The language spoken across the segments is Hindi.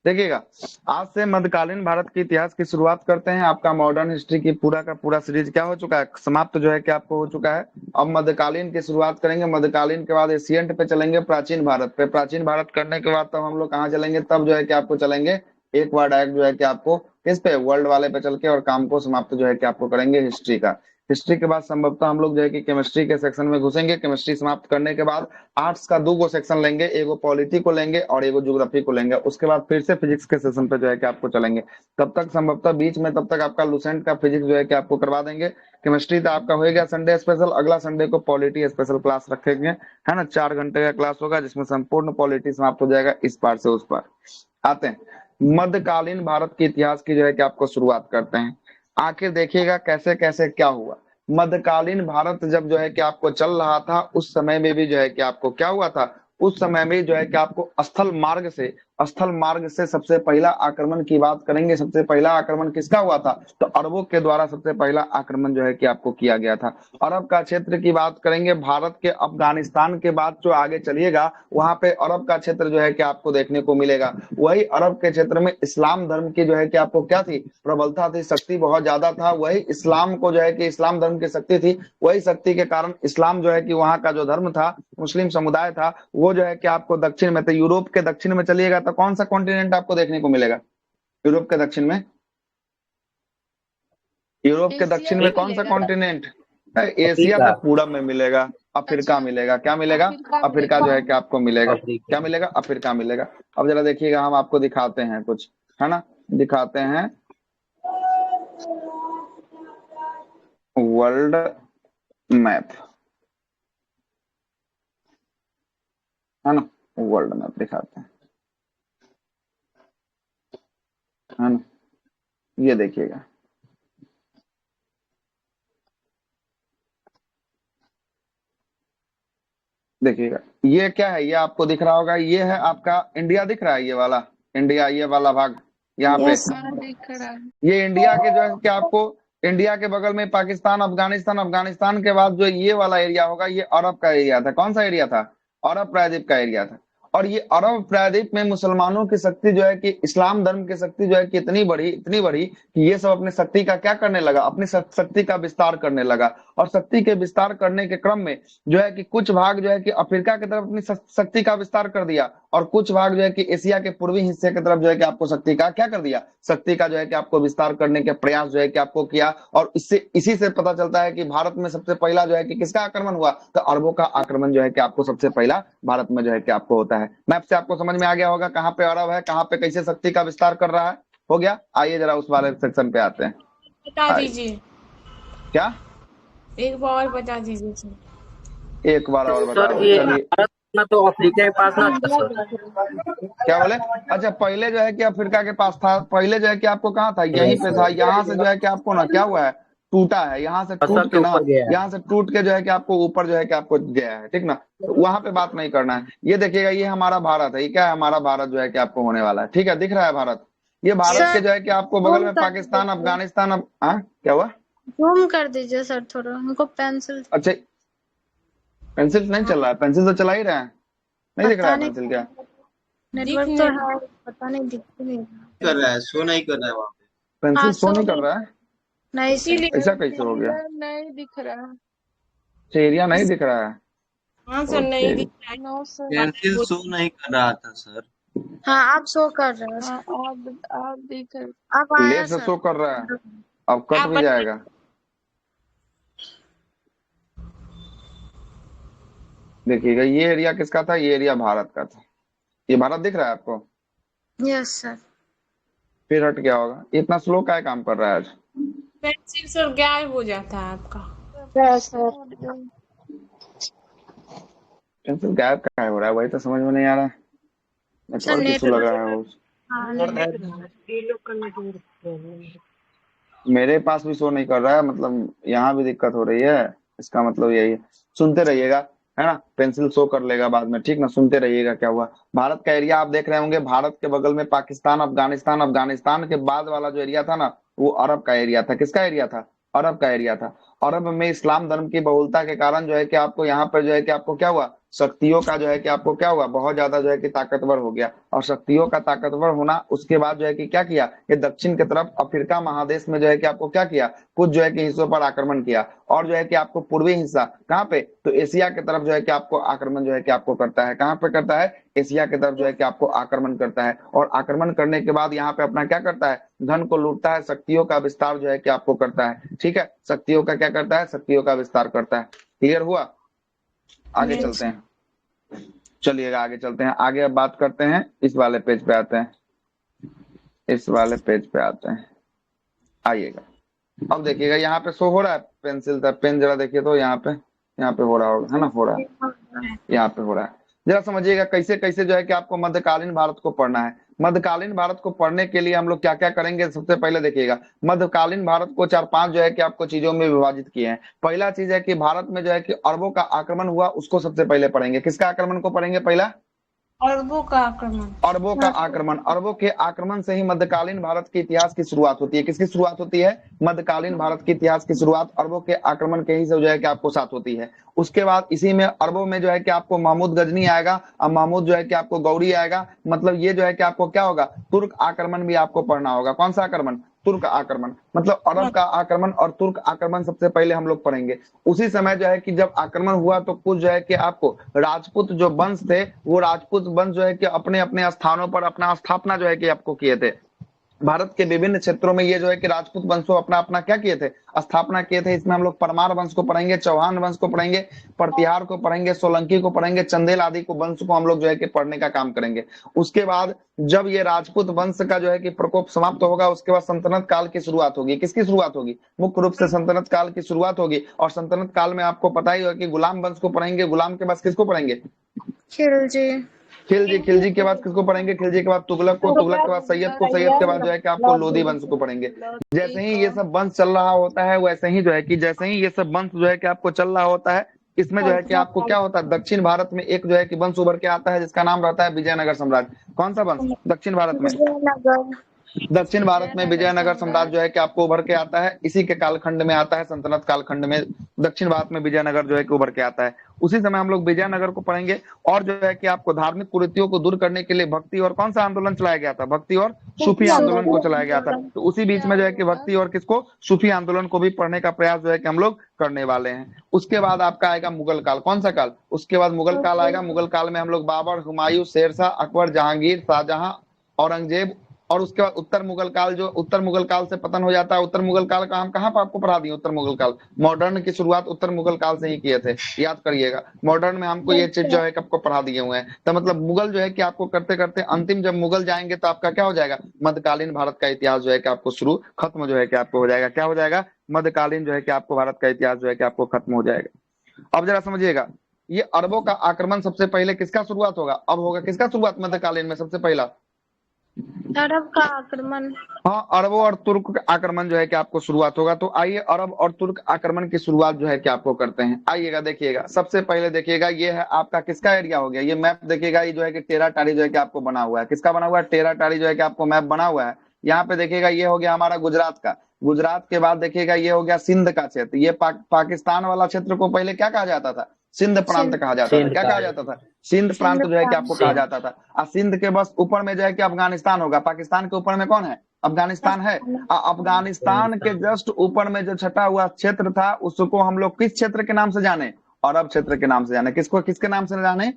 देखिएगा, आज से मध्यकालीन भारत के इतिहास की शुरुआत करते हैं। आपका मॉडर्न हिस्ट्री की पूरा का पूरा सीरीज क्या हो चुका है, समाप्त जो है कि आपको हो चुका है। अब मध्यकालीन की शुरुआत करेंगे, मध्यकालीन के बाद एशियंट पे चलेंगे, प्राचीन भारत पे। प्राचीन भारत करने के बाद तब हम लोग कहाँ चलेंगे, तब जो है कि आपको चलेंगे एक बार डायरेक्ट जो है कि आपको किस पे, वर्ल्ड वाले पे चल के और काम को समाप्त जो है कि आपको करेंगे हिस्ट्री का। हिस्ट्री के बाद संभवतः हम लोग जो है कि केमिस्ट्री के सेक्शन में घुसेंगे। केमिस्ट्री समाप्त करने के बाद आर्ट्स का दो गो सेक्शन लेंगे, एगो पॉलिटी को लेंगे और एगो ज्योग्राफी को लेंगे। उसके बाद फिर से फिजिक्स के सेशन पे जो है कि आपको चलेंगे। तब तक संभवतः बीच में तब तक आपका लुसेंट का फिजिक्स जो है कि आपको करवा देंगे। केमिस्ट्री तो आपका हो गया संडे स्पेशल, अगला संडे को पॉलिटी स्पेशल क्लास रखेंगे, है ना। 4 घंटे का क्लास होगा जिसमें संपूर्ण पॉलिटी समाप्त हो जाएगा, इस पार से उस पार। आते हैं मध्यकालीन भारत के इतिहास की जो है कि आपको शुरुआत करते हैं। आखिर देखिएगा कैसे कैसे क्या हुआ। मध्यकालीन भारत जब जो है कि आपको चल रहा था, उस समय में भी जो है कि आपको क्या हुआ था, उस समय में जो है कि आपको स्थल मार्ग से सबसे पहला आक्रमण की बात करेंगे। सबसे पहला आक्रमण किसका हुआ था, तो अरबों के द्वारा सबसे पहला आक्रमण जो है कि आपको किया गया था। अरब का क्षेत्र की बात करेंगे, भारत के अफगानिस्तान के बाद जो आगे चलिएगा वहां पे अरब का क्षेत्र जो है कि आपको देखने को मिलेगा। वही अरब के क्षेत्र में इस्लाम धर्म की जो है कि आपको क्या थी, प्रबलता थी, शक्ति बहुत ज्यादा था। वही इस्लाम को जो है कि इस्लाम धर्म की शक्ति थी, वही शक्ति के कारण इस्लाम जो है कि वहां का जो धर्म था, मुस्लिम समुदाय था, वो जो है कि आपको दक्षिण में, तो यूरोप के दक्षिण में चलिएगा तो कौन सा कॉन्टिनेंट आपको देखने को मिलेगा, यूरोप के दक्षिण में, यूरोप के एशिया दक्षिण ही में कौन सा मिलेगा ना। Continent, Asia Africa. तो पूरब में मिलेगा। अफ्रीका अच्छा, मिलेगा, क्या मिलेगा, अफ्रीका अफ्रीका मिलेगा। जो है कि आपको मिलेगा। अफ्रीका। क्या मिलेगा, अफ्रीका मिलेगा। अब जरा देखिएगा, हम आपको दिखाते हैं कुछ, है ना, दिखाते हैं वर्ल्ड मैप, है ना, वर्ल्ड मैप दिखाते हैं, है ना। ये देखिएगा, देखिएगा ये क्या है, ये आपको दिख रहा होगा, ये है आपका इंडिया, दिख रहा है ये वाला इंडिया, ये वाला भाग यहाँ पे। यस हाँ दिख रहा है। ये इंडिया के जो है कि आपको, इंडिया के बगल में पाकिस्तान, अफगानिस्तान, अफगानिस्तान के बाद जो ये वाला एरिया होगा, ये अरब का एरिया था। कौन सा एरिया था, अरब प्रायद्वीप का एरिया था। और ये अरब प्रायद्वीप में मुसलमानों की शक्ति जो है कि इस्लाम धर्म की शक्ति जो है कि इतनी बढ़ी कि ये सब अपनी शक्ति का क्या करने लगा, अपनी शक्ति का विस्तार करने लगा। और शक्ति के विस्तार करने के क्रम में जो है कि कुछ भाग जो है कि अफ्रीका की तरफ अपनी शक्ति का विस्तार कर दिया, और कुछ भाग जो है कि एशिया के पूर्वी हिस्से की तरफ जो है कि आपको शक्ति का क्या कर दिया, शक्ति का जो है कि आपको विस्तार करने के प्रयास जो है कि आपको किया। और इससे इसी से पता चलता है कि भारत में सबसे पहला जो है कि किसका आक्रमण हुआ, तो अरबों का आक्रमण जो है कि आपको सबसे पहला भारत में जो है कि आपको होता है। मैप से आपको समझ में आ गया होगा कहाँ पे अरब है, कहाँ पे कैसे शक्ति का विस्तार कर रहा है, हो गया। आइए जरा उस वाले सेक्शन पे आते हैं। बता आइए, दीजिए, क्या, एक बार और बता दीजिए सर। एक बार और बता सर दूं, ये चलिए। भारत ना तो अफ्रीका के पास ना था इंडिया सर। देख रहा है। क्या बोले, अच्छा पहले जो है कि अफ्रीका के पास था, पहले जो है कि आपको कहाँ था, यहीं पे था। यहाँ से जो है कि आपको ना क्या हुआ है, टूटा है, यहाँ से सर टूट के के ना, ऊपर गया है। यहाँ से टूट के जो है कि आपको ऊपर जो है कि आपको गया है, ठीक ना। तो वहां पे बात नहीं करना है। ये देखिएगा, ये हमारा भारत है, ये क्या है, हमारा भारत जो है कि आपको होने वाला है, ठीक है, दिख रहा है भारत। ये भारत सर के जो है कि आपको बगल जूम में कर पाकिस्तान, दीजिए, अफगानिस्तान, अब हाँ क्या हुआ, जूम कर दीजिए सर थोड़ा, हमको पेंसिल। अच्छा पेंसिल नहीं हाँ, चल रहा है, पेंसिल तो चला ही रहा है, नहीं दिख रहा पता है नहीं, पेंसिल क्या, नेटवर्क तो दिखने है, पता नहीं, दिख ही नहीं रहा। कर रहा है, शो नहीं कर रहा है वहाँ पे। पेंसिल हाँ शो सो नहीं कर नहीं, रहा है, नहीं सर। इसीलिए ऐसा कैसे हो गया, नहीं दिख रहा है। अच्छा एरिया नहीं दिख रहा है, हाँ सर नहीं ओके। दिख रहा है। No sir. पेंसिल शो नहीं कर रहा था सर। हाँ आप शो कर रहे हो हाँ सर, आप दिख रहे। अब आया लेट से सर। शो कर रहा है, अब कट आप भी जाएगा। देखिएगा ये एरिया किसका था, ये एरिया भारत का था। ये भारत दिख रहा है आपको, यस सर। फिर हट गया होगा, ये इतना स्लो काय काम कर रहा है आज, पेंसिल सर गायब हो जाता है आपका। Yes sir. पेंसिल गायब काय हो रहा है, वही तो समझ में नहीं आ रहा है, सर नेटवर्क इशू लग नेटवर्क, रहा है वो। हाँ मेरे पास भी शो नहीं कर रहा है, मतलब यहाँ भी दिक्कत हो रही है, इसका मतलब यही है। सुनते रहिएगा, है ना, पेंसिल शो कर लेगा बाद में, ठीक ना, सुनते रहिएगा क्या हुआ। भारत का एरिया आप देख रहे होंगे, भारत के बगल में पाकिस्तान, अफगानिस्तान, अफगानिस्तान के बाद वाला जो एरिया था ना, वो अरब का एरिया था। किसका एरिया था, अरब का एरिया था। अरब में इस्लाम धर्म की बहुलता के कारण जो है कि आपको यहाँ पर जो है कि आपको क्या हुआ, शक्तियों का जो है कि आपको क्या हुआ, बहुत ज्यादा जो है कि ताकतवर हो गया। और शक्तियों का ताकतवर होना, उसके बाद जो है कि क्या किया, ये दक्षिण की तरफ अफ्रीका महादेश में जो है कि आपको क्या किया, कुछ जो है कि हिस्सों पर आक्रमण किया। और जो है कि आपको पूर्वी हिस्सा कहाँ पे, तो एशिया की तरफ जो है कि आपको आक्रमण जो है कि आपको करता है। कहाँ पे करता है, एशिया की तरफ जो है कि आपको आक्रमण करता है। और आक्रमण करने के बाद यहाँ पे अपना क्या करता है, धन को लूटता है, शक्तियों का विस्तार जो है कि आपको करता है। ठीक है, शक्तियों का क्या करता है, शक्तियों का विस्तार करता है। क्लियर हुआ? आगे चलते हैं, चलिएगा आगे चलते हैं। आगे अब बात करते हैं, इस वाले पेज पे आते हैं, इस वाले पेज पे आते हैं, आइएगा। अब देखिएगा यहाँ पे शो हो रहा है पेंसिल था, पेन जरा देखिए तो यहाँ पे हो रहा होगा, है ना, हो रहा है, यहाँ पे हो रहा है। जरा समझिएगा कैसे कैसे जो है कि आपको मध्यकालीन भारत को पढ़ना है। मध्यकालीन भारत को पढ़ने के लिए हम लोग क्या क्या करेंगे, सबसे पहले देखिएगा मध्यकालीन भारत को 4-5 जो है कि आपको चीजों में विभाजित किए हैं। पहला चीज है कि भारत में जो है कि अरबों का आक्रमण हुआ, उसको सबसे पहले पढ़ेंगे। किसका आक्रमण को पढ़ेंगे, पहला अरबों का आक्रमण। अरबों का आक्रमण। अरबों के आक्रमण से ही मध्यकालीन भारत के इतिहास की शुरुआत होती है। किसकी शुरुआत होती है, मध्यकालीन भारत के इतिहास की शुरुआत अरबों के आक्रमण के ही से जो है कि आपको साथ होती है। उसके बाद इसी में अरबों में जो है कि आपको महमूद गजनी आएगा, और महमूद जो है कि आपको गौरी आएगा। मतलब ये जो है कि आपको क्या होगा, तुर्क आक्रमण भी आपको पढ़ना होगा। कौन सा आक्रमण, तुर्क आक्रमण। मतलब अरब का आक्रमण और तुर्क आक्रमण सबसे पहले हम लोग पढ़ेंगे। उसी समय जो है कि जब आक्रमण हुआ तो कुछ जो है कि आपको राजपूत जो वंश थे, वो राजपूत वंश जो है कि अपने अपने स्थानों पर अपना स्थापना जो है कि आपको किए थे। भारत के विभिन्न क्षेत्रों में ये जो है कि राजपूत वंशों अपना अपना क्या किए थे, स्थापना किए थे। इसमें हम लोग परमार वंश को पढ़ेंगे, चौहान वंश को पढ़ेंगे, प्रतिहार को पढ़ेंगे, सोलंकी को पढ़ेंगे, चंदेल आदि को वंश को हम लोग जो है कि पढ़ने का काम करेंगे। उसके बाद जब ये राजपूत वंश का जो है कि प्रकोप समाप्त होगा, उसके बाद सल्तनत काल की शुरुआत होगी। किसकी शुरुआत होगी, मुख्य रूप से सल्तनत काल की शुरुआत होगी। और सल्तनत काल में आपको पता ही होगा कि गुलाम वंश को पढ़ेंगे। गुलाम के बाद किसको पढ़ेंगे, खिलजी। खिलजी। खिलजी के बाद किसको पढ़ेंगे, खिलजी के बाद तुगलक को, तुगलक के बाद सैयद को, सैयद के बाद जो है कि आपको लोधी वंश को पढ़ेंगे। जैसे ही ये सब वंश चल रहा होता है, वैसे ही जो है कि जैसे ही ये सब वंश जो है कि आपको चल रहा होता है, इसमें जो है कि आपको क्या होता है, दक्षिण भारत में एक जो है कि वंश उभर के आता है, जिसका नाम रहता है विजयनगर साम्राज्य। कौन सा वंश, दक्षिण भारत में, विजयनगर। दक्षिण भारत में विजयनगर साम्राज्य जो है कि आपको उभर के आता है। इसी के कालखंड में आता है, सल्तनत कालखंड में दक्षिण भारत में विजयनगर जो है कि उभर के आता है। उसी समय हम लोग विजयनगर को पढ़ेंगे। और जो है कि आपको धार्मिक कुरीतियों को दूर करने के लिए भक्ति और कौन सा आंदोलन चलाया गया था, भक्ति और सूफी आंदोलन को चलाया गया था। तो उसी बीच में जो है कि भक्ति और किसको, सूफी आंदोलन को भी पढ़ने का प्रयास जो है कि हम लोग करने वाले हैं। उसके बाद आपका आएगा मुगल काल। कौन सा काल, उसके बाद मुगल काल आएगा। मुगल काल में हम लोग बाबर, हुमायूं, शेरशाह, अकबर, जहांगीर, शाहजहां, औरंगजेब। और उसके बाद उत्तर मुगल काल, जो उत्तर मुगल काल से पतन हो जाता है। उत्तर मुगल काल का हम कहाँ पर आपको पढ़ा दिए, उत्तर मुगल काल, मॉडर्न की शुरुआत उत्तर मुगल काल से ही किए थे, याद करिएगा। मॉडर्न में हमको ये चीज जो है कि आपको पढ़ा दिए हुए हैं। तो मतलब मुगल जो है कि आपको करते करते अंतिम जब मुगल जाएंगे तो आपका क्या हो जाएगा, मध्यकालीन भारत का इतिहास जो है कि आपको शुरू खत्म जो है कि आपको हो जाएगा। क्या हो जाएगा, मध्यकालीन जो है कि आपको भारत का इतिहास जो है कि आपको खत्म हो जाएगा। अब जरा समझिएगा, ये अरबों का आक्रमण सबसे पहले किसका शुरुआत होगा, अब होगा किसका शुरुआत मध्यकालीन में सबसे पहला, अरब का आक्रमण। हाँ, अरबों और तुर्क का आक्रमण जो है कि आपको शुरुआत होगा। तो आइए अरब और तुर्क आक्रमण की शुरुआत जो है कि आपको करते हैं। आइएगा देखिएगा, सबसे पहले देखिएगा ये है आपका किसका एरिया हो गया, ये मैप देखिएगा, ये जो है कि टेराटारी जो है कि आपको बना हुआ है। किसका बना हुआ है, टेराटारी जो है कि आपको मैप बना हुआ है। यहाँ पे देखिएगा ये हो गया हमारा गुजरात का। गुजरात के बाद देखिएगा ये हो गया सिंध का क्षेत्र। ये पाकिस्तान वाला क्षेत्र को पहले क्या कहा जाता था, सिंध प्रांत कहा जाता था। क्या कहा जाता था, सिंध प्रांत जो है कि आपको कहा जाता था। और सिंध के बस ऊपर में जो है कि अफगानिस्तान होगा। पाकिस्तान के ऊपर में कौन है, अफगानिस्तान है। अफगानिस्तान के जस्ट ऊपर में जो छटा हुआ क्षेत्र था, उसको हम लोग किस क्षेत्र के नाम से जाने, अरब क्षेत्र के नाम से जाने। किसको, किसके नाम से जाने,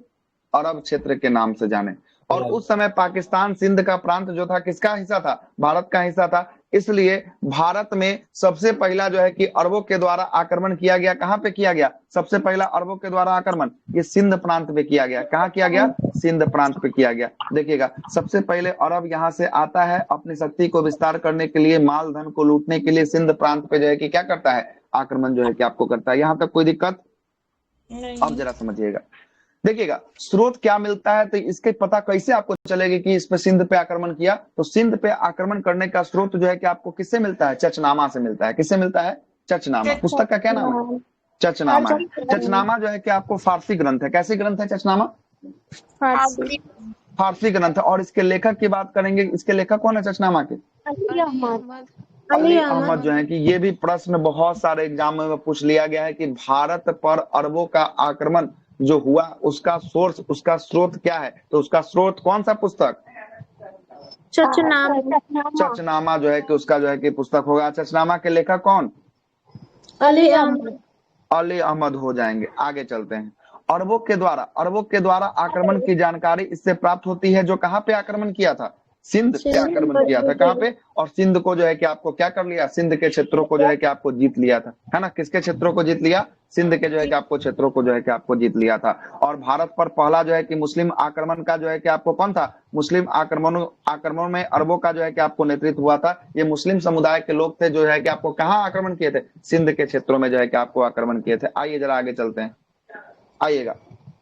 अरब क्षेत्र के नाम से जाने। और उस समय पाकिस्तान सिंध का प्रांत जो था किसका हिस्सा था, भारत का हिस्सा था। इसलिए भारत में सबसे पहला जो है कि अरबों के द्वारा आक्रमण किया गया। कहां पे किया गया, सबसे पहला अरबों के द्वारा आक्रमण ये सिंध प्रांत पे किया गया। कहां किया गया, सिंध प्रांत पे किया गया। देखिएगा सबसे पहले अरब यहां से आता है, अपनी शक्ति को विस्तार करने के लिए, माल धन को लूटने के लिए सिंध प्रांत पे जो है कि क्या करता है, आक्रमण जो है कि आपको करता है। यहाँ तक कोई दिक्कत, अब जरा समझिएगा। देखिएगा स्रोत क्या मिलता है, तो इसके पता कैसे आपको चलेगी कि इस पे सिंध पे आक्रमण किया। तो सिंध पे आक्रमण करने का स्रोत जो है कि आपको किससे मिलता है, चचनामा से मिलता है। किससे मिलता है, चचनामा। पुस्तक का क्या नाम है, चचनामा है। चचनामा जो है कि आपको फारसी ग्रंथ है। कैसी ग्रंथ है चचनामा, फारसी। फारसी ग्रंथ है। और इसके लेखक की बात करेंगे, इसके लेखक कौन है चचनामा के, अली अहमद जो है कि ये भी प्रश्न बहुत सारे एग्जाम में पूछ लिया गया है कि भारत पर अरबों का आक्रमण जो हुआ उसका सोर्स, उसका स्रोत क्या है? तो उसका स्रोत कौन सा पुस्तक? चचनामा जो है कि उसका जो है कि पुस्तक होगा। चचनामा के लेखक कौन? अली अहमद। अली अहमद हो जाएंगे। आगे चलते हैं। अरबों के द्वारा आक्रमण की जानकारी इससे प्राप्त होती है जो कहाँ पे आक्रमण किया था? सिंध पे आक्रमण किया था। कहाँ पे? और सिंध को जो है कि आपको क्या कर लिया? सिंध के क्षेत्रों को जो है कि आपको जीत लिया था, है ना? किसके क्षेत्रों को जीत लिया? सिंध के जो है कि आपको क्षेत्रों को जो है कि आपको जीत लिया था। और भारत पर पहला जो है कि मुस्लिम आक्रमण का जो है कि आपको कौन था? मुस्लिम आक्रमण में अरबों का जो है कि आपको नेतृत्व हुआ था। ये मुस्लिम समुदाय के लोग थे जो है कि आपको कहाँ आक्रमण किए थे? सिंध के क्षेत्रों में जो है कि आपको आक्रमण किए थे। आइए जरा आगे चलते हैं। आइएगा,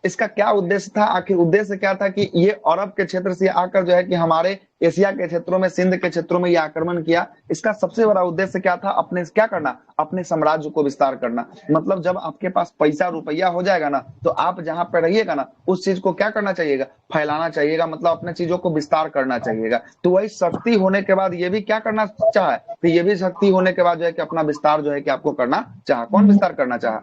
इसका क्या उद्देश्य था? आखिर उद्देश्य क्या था कि ये अरब के क्षेत्र से आकर जो है कि हमारे एशिया के क्षेत्रों में, सिंध के क्षेत्रों में ये आक्रमण किया? इसका सबसे बड़ा उद्देश्य क्या था? अपने क्या करना? अपने साम्राज्य को विस्तार करना। मतलब जब आपके पास पैसा रुपया हो जाएगा ना, तो आप जहां पर रहिएगा ना, उस चीज को क्या करना चाहिएगा? फैलाना चाहिएगा, मतलब अपने चीजों को विस्तार करना चाहिएगा। तो वही शक्ति होने के बाद ये भी क्या करना चाहा? तो ये भी शक्ति होने के बाद जो है कि अपना विस्तार जो है कि आपको करना चाहा। कौन विस्तार करना चाहा?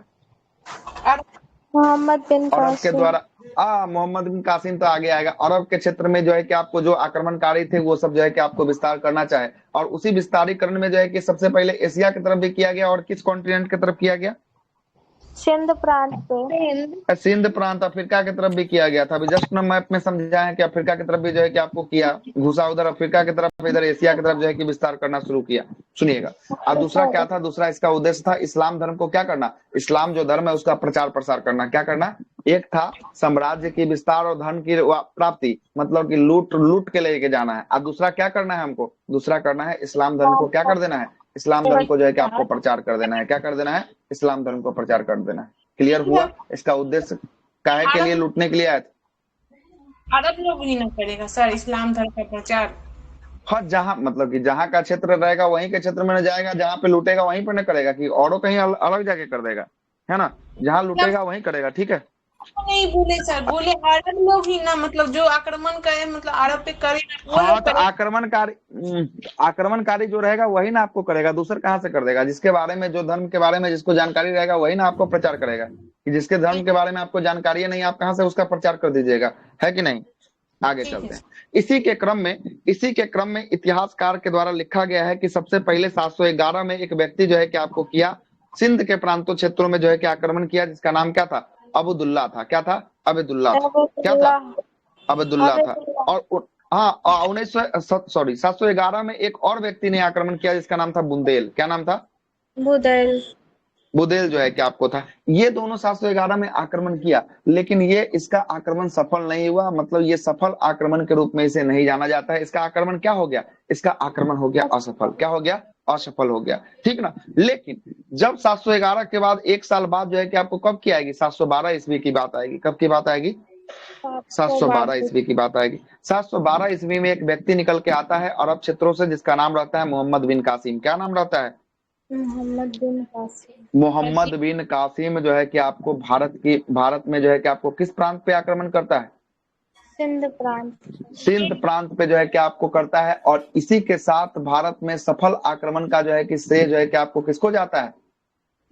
मोहम्मद बिन अरब के कासिम। द्वारा मोहम्मद बिन कासिम तो आगे आएगा। अरब के क्षेत्र में जो है कि आपको जो आक्रमणकारी थे वो सब जो है कि आपको विस्तार करना चाहे, और उसी विस्तारीकरण में जो है कि सबसे पहले एशिया की तरफ भी किया गया। और किस कॉन्टिनेंट की तरफ किया गया? सिंध प्रांत पे। सिंध प्रांत अफ्रीका की तरफ भी किया गया था। अभी जस्ट ना मैप में समझा है कि अफ्रीका की तरफ भी जो है कि आपको किया, घुसा उधर अफ्रीका की तरफ, इधर एशिया की तरफ जो है कि विस्तार करना शुरू किया। सुनिएगा। और दूसरा क्या था? दूसरा इसका उद्देश्य था इस्लाम धर्म को क्या करना? इस्लाम जो धर्म है उसका प्रचार प्रसार करना। क्या करना? एक था साम्राज्य की विस्तार और धन की प्राप्ति, मतलब कि लूट के लेके जाना है। और दूसरा क्या करना है हमको? दूसरा करना है इस्लाम धर्म को क्या कर देना है? इस्लाम धर्म को जो है कि आपको प्रचार कर देना है। क्या कर देना है? इस्लाम धर्म को प्रचार कर देना है। क्लियर हुआ? इसका उद्देश्य काहे के लिए? लूटने के लिए आए थे। अरब लोग ही ना करेगा सर इस्लाम धर्म का प्रचार। हाँ, जहाँ मतलब कि जहाँ का क्षेत्र रहेगा वहीं के क्षेत्र में न जाएगा, जहाँ पे लूटेगा वहीं पर न करेगा, कि औरों कहीं अलग जाके कर देगा, है ना? जहाँ लूटेगा वहीं करेगा। ठीक है, नहीं बोले सर, बोले अरब लोग ही ना, मतलब जो आक्रमण करे, मतलब अरब पे करे वो हाँ लोग तो करे। आक्रमणकारी जो रहेगा वही ना आपको करेगा, दूसर कहाँ से कर देगा? जिसके बारे में, जो धर्म के बारे में जिसको जानकारी रहेगा वही ना आपको प्रचार करेगा। कि जिसके धर्म के बारे में आपको जानकारी है नहीं, आप कहाँ से उसका प्रचार कर दीजिएगा, है कि नहीं? आगे चलते हैं। इसी के क्रम में इतिहासकार के द्वारा लिखा गया है कि सबसे पहले 711 में एक व्यक्ति जो है कि आपको किया, सिंध के प्रांतों क्षेत्रों में जो है कि आक्रमण किया, जिसका नाम क्या था? अब्दुल्ला था। क्या था? अब्दुल्ला था। क्या था? अब्दुल्ला था। और हाँ, 711 में एक और व्यक्ति ने आक्रमण किया जिसका नाम था बुंदेल। क्या नाम था? बुदेल जो है कि आपको था। ये दोनों 711 में आक्रमण किया, लेकिन ये इसका आक्रमण सफल नहीं हुआ। मतलब ये सफल आक्रमण के रूप में इसे नहीं जाना जाता है। इसका आक्रमण क्या हो गया? इसका आक्रमण हो गया असफल। क्या हो गया? असफल हो गया। ठीक ना? लेकिन जब 711 के बाद एक साल बाद जो है कि आपको कब की आएगी? 712 ईस्वी की बात आएगी। कब की बात आएगी? 712 ईस्वी की बात आएगी। 712 ईस्वी में एक व्यक्ति निकल के आता है अरब क्षेत्रों से, जिसका नाम रहता है मोहम्मद बिन कासिम। क्या नाम रहता है? मोहम्मद बिन कासिम जो है कि आपको भारत में जो है कि आपको किस प्रांत पे आक्रमण करता है? सिंध प्रांत पे जो है कि आपको करता है। और इसी के साथ भारत में सफल आक्रमण का जो है कि श्रेय जो है कि आपको किसको जाता है?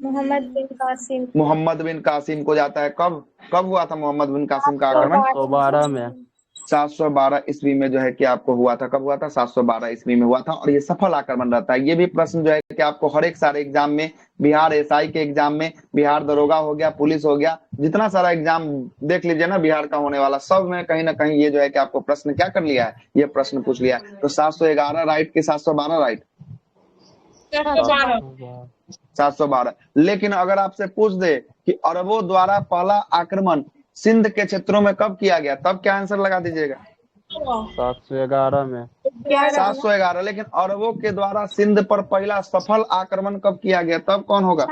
मोहम्मद बिन कासिम को जाता है। कब हुआ था मोहम्मद बिन कासिम का आक्रमण? 712 ईस्वी में जो है कि आपको हुआ था। कब हुआ था? 712 ईस्वी में हुआ था। और ये सफल आक्रमण रहता है। ये भी प्रश्न जो है कि आपको हर एक सारे एग्जाम में, बिहार एसआई के एग्जाम में, बिहार दरोगा हो गया, पुलिस हो गया, जितना सारा एग्जाम देख लीजिए ना बिहार का होने वाला, सब में कहीं ना कहीं ये जो है कि आपको प्रश्न क्या कर लिया है? ये प्रश्न पूछ लिया है। तो 711 राइट की 712 राइट? 712। लेकिन अगर आपसे पूछ दे कि अरबों द्वारा पहला आक्रमण सिंध के क्षेत्रों में कब किया गया, तब क्या आंसर लगा दीजिएगा? 711 में। 711। लेकिन अरबों के द्वारा सिंध पर पहला सफल आक्रमण कब किया गया, तब कौन होगा?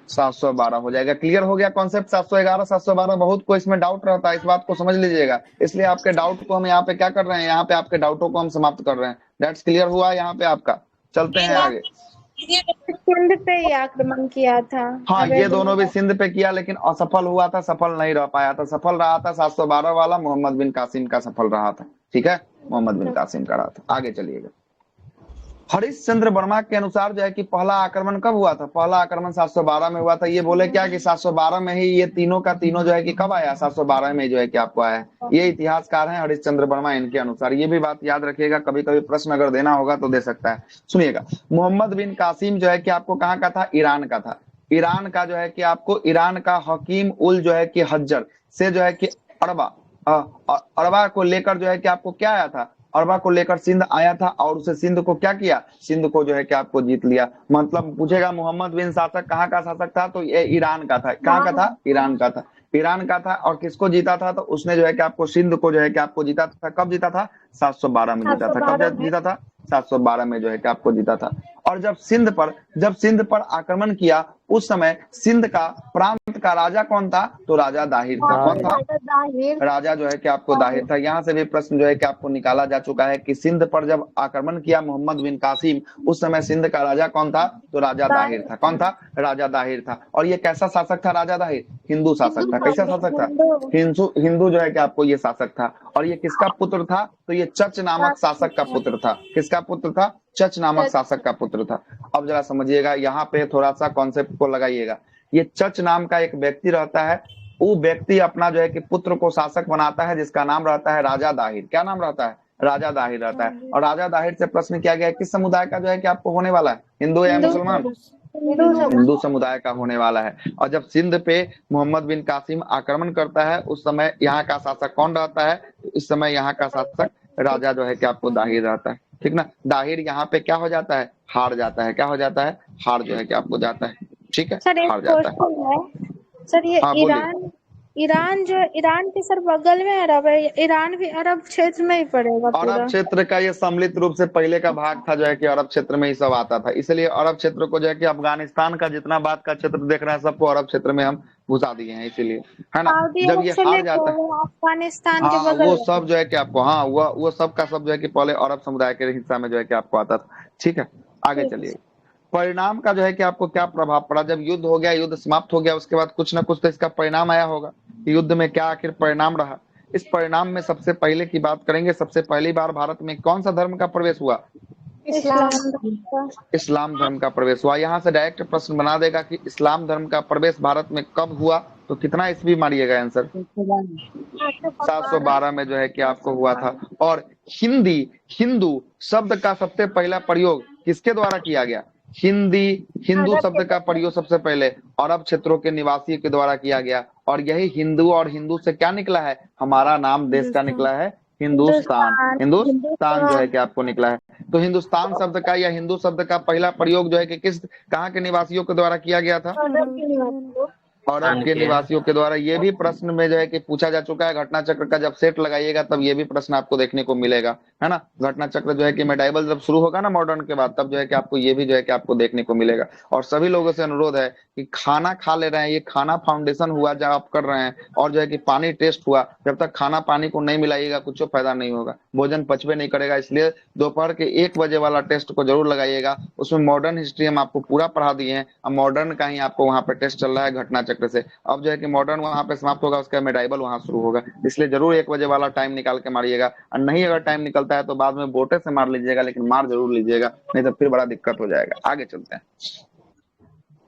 712 हो जाएगा। क्लियर हो गया कॉन्सेप्ट? 711 712। बहुत को इसमें डाउट रहता है, इस बात को समझ लीजिएगा। इसलिए आपके डाउट को हम यहाँ पे क्या कर रहे हैं? यहाँ पे आपके डाउटों को हम समाप्त कर रहे हैं। दैट्स क्लियर हुआ यहाँ पे आपका? चलते हैं आगे। सिंध पे ही आक्रमण किया था। हाँ, ये दोनों भी सिंध पे किया, लेकिन असफल हुआ था, सफल नहीं रह पाया था। सफल रहा था 712 वाला, मोहम्मद बिन कासिम का सफल रहा था। ठीक है, मोहम्मद बिन कासिम का रहा था। आगे चलिएगा। हरिश्चंद्र वर्मा के अनुसार जो है कि पहला आक्रमण कब हुआ था? पहला आक्रमण 712 में हुआ था। ये बोले क्या कि 712 में ही ये तीनों का तीनों जो है कि कब आया? 712 में जो है कि आपको आया है। ये इतिहासकार हैं हरिश्चंद्र वर्मा, इनके अनुसार। ये भी बात याद रखिएगा, कभी कभी प्रश्न अगर देना होगा तो दे सकता है। सुनिएगा, मोहम्मद बिन कासिम जो है कि आपको कहाँ का था? ईरान का था। ईरान का जो है कि आपको ईरान का हकीम उल जो है कि हज्जर से जो है कि अरबा अरबा को लेकर जो है कि आपको क्या आया था? अरबा को लेकर सिंध आया था और उसे सिंध को क्या किया? सिंध को जो है कि आपको जीत लिया। मतलब पूछेगा मोहम्मद बिन शासक कहाँ का शासक था? तो ये ईरान का था। कहाँ का था? ईरान का था। ईरान का था। और किसको जीता था? तो उसने जो है कि आपको सिंध को जो है कि आपको जीता था। कब जीता था? 712 में जीता था। कब जीता था? 712 में जो है कि आपको जीता था। और जब सिंध पर आक्रमण किया उस समय सिंध का प्रांत का राजा कौन था? तो राजा दाहिर था। कौन था? राजा जो है कि आपको दाहिर था। यहाँ से भी प्रश्न जो है कि आपको निकाला जा चुका है कि सिंध पर जब आक्रमण किया मोहम्मद बिन कासिम, उस समय सिंध का राजा कौन था? तो राजा दाहिर था। कौन था? राजा दाहिर था। और ये कैसा शासक था राजा दाहिर? हिंदू शासक था। कैसा शासक था? हिंदू जो है कि आपको ये शासक था। और ये किसका पुत्र था? तो ये चच नामक शासक का पुत्र था। किसका पुत्र था? चच नामक शासक का पुत्र था। अब जरा समझिएगा, यहाँ पे थोड़ा सा कॉन्सेप्ट को लगाइएगा। ये चच नाम का एक व्यक्ति रहता है। वो व्यक्ति अपना जो है कि पुत्र को शासक बनाता है, जिसका नाम रहता है राजा दाहिर। क्या नाम रहता है? राजा दाहिर रहता है। और राजा दाहिर से प्रश्न किया गया किस समुदाय का जो है कि आपको होने वाला है? हिंदू या मुसलमान? हिंदू समुदाय का होने वाला है। और जब सिंध पे मोहम्मद बिन कासिम आक्रमण करता है उस समय यहाँ का शासक कौन रहता है? इस समय यहाँ का शासक राजा जो है कि आपको दाहिर रहता है। ठीक ना? दाहिर यहाँ पे क्या हो जाता है? हार जाता है। क्या हो जाता है? हार जो है कि आपको जाता है। ठीक है, सर एक हार जाता है। क्वेश्चन है सर, ये हाँ बोलिए। ईरान के सर बगल में अरब है, ईरान भी अरब क्षेत्र में ही पड़ेगा अरब पूरा? क्षेत्र का ये सम्मिलित रूप से पहले का भाग था जो है कि अरब क्षेत्र में ही सब आता था। इसलिए अरब क्षेत्र को जो है कि अफगानिस्तान का जितना बात का क्षेत्र देख रहे हैं सबको अरब क्षेत्र में हम घुसा दिए हैं, इसीलिए, है ना? सऊदी जब अरब ये से हार जाता है, लेकर अफगानिस्तान के हाँ बगल वो में। सब जो है कि आपको, हाँ वो सब का सब जो है कि पहले अरब समुदाय के हिस्सा में जो है कि आपको आता था। ठीक है, आगे चलिए। परिणाम का जो है कि आपको क्या प्रभाव पड़ा? जब युद्ध हो गया, युद्ध समाप्त हो गया, उसके बाद कुछ ना कुछ तो इसका परिणाम आया होगा। युद्ध में क्या आखिर परिणाम रहा? इस परिणाम में सबसे पहले की बात करेंगे, सबसे पहली बार भारत में कौन सा धर्म का प्रवेश हुआ? इस्लाम धर्म का प्रवेश हुआ। यहाँ से डायरेक्ट प्रश्न बना देगा कि इस्लाम धर्म का प्रवेश भारत में कब हुआ? तो कितना ईस्वी मारिएगा आंसर? 712 में जो है कि आपको हुआ था। और हिंदू शब्द का सबसे पहला प्रयोग किसके द्वारा किया गया? हिंदू शब्द का प्रयोग सबसे पहले अरब क्षेत्रों के निवासियों के द्वारा किया गया। और यही हिंदू, और हिंदू से क्या निकला है? हमारा नाम देश का निकला है हिंदुस्तान जो है कि आपको निकला है। तो हिंदुस्तान शब्द का या हिंदू शब्द का पहला प्रयोग जो है कि कहाँ के निवासियों के द्वारा किया गया था? अरब के निवासियों के द्वारा। ये भी प्रश्न में जो है कि पूछा जा चुका है। घटना चक्र का जब सेट लगाइएगा तब ये भी प्रश्न आपको देखने को मिलेगा, है ना? घटना चक्र जो है कि मेडाइवल जब शुरू होगा ना मॉडर्न के बाद, तब जो है कि आपको ये भी जो है कि आपको देखने को मिलेगा। और सभी लोगों से अनुरोध है कि खाना खा ले रहे हैं, ये खाना फाउंडेशन हुआ जब आप कर रहे हैं, और जो है कि पानी टेस्ट हुआ, जब तक खाना पानी को नहीं मिलाइएगा कुछ फायदा नहीं होगा, भोजन पचबे नहीं करेगा। इसलिए दोपहर के 1 बजे वाला टेस्ट को जरूर लगाइएगा। उसमें मॉडर्न हिस्ट्री हम आपको पूरा पढ़ा दिए हैं। अब मॉडर्न का ही आपको वहां पे टेस्ट चल रहा है घटना चक्र से। अब जो है कि मॉडर्न वहां पे समाप्त होगा, उसका मेडाइवल वहां शुरू होगा। इसलिए जरूर 1 बजे वाला टाइम निकाल के मारिएगा। और नहीं अगर टाइम निकलता है तो बाद में बोटे से मार लीजिएगा, लेकिन मार जरूर लीजिएगा, नहीं तो फिर बड़ा दिक्कत हो जाएगा। आगे चलते हैं।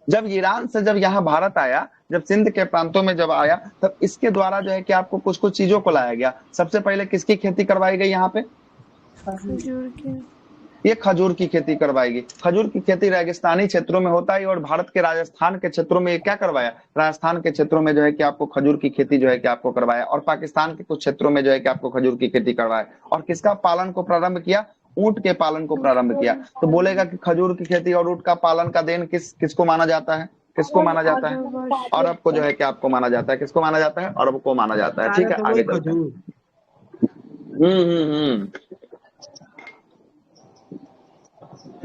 जब ईरान से जब यहाँ भारत आया, जब सिंध के प्रांतों में जब आया, तब इसके द्वारा जो है कि आपको कुछ कुछ चीजों को लाया गया। सबसे पहले किसकी खेती करवाई गई यहाँ पे? ये खजूर की खेती करवाएगी। खजूर की खेती रेगिस्तानी क्षेत्रों में होता है। और भारत के राजस्थान के क्षेत्रों में क्या करवाया? राजस्थान के क्षेत्रों में जो है कि आपको खजूर की खेती जो है कि आपको करवाया। और पाकिस्तान के कुछ क्षेत्रों में जो है कि आपको खजूर की खेती करवाया। और किसका पालन को प्रारंभ किया? ऊंट के पालन को प्रारंभ किया। तो बोलेगा कि खजूर की खेती और ऊंट का पालन का देन किसको माना जाता है? किसको माना जाता है? अरब को जो है कि आपको माना जाता है। किसको माना जाता है? अरब को माना जाता है। ठीक है, आगे चलते हैं।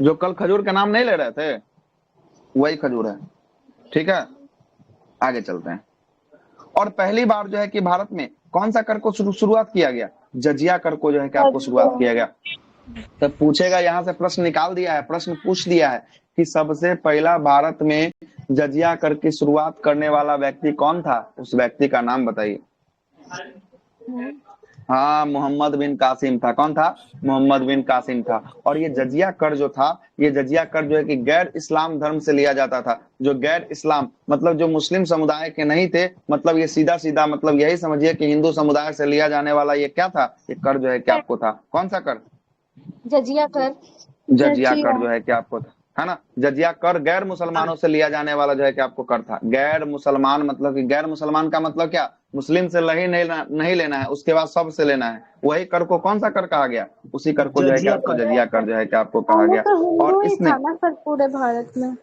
जो कल खजूर का नाम नहीं ले रहे थे वही खजूर है। ठीक है, आगे चलते हैं। और पहली बार जो है कि भारत में कौन सा कर को शुरुआत किया गया? जजिया कर को जो है कि आपको शुरुआत किया गया। तो पूछेगा, यहाँ से प्रश्न निकाल दिया है, प्रश्न पूछ दिया है कि सबसे पहला भारत में जजिया कर की शुरुआत करने वाला व्यक्ति कौन था? उस व्यक्ति का नाम बताइए। हाँ, मोहम्मद बिन कासिम था। कौन था? मोहम्मद बिन कासिम था। और ये जजिया कर जो था, ये जजिया कर जो है कि गैर इस्लाम धर्म से लिया जाता था। जो गैर इस्लाम मतलब जो मुस्लिम समुदाय के नहीं थे, मतलब ये सीधा सीधा मतलब यही समझिए कि हिंदू समुदाय से लिया जाने वाला ये क्या था, ये कर जो है कि आपको था। कौन सा कर? जजिया कर। जजिया कर जजिया। जो है कि आपको था, है ना। जजिया कर गैर मुसलमानों से लिया जाने वाला जो है कि आपको कर था। गैर मुसलमान मतलब कि गैर मुसलमान का मतलब क्या? मुस्लिम से नहीं लेना है, उसके बाद सब से लेना है। वही कर को कौन सा कर कहा गया? उसी कर को जो है कि आपको जजिया कर जो है कि आपको कहा पहले गया। तो हिंदू और ही इसने था ना सर पूरे भारत में।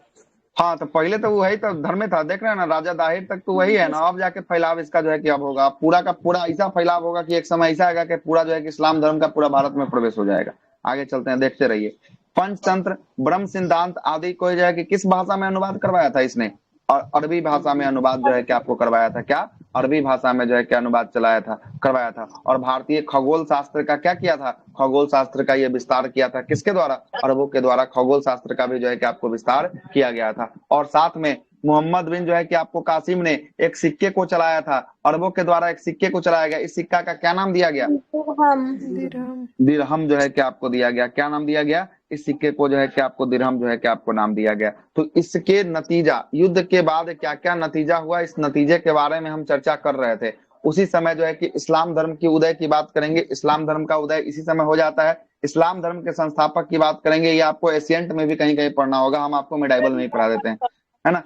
हाँ, तो पहले तो वही तो धर्म था, देख रहे हैं ना, राजा दाहिर तक तो वही है ना। अब जाके फैलाव इसका जो है कि अब होगा पूरा का पूरा ऐसा फैलाव होगा कि एक समय ऐसा आएगा कि पूरा जो है कि इस्लाम धर्म का पूरा भारत में प्रवेश हो जाएगा। आगे चलते हैं, देखते रहिए। पंचतंत्र, ब्रह्म सिद्धांत आदि को जो है कि किस भाषा में अनुवाद करवाया था इसने? और अरबी भाषा में अनुवाद जो है कि आपको करवाया था। क्या? अरबी भाषा में जो है कि अनुवाद चलाया था, करवाया था। और भारतीय खगोल शास्त्र का क्या किया था? खगोल शास्त्र का ये विस्तार किया था। किसके द्वारा? अरबों के द्वारा खगोल शास्त्र का भी जो है कि आपको विस्तार किया गया था। और साथ में मोहम्मद बिन जो है कि आपको कासिम ने एक सिक्के को चलाया था। अरबों के द्वारा एक सिक्के को चलाया गया। इस सिक्का का क्या नाम दिया गया? हम दिरहम जो है कि आपको दिया गया। क्या नाम दिया गया? इस सिक्के को जो है कि आपको दिरहम जो है कि आपको नाम दिया गया। तो इसके नतीजा, युद्ध के बाद क्या क्या नतीजा हुआ, इस नतीजे के बारे में हम चर्चा कर रहे थे। उसी समय जो है कि इस्लाम धर्म की उदय की बात करेंगे। इस्लाम धर्म का उदय इसी समय हो जाता है। इस्लाम धर्म के संस्थापक की बात करेंगे, ये आपको एशियंट में भी कहीं कहीं पढ़ना होगा, हम आपको मिडाइबल में ही पढ़ा देते हैं, है ना।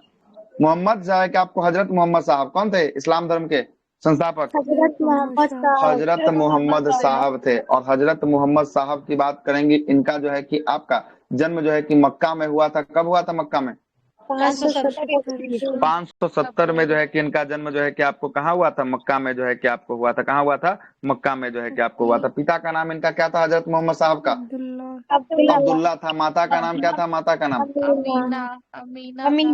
मोहम्मद जो है कि आपको हजरत मोहम्मद साहब कौन थे इस्लाम धर्म के संस्थापक? हजरत मोहम्मद साहब। हजरत मोहम्मद साहब थे। और हजरत मोहम्मद साहब की बात करेंगे, इनका जो है कि आपका जन्म जो है कि मक्का में हुआ था। कब हुआ था मक्का में? 570। 570 में जो है कि इनका जन्म जो है कि आपको कहाँ हुआ था? मक्का में जो है कि आपको हुआ था। कहाँ हुआ था? मक्का में जो है कि आपको हुआ था। पिता का नाम इनका क्या था हजरत मोहम्मद साहब का? अब्दुल्ला था। माता का नाम क्या था? माता का नाम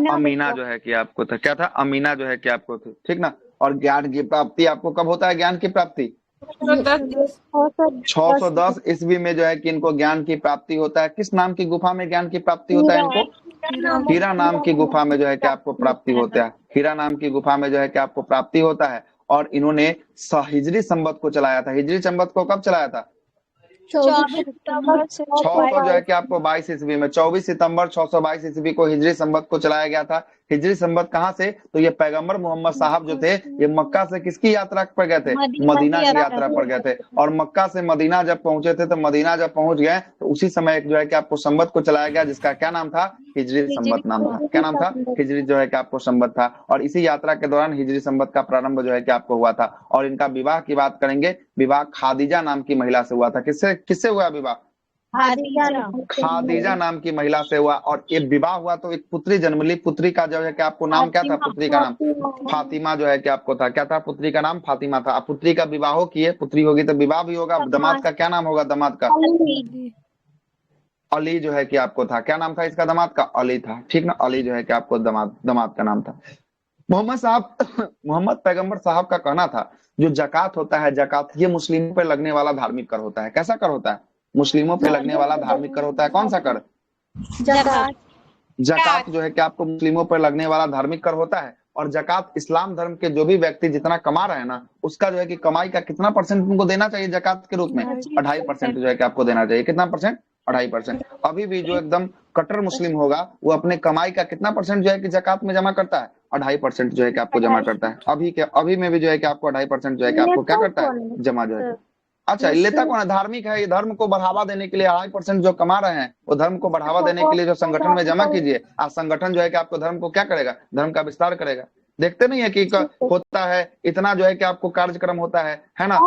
अमीना जो है कि आपको था। क्या था? अमीना जो है कि आपको थी, ठीक ना। और ज्ञान की प्राप्ति आपको कब होता है? ज्ञान की प्राप्ति 610 ईस्वी में जो है कि इनको ज्ञान की प्राप्ति होता है। किस नाम की गुफा में ज्ञान की प्राप्ति होता है इनको? हीरा नाम की गुफा में जो है कि आपको प्राप्ति होता है। हीरा नाम की गुफा में जो है कि आपको प्राप्ति होता है। और इन्होंने हिजरी संवत को चलाया था। हिजरी संवत को कब चलाया था? 600 जो है कि आपको 22 ईस्वी में, 24 सितंबर 622 ईस्वी को हिजरी संवत को चलाया गया था। हिजरी संवत कहाँ से? तो ये पैगंबर मोहम्मद साहब जो थे, ये मक्का से किसकी यात्रा पर गए थे? मदीना की यात्रा पर गए थे। और मक्का से मदीना जब पहुंचे थे, तो मदीना जब पहुंच गए तो उसी समय जो है कि आपको संवत को चलाया गया, जिसका क्या नाम था? हिजरी संवत नाम था। क्या नाम था? हिजरी जो है कि आपको संवत था। और इसी यात्रा के दौरान हिजरी संवत का प्रारंभ जो है कि आपको हुआ था। और इनका विवाह की बात करेंगे, विवाह खादीजा नाम की महिला से हुआ था। किससे किससे हुआ विवाह? खादीजा नाम की महिला से हुआ। और ये विवाह हुआ तो एक पुत्री जन्म ली। पुत्री का जो है कि आपको नाम क्या था? पुत्री का नाम फातिमा जो है कि आपको था। क्या था? पुत्री का नाम फातिमा था। अब पुत्री का विवाह किए, पुत्री होगी तो विवाह भी होगा। दामाद का क्या नाम होगा? दामाद का अली जो है कि आपको था। क्या नाम था इसका? दामाद का अली था, ठीक ना। अली जो है कि आपको दामाद का नाम था। मोहम्मद साहब मोहम्मद पैगंबर साहब का कहना था, जो जकात होता है, जकात ये मुस्लिमों पर लगने वाला धार्मिक कर होता है। कैसा कर होता है? मुस्लिमों पे लगने वाला धार्मिक कर होता है। कौन सा कर? जकात जो है कि आपको मुस्लिमों पर लगने वाला धार्मिक कर होता है। और जकात इस्लाम धर्म के जो भी व्यक्ति जितना कमा रहे हैं ना, उसका जो है कि कमाई का कितना परसेंट उनको देना चाहिए जकात के रूप में? 2.5% जो है कि आपको देना चाहिए। कितना परसेंट? 2.5%। अभी भी जो एकदम कट्टर मुस्लिम होगा, वो अपने कमाई का कितना परसेंट जो है कि जकात में जमा करता है? 2.5% जो है कि आपको जमा करता है। अभी में भी जो है कि आपको 2.5% जो है कि आपको क्या करता है? जमा जो है। अच्छा, लेता कौन है? धार्मिक है। ये धर्म को बढ़ावा देने के लिए 2.5% जो कमा रहे हैं, वो धर्म को बढ़ावा देने के लिए जो संगठन में जमा कीजिए। आज संगठन जो है कि आपको धर्म को क्या करेगा? धर्म का विस्तार करेगा। देखते नहीं है कि होता है इतना जो है कि आपको कार्यक्रम होता है ना।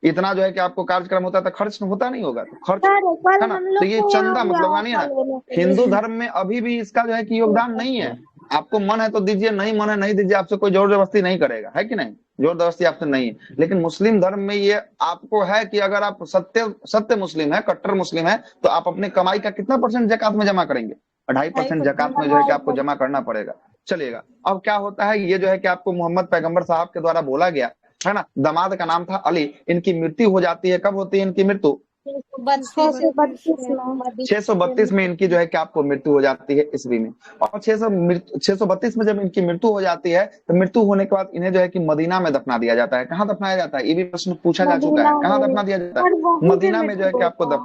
इतना जो है कि आपको कार्यक्रम होता है तो खर्च होता नहीं होगा, तो खर्च है ना। तो ये चंदा मतलब मानिए ना, हिंदू धर्म में अभी भी इसका जो है कि योगदान नहीं है। आपको मन है तो दीजिए, नहीं मन है नहीं दीजिए। आपसे कोई जोर जबरदस्ती नहीं करेगा, है कि नहीं? जोर जबरदस्ती आपसे नहीं है। लेकिन मुस्लिम धर्म में ये आपको है कि अगर आप सत्य मुस्लिम है, कट्टर मुस्लिम है, तो आप अपने कमाई का कितना परसेंट जकात में जमा करेंगे? 2.5% जकात में जो है कि आपको जमा करना पड़ेगा। चलिएगा, अब क्या होता है, ये जो है कि आपको मोहम्मद पैगंबर साहब के द्वारा बोला गया, है ना। दामाद का नाम था अली। इनकी मृत्यु हो जाती है। कब होती है इनकी मृत्यु? 632 में। 632 में इनकी जो है कि आपको मृत्यु हो जाती है ईस्वी में। और 632 में जब इनकी मृत्यु हो जाती है तो मृत्यु होने के बाद इन्हें जो है कि मदीना में दफना दिया जाता है। कहाँ दफनाया जाता है, ये भी प्रश्न पूछा जा चुका मदीना है, कहाँ में। दफना दिया जाता सर है? वहीं पे मदीना में जो है कि मृत्यु आपको होता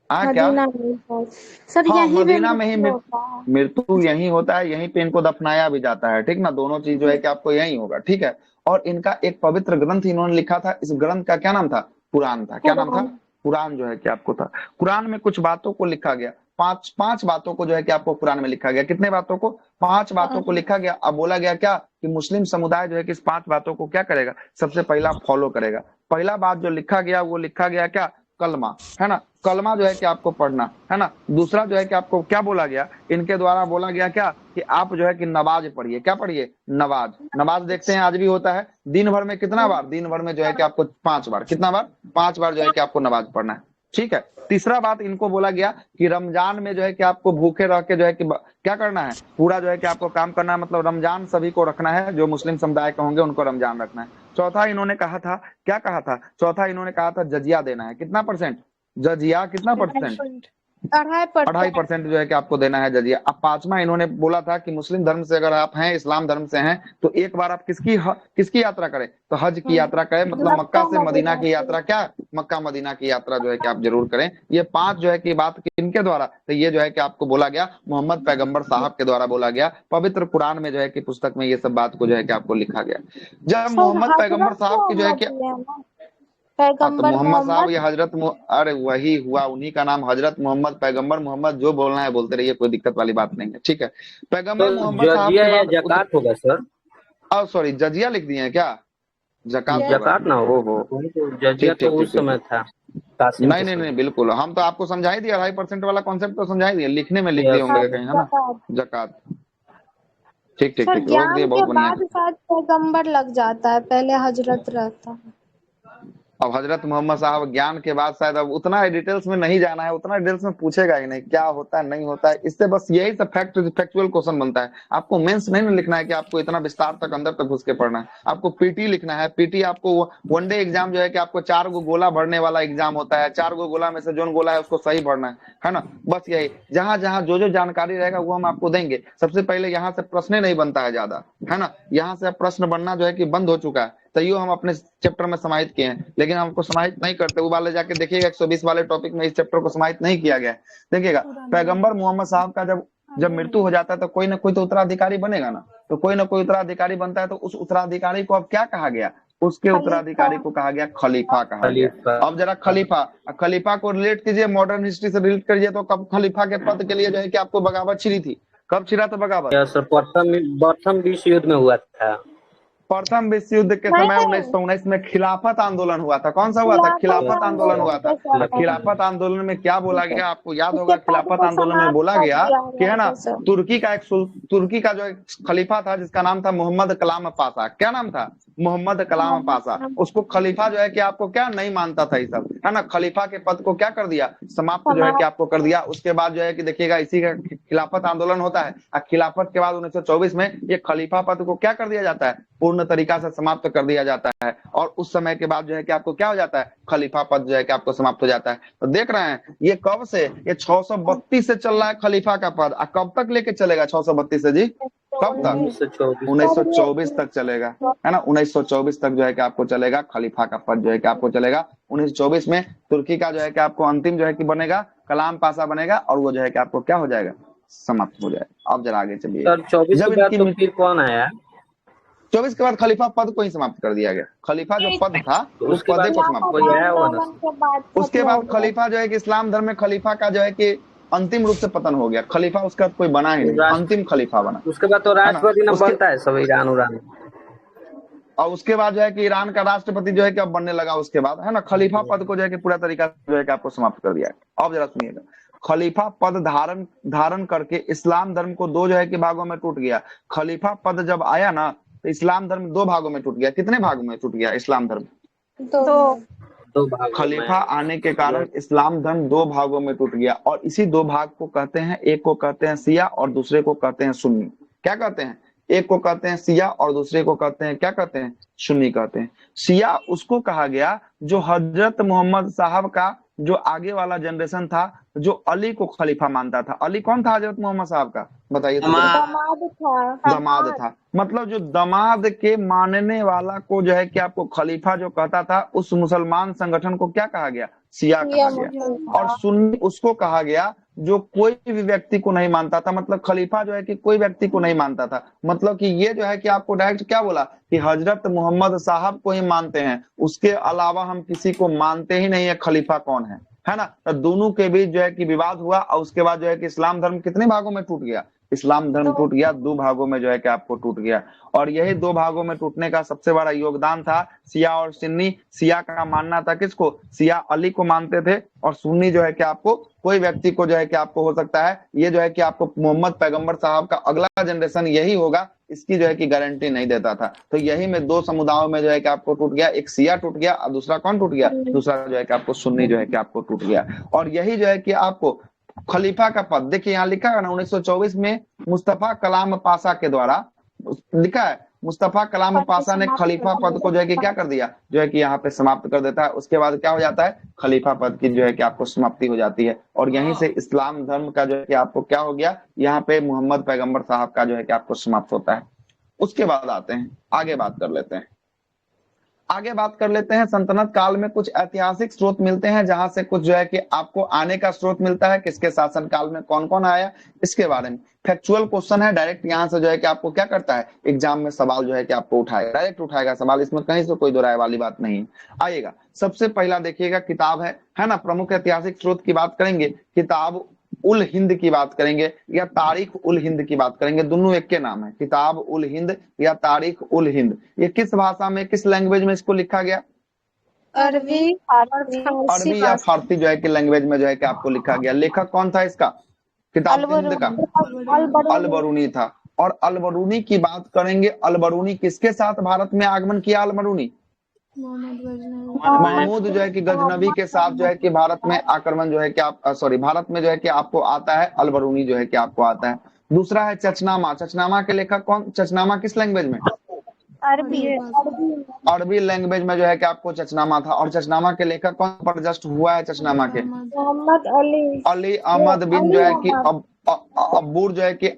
है। क्या मदीना में सर। सर हाँ, यहीं पे मदीना में ही मृत्यु होता है। मृत्यु यही होता है, यहीं पे इनको दफनाया भी जाता है, ठीक ना। दोनों चीज जो है कि आपको यही होगा, ठीक है। और इनका एक पवित्र ग्रंथ इन्होंने लिखा था, इस ग्रंथ का क्या नाम था? कुरान था। क्या नाम था? कुरान। कुरान जो है कि आपको था। कुरान में कुछ बातों को लिखा गया, पांच पांच बातों को जो है कि आपको कुरान में लिखा गया। कितने बातों को? 5 बातों को लिखा गया। अब बोला गया क्या कि मुस्लिम समुदाय जो है कि इस 5 बातों को क्या करेगा? सबसे पहला फॉलो करेगा। पहला बात जो लिखा गया वो लिखा गया क्या? कलमा, है ना। कलमा जो है कि आपको पढ़ना है ना। दूसरा जो है कि आपको क्या बोला गया, इनके द्वारा बोला गया क्या कि आप जो है कि नमाज पढ़िए। क्या पढ़िए? नमाज। नमाज देखते हैं आज भी होता है। दिन भर में कितना बार? दिन भर में जो है कि आपको 5 बार। कितना बार? 5 बार जो है कि आपको नमाज पढ़ना है, ठीक है। तीसरा बात इनको बोला गया कि रमजान में जो है कि आपको भूखे रह के जो है कि क्या करना है? पूरा जो है कि आपको काम करना है। मतलब रमजान सभी को रखना है, जो मुस्लिम समुदाय के होंगे उनको रमजान रखना है। चौथा इन्होंने कहा था, क्या कहा था? चौथा इन्होंने कहा था जजिया देना है। कितना परसेंट जजिया? कितना परसेंट? 2.5% जो है कि आपको देना है जजिया। अब पांचवा इन्होंने बोला था कि मुस्लिम धर्म से अगर आप हैं, इस्लाम धर्म से हैं, तो एक बार आप किसकी यात्रा करें? तो हज की यात्रा करें। मतलब मक्का से मदीना की यात्रा। क्या? मक्का मदीना की यात्रा जो है कि आप जरूर करें। ये 5 जो है कि बात किनके द्वारा? तो ये जो है कि आपको बोला गया मोहम्मद पैगंबर साहब के द्वारा बोला गया। पवित्र कुरान में जो है कि पुस्तक में ये सब बात को जो है कि आपको लिखा गया। जब मोहम्मद पैगंबर साहब की जो है कि हाँ, तो पैगंबर मोहम्मद साहब, ये मोहम्मद। अरे वही हुआ, उन्हीं का नाम हजरत मोहम्मद। पैगंबर मोहम्मद जो बोलना है बोलते रहिए, कोई दिक्कत वाली बात नहीं है, ठीक है। तो पैगंबर मोहम्मद साहब जजिया के या बाद जकात होगा सर? सॉरी, जजिया लिख दिए हैं क्या? जकात होगा। जकात ना हो, वही तो जजिया ठीक तो ठीक ठीक उस ठीक समय ठीक। था, कासिम के नहीं नहीं नहीं, समय। बिल्कुल हम तो आपको समझा ही दिया। 2.5% वाला कॉन्सेप्ट तो समझा ही दिया, लिखने में लिख दिए यस होंगे सर। कहीं, है ना। जकात। ठीक ठीक सर ठीक, रोक दिए, ज्ञान बहुत के बढ़िया। बाद शायद पैगंबर लग जाता है, पहले हजरत रहता है। अब हजरत मोहम्मद साहब ज्ञान के बाद शायद, अब उतना डिटेल्स में नहीं जाना है, उतना डिटेल्स में पूछेगा ही नहीं क्या होता है नहीं होता है। इससे बस यही सब फैक्चुअल क्वेश्चन बनता है। आपको मेंस नहीं लिखना है कि आपको इतना विस्तार तक अंदर तक घुस के पढ़ना है। आपको पीटी लिखना है। पीटी आपको वनडे एग्जाम जो है कि आपको 4 गो गोला भरने वाला एग्जाम होता है। 4 गो गोला में से जो गोला है उसको सही भरना है ना। बस यही, जहां जहां जो जानकारी रहेगा वो हम आपको देंगे। सबसे पहले यहाँ से प्रश्न नहीं बनता है ज्यादा, है ना। यहाँ से प्रश्न बनना जो है कि बंद हो चुका है। तैयो हम अपने चैप्टर में समाहित किए हैं, लेकिन हमको समाहित नहीं करते। वो वाले जाके देखिएगा 120 वाले टॉपिक में इस चैप्टर को समाहित नहीं किया गया है। देखिएगा, पैगंबर मोहम्मद साहब का जब जब मृत्यु हो जाता है तो कोई ना कोई तो उत्तराधिकारी बनेगा ना। तो कोई ना कोई उत्तराधिकारी बनता है, तो उस उत्तराधिकारी को अब क्या कहा गया? उसके उत्तराधिकारी को कहा गया खलीफा कहा गया। खलीफा। अब जरा खलीफा को रिलेट कीजिए, मॉडर्न हिस्ट्री से रिलेट करिए। तो कब खलीफा के पद के लिए जो है कि आपको बगावत छिड़ी थी? कब छिड़ा था बगावत? यस सर, प्रथम विश्व युद्ध में हुआ था। प्रथम विश्व युद्ध के समय 1919 में खिलाफत आंदोलन हुआ था। कौन सा हुआ था? खिलाफत आंदोलन हुआ था। खिलाफत आंदोलन में क्या बोला गया आपको याद होगा? खिलाफत आंदोलन में बोला गया कि, है ना, तुर्की का जो एक खलीफा था जिसका नाम था मोहम्मद कलाम पाशा। क्या नाम था? मोहम्मद कलाम पाशा। उसको खलीफा जो है कि आपको क्या नहीं मानता था, ये सब, है ना। खलीफा के पद को क्या कर दिया? समाप्त जो है कि आपको कर दिया। उसके बाद जो है कि देखिएगा, इसी का खिलाफत आंदोलन होता है। और खिलाफत के बाद 1924 में ये खलीफा पद को क्या कर दिया जाता है? पूर्ण तरीका से समाप्त कर दिया जाता है। और उस समय के बाद जो है कि आपको क्या हो जाता है? खलीफा पद जो है कि आपको समाप्त हो जाता है। तो देख रहे हैं ये कब से? ये 632 से चल रहा है खलीफा का पद। और कब तक लेके चलेगा 632 से जी? कब तक? 1924 तक चलेगा, है ना। 1924 तक जो है कि आपको चलेगा खलीफा का पद जो है कि आपको चलेगा। 1924 में तुर्की का जो है कि आपको अंतिम जो है कि बनेगा कलाम पाशा बनेगा, और वो जो है कि आपको क्या हो जाएगा? समाप्त हो जाएगा। अब जरा आगे चलिए। सर 24 के बाद तो फिर कौन आया? 24 के बाद खलीफा पद को ही समाप्त कर दिया गया। खलीफा जो पद था उस उसके पद बाद को समाप्त कर दिया। उसके बाद खलीफा जो है कि इस्लाम धर्म में खलीफा का जो है कि अंतिम रूप से पतन हो गया। खलीफा उसका कोई बना ही नहीं, अंतिम खलीफा बना। उसके बाद तो राष्ट्रपति न बनता है सब ईरान उरान। और उसके बाद जो है कि ईरान का राष्ट्रपति जो है कि अब बनने लगा उसके बाद, है ना। खलीफा पद को जो है कि पूरा तरीका जो है कि आपको समाप्त कर दिया है। अब जरा सुनिएगा, खलीफा पद धारण करके इस्लाम धर्म को 2 जो है कि भागों में टूट गया। खलीफा पद जब आया ना तो इस्लाम धर्म 2 भागों में टूट गया। कितने भागों में टूट गया इस्लाम धर्म? 2 भागों खलीफा आने के कारण इस्लाम धर्म 2 भागों में टूट गया। और इसी 2 भाग को कहते हैं, एक को कहते हैं शिया और दूसरे को कहते हैं सुन्नी। क्या कहते हैं? एक को कहते हैं शिया और दूसरे को कहते हैं, क्या कहते हैं? सुन्नी कहते हैं। शिया उसको कहा गया जो हजरत मोहम्मद साहब का जो आगे वाला जनरेशन था जो अली को खलीफा मानता था। अली कौन था हजरत मोहम्मद साहब का, बताइए तो जरा। दामाद था। दामाद था, मतलब जो दामाद के मानने वाला को जो है कि आपको खलीफा जो कहता था, उस मुसलमान संगठन को क्या कहा गया, शिया कहा गया। और सुन्नी उसको कहा गया जो कोई भी व्यक्ति को नहीं मानता था, मतलब खलीफा जो है कि कोई व्यक्ति को नहीं मानता था। मतलब कि ये जो है कि आपको डायरेक्ट क्या बोला कि हजरत मोहम्मद साहब को ही मानते हैं, उसके अलावा हम किसी को मानते ही नहीं है, खलीफा कौन है ना। तो दोनों के बीच जो है कि विवाद हुआ, और उसके बाद जो है कि इस्लाम धर्म कितने भागों में टूट गया, इस्लाम धर्म टूट गया, 2 भागों में जो है कि आपको टूट गया। और यही 2 भागों में टूटने का सबसे बड़ा योगदान था शिया और सुन्नी। शिया का मानना था किसको, शिया अली को मानते थे, और सुन्नी जो है कि आपको कोई व्यक्ति को जो है कि आपको हो सकता है ये जो है कि आपको मोहम्मद पैगंबर साहब का अगला जनरेशन यही होगा, इसकी जो है कि गारंटी नहीं देता था। तो यही में 2 समुदायों में जो है कि आपको टूट गया, एक शिया टूट गया और दूसरा कौन टूट गया, दूसरा जो है कि आपको सुन्नी जो है कि आपको टूट गया। और यही जो है कि आपको खलीफा का पद, देखिए यहाँ लिखा है ना 1924 में मुस्तफा कलाम पाशा के द्वारा लिखा है, मुस्तफा कलाम पाशा ने खलीफा पद को जो है कि क्या कर दिया, जो है कि यहाँ पे समाप्त कर देता है। उसके बाद क्या हो जाता है, खलीफा पद की जो है कि आपको समाप्ति हो जाती है। और यहीं से इस्लाम धर्म का जो है कि आपको क्या हो गया, यहाँ पे मोहम्मद पैगंबर साहब का जो है कि आपको समाप्त होता है। उसके बाद आते हैं, आगे बात कर लेते हैं, आगे बात कर लेते हैं। सल्तनत काल में कुछ ऐतिहासिक स्रोत मिलते हैं, जहां से कुछ जो है कि आपको आने का स्रोत मिलता है, किसके शासन काल में कौन कौन आया, इसके बारे में फैक्चुअल क्वेश्चन है, डायरेक्ट यहाँ से जो है कि आपको क्या करता है, एग्जाम में सवाल जो है कि आपको उठाएगा, डायरेक्ट उठाएगा सवाल, इसमें कहीं से कोई दो राय वाली बात नहीं आएगा। सबसे पहला देखिएगा किताब है ना, प्रमुख ऐतिहासिक स्रोत की बात करेंगे, किताब उल हिंद की बात करेंगे या तारीख उल हिंद की बात करेंगे, दोनों एक के नाम है, किताब उल हिंद या तारीख उल हिंद। ये किस भाषा में, किस लैंग्वेज में इसको लिखा गया, अरबी अरबी या फारसी जो है कि लैंग्वेज में जो है कि आपको लिखा गया। लेखक कौन था इसका, किताब हिंद का, अल बरूनी था। और अल बरूनी की बात करेंगे, अल बरूनी किसके साथ भारत में आगमन किया, अल बरूनी महमूद जो है कि गजनबी के साथ जो है कि भारत में आक्रमण जो है कि आप भारत में जो है कि आपको आता है, अल बरूनी जो है कि आपको आता है। दूसरा है चचनामा, चचनामा के लेखक कौन, चचनामा किस लैंग्वेज में, अरबी लैंग्वेज में जो है कि आपको चचनामा था। और चचनामा के लेखक कौन पर जस्ट हुआ है, चचनामा के मोहम्मद अली अहमद बिन जो है कि अब्बूर जो है कि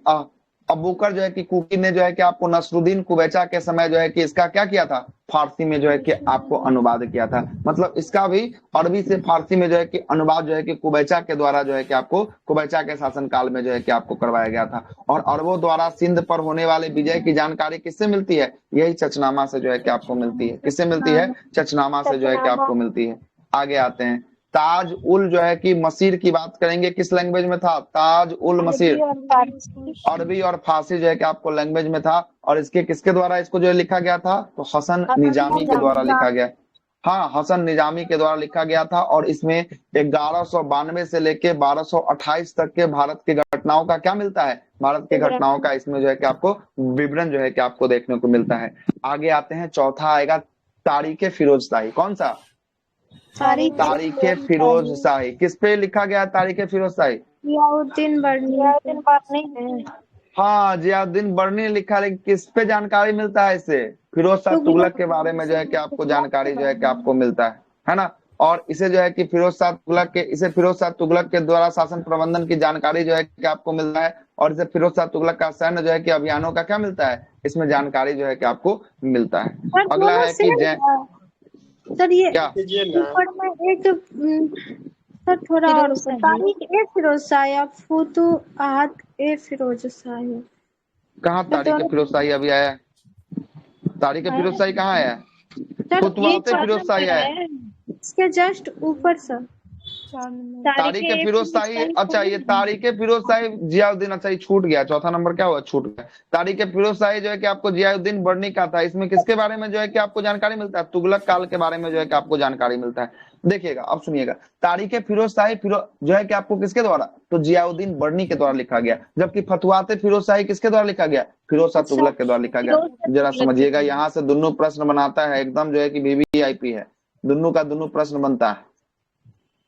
अबूकर जो है कि कुकी ने जो है कि आपको नसरुद्दीन कुबैचा के समय जो है कि इसका क्या किया था, फारसी में जो है कि आपको अनुवाद किया था। मतलब इसका भी अरबी से फारसी में जो है कि अनुवाद जो है कि कुबैचा के द्वारा जो है कि आपको कुबैचा के शासन काल में जो है कि आपको करवाया गया था। और अरबों द्वारा सिंध पर होने वाले विजय की जानकारी किससे मिलती है, यही चचनामा से जो है कि आपको मिलती है। किससे मिलती है, चचनामा से जो है कि आपको मिलती है। आगे आते हैं, ताज उल जो है कि मसीर की बात करेंगे, किस लैंग्वेज में था, ताज उल मसीर अरबी और फारसी जो है कि आपको लैंग्वेज में था। और इसके किसके द्वारा इसको जो लिखा गया था, तो हसन निजामी के द्वारा लिखा गया। हाँ, हसन निजामी के द्वारा लिखा गया था। और इसमें 1192 से लेके 1228 तक के भारत की घटनाओं का क्या मिलता है, भारत की घटनाओं का इसमें जो है कि आपको विवरण जो है कि आपको देखने को मिलता है। आगे आते हैं, चौथा आएगा तारीख फिरोज शाही, कौन सा, तारीख फिरोज शाही। किस पे लिखा गया तारीख फिरोज शाही, जियाउद्दीन बर्नी। हाँ, जियाउद्दीन बर्नी ने लिखा, लेकिन किस पे जानकारी मिलता है इससे, फिरोज शाह तुगलक के बारे में जो है कि आपको जानकारी जो है कि आपको मिलता है ना। और इसे जो है कि फिरोज शाह तुगलक के द्वारा शासन प्रबंधन की जानकारी जो है कि आपको मिलता है। और इसे फिरोज शाह तुगलक का सैन्य जो है कि अभियानों का क्या मिलता है, इसमें जानकारी जो है कि आपको मिलता है। अगला है कि सर ये क्या ऊपर में एक सर थोड़ा और तारीख ए फिरोज शाह या फुतुहात ए फिरोज शाह है, कहाँ तारीख फिरोज शाही अभी आया है, तारीख फिरोज शाही कहाँ आया है, फुतुहात फिरोज शाही आया है, इसके जस्ट ऊपर सर तारीख फिरोज शाही। अच्छा, ये तारीख फिरोज शाही जियाउद्दीन, अच्छा ये छूट गया, चौथा नंबर क्या हुआ, छूट गया। तारीख फिरोज शाही जो है कि आपको जियाउद्दीन बर्नी का था। इसमें किसके बारे में जो है कि आपको जानकारी मिलता है, तुगलक काल के बारे में जो है कि आपको जानकारी मिलता है। देखिएगा, अब सुनिएगा, तारीख फिरोज शाही जो है कि आपको किसके द्वारा, तो जियाउद्दीन बर्नी के द्वारा लिखा गया। जबकि फतुहात फिरोज शाही किसके द्वारा लिखा गया, फिरोज शाह तुगलक के द्वारा लिखा गया। जरा समझिएगा, यहाँ से दोनों प्रश्न बनाता है, एकदम जो है कि वीवीआईपी है, दोनों का दोनों प्रश्न बनता है।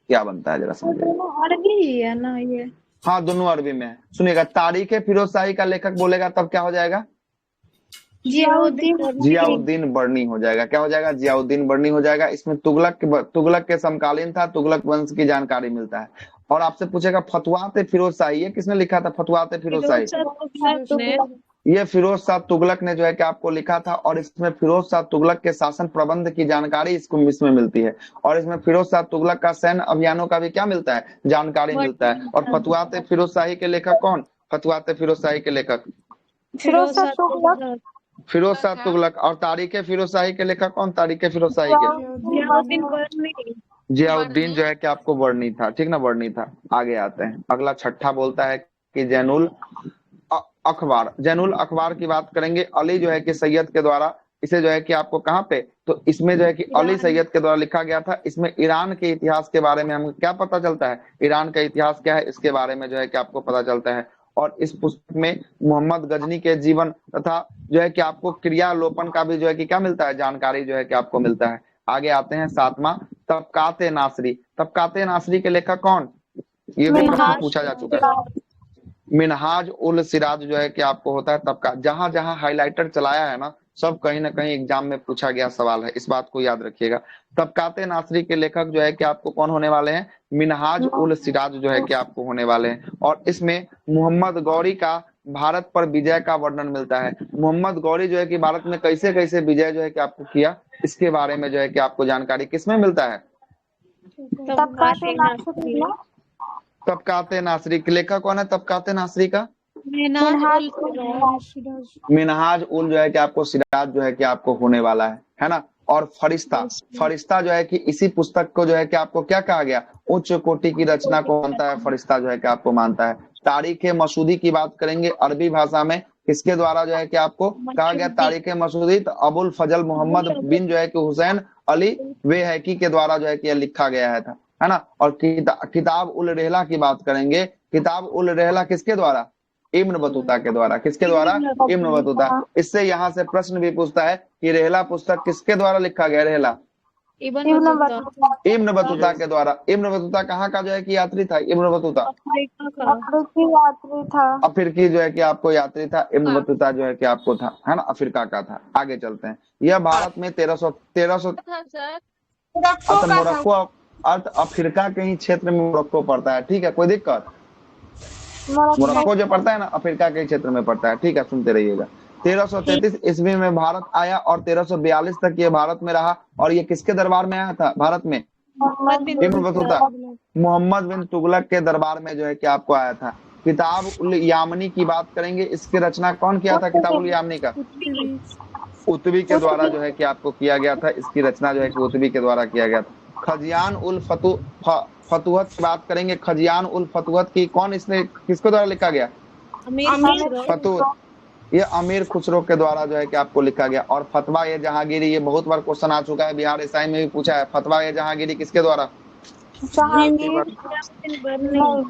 क्या बनता है जरा समझिए, अरबी ही है ना ये, हाँ दोनों अरबी में है। सुनिएगा, तारीख फिरोज शाही का लेखक बोलेगा तब क्या हो जाएगा, जियाउद्दीन बर्नी हो जाएगा। क्या हो जाएगा? जियाउद्दीन बर्नी हो जाएगा। इसमें तुगलक के समकालीन था, तुगलक वंश की जानकारी मिलता है। और आपसे पूछेगा फतवात फिरोज शाही, ये किसने लिखा था? फतवात फिरोज शाही, ये फिरोज शाह तुगलक ने जो है कि आपको लिखा था। और इसमें फिरोज शाह तुगलक के शासन प्रबंध की जानकारी इसमें मिलती है। और इसमें फिरोज शाह तुगलक का सैन्य अभियानों का भी क्या मिलता है? जानकारी मिलता है। और फतवात फिरोज शाही के लेखक कौन? फतवात फिरोज शाही के लेखक फिरोज शाह तुगलक, फिरोज शाह तुगलक। और तारीख फिरोज शाही के लेखक कौन? तारीख फिरोज शाही के जियाउद्दीन जो है कि आपको बर्नी था। ठीक ना, बर्नी था। आगे आते हैं, अगला छठा बोलता है कि जैनुल अखबार। जैनुल अखबार की बात करेंगे। अली जो है कि सैयद के द्वारा, इसे जो है कि आपको कहाँ पे, तो इसमें जो है कि अली सैयद के द्वारा लिखा गया था। इसमें ईरान के इतिहास के बारे में हमें क्या पता चलता है? ईरान का इतिहास क्या है, इसके बारे में जो है कि आपको पता चलता है। और इस पुस्तक में मोहम्मद गजनी के जीवन तथा जो है कि आपको क्रियालोपन का भी जो है कि क्या मिलता है? जानकारी जो है कि आपको मिलता है। आगे आते हैं सातवां, तबकाते नासरी। तबकाते नासरी के लेखक कौन? ये भी प्रश्न पूछा जा चुका है। मिनहाज उल सिराज जो है कि आपको होता है तबका। जहां जहां हाइलाइटर चलाया है ना, सब कहीं ना कहीं एग्जाम में पूछा गया सवाल है, इस बात को याद रखिएगा। तबकाते नासरी के लेखक जो है कि आपको कौन होने वाले हैं? मिनहाज उल सिराज जो है कि आपको होने वाले हैं। और इसमें मोहम्मद गौरी का भारत पर विजय का वर्णन मिलता है। मोहम्मद गौरी जो है कि भारत में कैसे कैसे विजय जो है कि आपको किया, इसके बारे में जो है कि आपको जानकारी किसमें मिलता है? तबकाते नासरी के लेखक कौन है? तबकाते नासरी का मिनहाज उल जो है कि आपको सिराज जो है कि आपको होने वाला है ना। और फरिश्ता, फरिश्ता जो है कि इसी पुस्तक को जो है कि आपको क्या कहा गया? उच्च कोटि की रचना को मानता है फरिश्ता जो है कि आपको मानता है। तारीख मसूदी की बात करेंगे। अरबी भाषा में किसके द्वारा जो है कि आपको कहा गया तारीख मसूदी? तो अबुल फजल मोहम्मद बिन जो है कि हुसैन अली वेहकी के द्वारा जो है कि लिखा गया है ना। और किताब उल रेहला की बात करेंगे। किताब उल रेहला किसके द्वारा? इब्न बतूता के द्वारा। किसके द्वारा? Ibn Battuta. इससे यहाँ से प्रश्न भी पूछता है कि रेहला पुस्तक किसके द्वारा लिखा गया? रेहला इब्न बतूता के द्वारा। इब्न बतूता कहाँ का जो है कि यात्री था? इब्न बतूता अफ्रीकी जो है कि आपको यात्री था। इब्न बतूता जो है कि आपको था, है ना, अफ्रीका का था। आगे चलते हैं। यह भारत में 1300 मोरक्को अर्थ अफ्रीका के ही क्षेत्र में मोरक्को पड़ता है। ठीक है, कोई दिक्कत? मोरक्को जो पड़ता है ना, अफ्रीका के क्षेत्र में पड़ता है। ठीक है, सुनते रहिएगा। 1333 ईस्वी में भारत आया और 1342 तक ये भारत में रहा। और ये किसके दरबार में आया था भारत में? इब्न बतूता, मोहम्मद बिन तुगलक के दरबार में जो है कि आपको आया था। किताब उल यामनी की बात करेंगे। इसकी रचना कौन किया था? किताब उल यामनी का उतबी के द्वारा जो है कि आपको किया गया था। इसकी रचना जो है कि उतबी के द्वारा किया गया था। खजियान उल फतुहत की बात करेंगे। खजियान उल फतुहत की कौन, इसने किसके द्वारा लिखा गया? फतुहत, ये अमीर खुसरो के द्वारा जो है कि आपको लिखा गया। और फतवा ये जहांगीरी, ये बहुत बार क्वेश्चन आ चुका है, बिहार एसआई में भी पूछा है। फतवा ये जहांगीरी किसके द्वारा?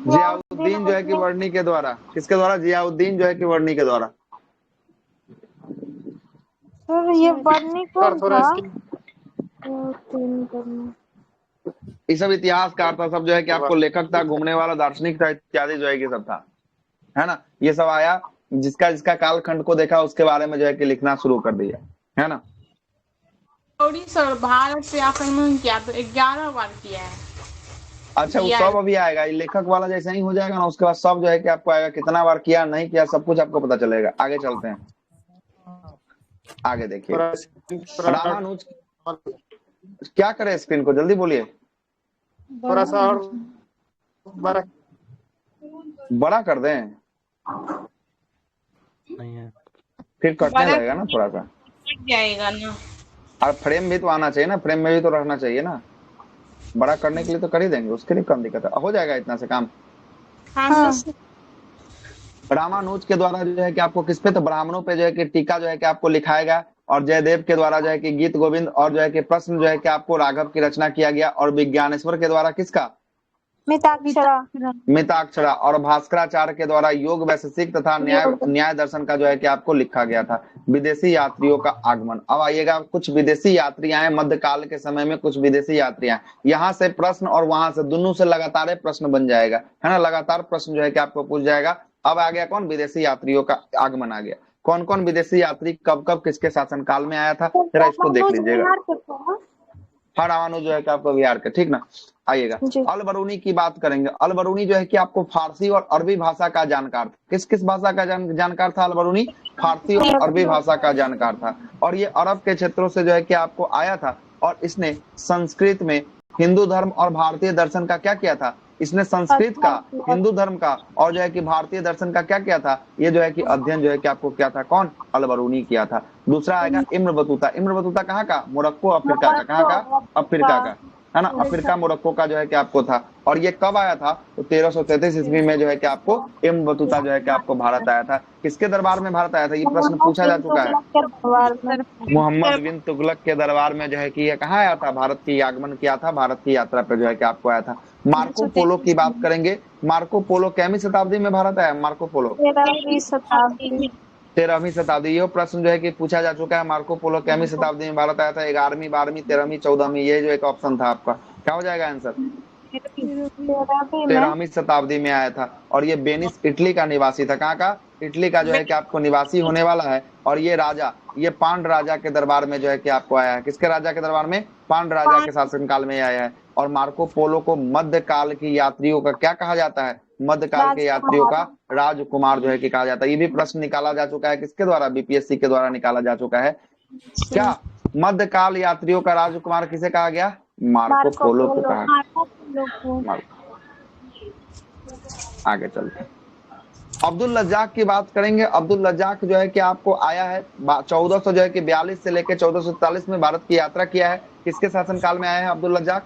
जियाउद्दीन जो है कि वर्णी के द्वारा। किसके द्वारा? जियाउद्दीन जो है कि वर्णी के द्वारा। सर ये वर्णी कौन था? ये सब इतिहासकार था, सब जो है कि आपको लेखक था, घूमने वाला दार्शनिक था, इत्यादि जो है कि सब था, है ना। ये सब आया, जिसका जिसका कालखंड को देखा उसके बारे में जो है कि लिखना शुरू कर दिया, है ना। सर भारत से आक्रमण किया तो 11 बार किया है। अच्छा, वो सब अभी आएगा। लेखक वाला जैसे ही हो जाएगा ना, उसके बाद सब जो है कि आपको आएगा, कितना बार किया नहीं किया सब कुछ आपको पता चलेगा। आगे चलते हैं, आगे देखिए। रामानुज क्या करे? स्क्रीन को जल्दी बोलिए, थोड़ा सा और बड़ा कर दें, फिर कटने लगेगा ना थोड़ा सा, जाएगा ना। और फ्रेम भी तो आना चाहिए ना, फ्रेम में भी तो रखना चाहिए ना। बड़ा करने के लिए तो कर ही देंगे, उसके लिए कम दिक्कत है, हो जाएगा इतना से काम। हाँ। रामानुज के द्वारा जो है कि आपको किस पे, तो ब्राह्मणों पे जो है कि टीका जो है कि आपको लिखाएगा। और जयदेव के द्वारा जो है कि गीत गोविंद और जो है कि प्रश्न जो है कि आपको राघव की रचना किया गया। और विज्ञानेश्वर के द्वारा किसका? मिताक्षरा। और भास्कराचार्य के द्वारा योग वैशेषिक तथा न्याय दर्शन का जो है कि आपको लिखा गया था। विदेशी यात्रियों का आगमन। अब आइएगा, कुछ विदेशी यात्री आए मध्यकाल के समय में, कुछ विदेशी यात्री आए। यहाँ से प्रश्न और वहां से, दोनों से लगातार प्रश्न बन जाएगा, है ना। लगातार प्रश्न जो है कि आपको पूछ जाएगा। अब आ गया कौन? विदेशी यात्रियों का आगमन आ गया। कौन कौन विदेशी यात्री कब कब किसके शासनकाल में आया था, जरा इसको देख लीजिएगा। बिहार के थे ना? हाँ, रामानुज जो है कि आपको बिहार के, ठीक ना। आइएगा, जी। अल बरूनी की बात करेंगे। अल बरूनी जो है कि आपको फारसी और अरबी भाषा का जानकार था। किस किस भाषा का जानकार था अल बरूनी? फारसी और अरबी भाषा का जानकार था। और ये अरब के क्षेत्रों से जो है कि आपको आया था, और इसने संस्कृत में हिंदू धर्म और भारतीय दर्शन का क्या किया था? इसने संस्कृत का, हिंदू धर्म का और जो है कि भारतीय दर्शन का क्या किया था? ये जो है कि अध्ययन जो है कि आपको क्या था? कौन? अल बरूनी किया था। दूसरा आएगा इब्न बतूता। इब्न बतूता कहाँ का? मोरक्को, अफ्रीका का। कहाँ का? अफ्रीका का, है ना। अफ्रीका मोरक्को का जो है कि आपको था। और ये कब आया था? तो 1333 ईस्वी में जो है कि आपको इब्न बतूता जो है कि आपको भारत आया था। किसके दरबार में भारत आया था? ये प्रश्न पूछा जा चुका है। मोहम्मद बिन तुगलक के दरबार में जो है कि ये कहाँ आया था? भारत की आगमन किया था, भारत की यात्रा पे जो है कि आपको आया था। मार्को पोलो की बात करेंगे। मार्को पोलो कैमी शताब्दी में भारत आया? मार्को पोलो 13वीं शताब्दी। ये प्रश्न जो है कि पूछा जा चुका है। मार्को पोलो कैमी शताब्दी में भारत आया था? 11वीं, 12वीं, 13वीं, 14वीं, ये जो एक ऑप्शन था आपका, क्या हो जाएगा आंसर? 13वीं शताब्दी में आया था। और ये वेनिस इटली का निवासी था। कहाँ का? इटली का जो है कि आपको निवासी होने वाला है। और ये राजा, ये पांड राजा के दरबार में जो है कि आपको आया है। किसके राजा के दरबार में? पांड राजा के शासनकाल में आया है। और मार्को पोलो को मध्यकाल की यात्रियों का क्या कहा जाता है? मध्यकाल के यात्रियों का राजकुमार जो है कि कहा जाता है। ये भी प्रश्न निकाला जा चुका है। किसके द्वारा? बीपीएससी के द्वारा निकाला जा चुका है। क्या मध्यकाल यात्रियों का राजकुमार किसे कहा गया? मार्को पोलो को कहा। आगे चलते हैं, अब्दुल रज्जाक की बात करेंगे। अब्दुल रज्जाक जो है कि आपको आया है 1400 जो है कि 42 से लेकर 1443 में भारत की यात्रा किया है। किसके शासनकाल में आया है अब्दुल रज्जाक?